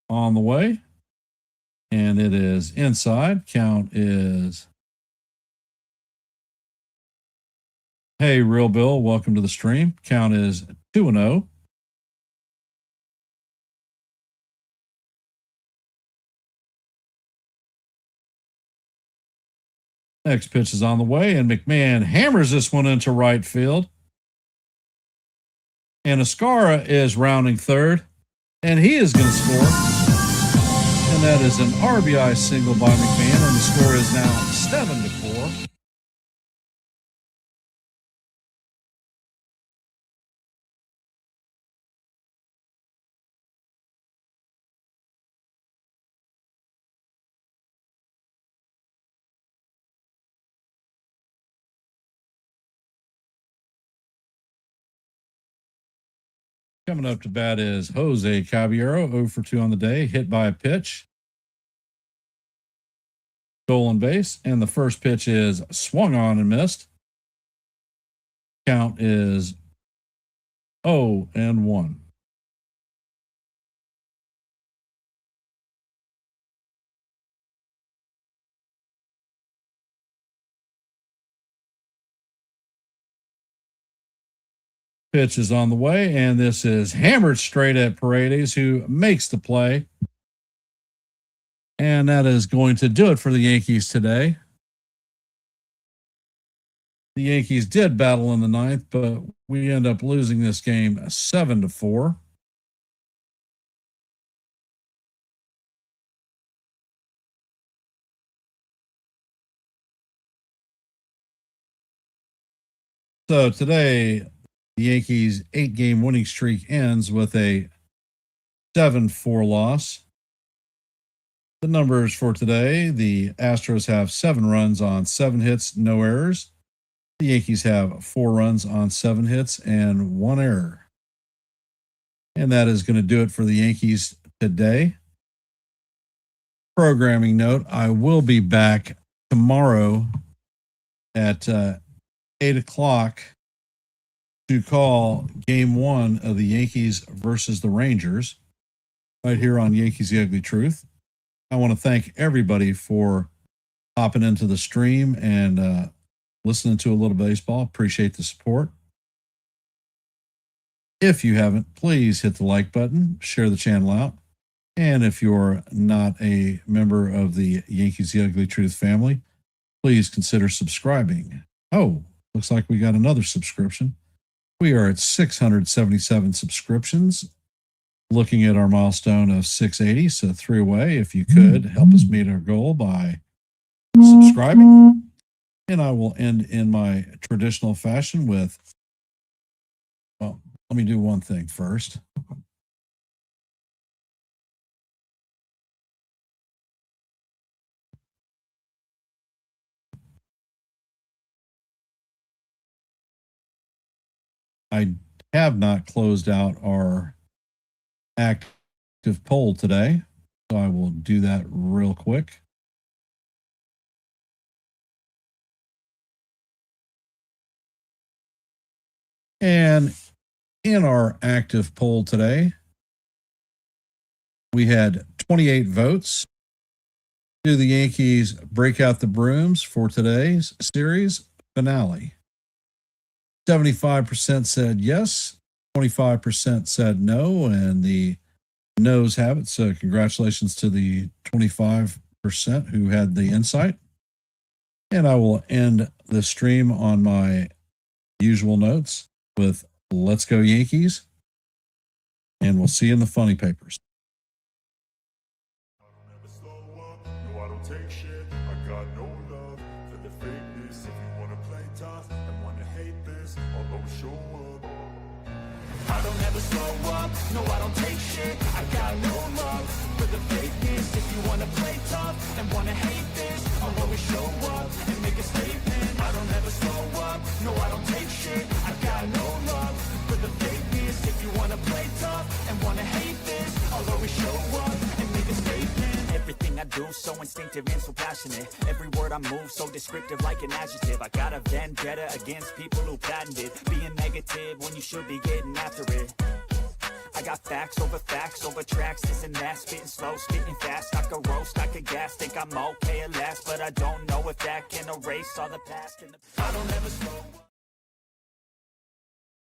[SPEAKER 2] on the way, and it is inside. Count is... Hey, Real Bill, welcome to the stream. Count is 2-0. Next pitch is on the way, and McMahon hammers this one into right field. And Ascara is rounding third, and he is going to score. And that is an RBI single by McMahon, and the score is now 7-4. Coming up to bat is Jose Caballero, 0 for 2 on the day, hit by a pitch. Stolen base, and the first pitch is swung on and missed. Count is 0-1. Pitch is on the way, and this is hammered straight at Paredes, who makes the play. And that is going to do it for the Yankees today. The Yankees did battle in the ninth, but we end up losing this game 7-4. So today, the Yankees' 8-game winning streak ends with a 7-4 loss. The numbers for today: the Astros have 7 runs on 7 hits, no errors. The Yankees have 4 runs on 7 hits and 1 error. And that is going to do it for the Yankees today. Programming note: I will be back tomorrow at 8 o'clock to call game 1 of the Yankees versus the Rangers right here on Yankees The Ugly Truth. I want to thank everybody for hopping into the stream and listening to a little baseball. Appreciate the support. If you haven't, please hit the like button, share the channel out. And if you're not a member of the Yankees The Ugly Truth family, please consider subscribing. Oh, looks like we got another subscription. We are at 677 subscriptions, looking at our milestone of 680. So 3 away. If you could help us meet our goal by subscribing. And I will end in my traditional fashion with, well, let me do one thing first. I have not closed out our active poll today, so I will do that real quick. And in our active poll today, we had 28 votes. Do the Yankees break out the brooms for today's series finale? 75% said yes, 25% said no, and the no's have it. So congratulations to the 25% who had the insight. And I will end the stream on my usual notes with "Let's go Yankees," and we'll see you in the funny papers.
[SPEAKER 1] I don't ever slow up, no I don't take shit. I got no love for the fakeness. If you wanna play tough and wanna hate this, I'll always show up. I don't ever slow up, no I don't take shit. I got no love for the fakeness. If you wanna play tough and wanna hate this, I'll always show up and make a statement. I don't ever slow up, no I don't take shit. I got no love for the fakeness. If you wanna play tough and wanna hate this, I'll always show up and make a statement. Everything I do so instinctive and so passionate. Every word I move so descriptive like an adjective. I got a vendetta against people who patented being negative when you should be getting after it. I got facts over tracks, this and that, spitting slow, spitting fast. I could roast, I could gas, think I'm okay at last, but I don't know if that can erase all the past. I don't ever slow up.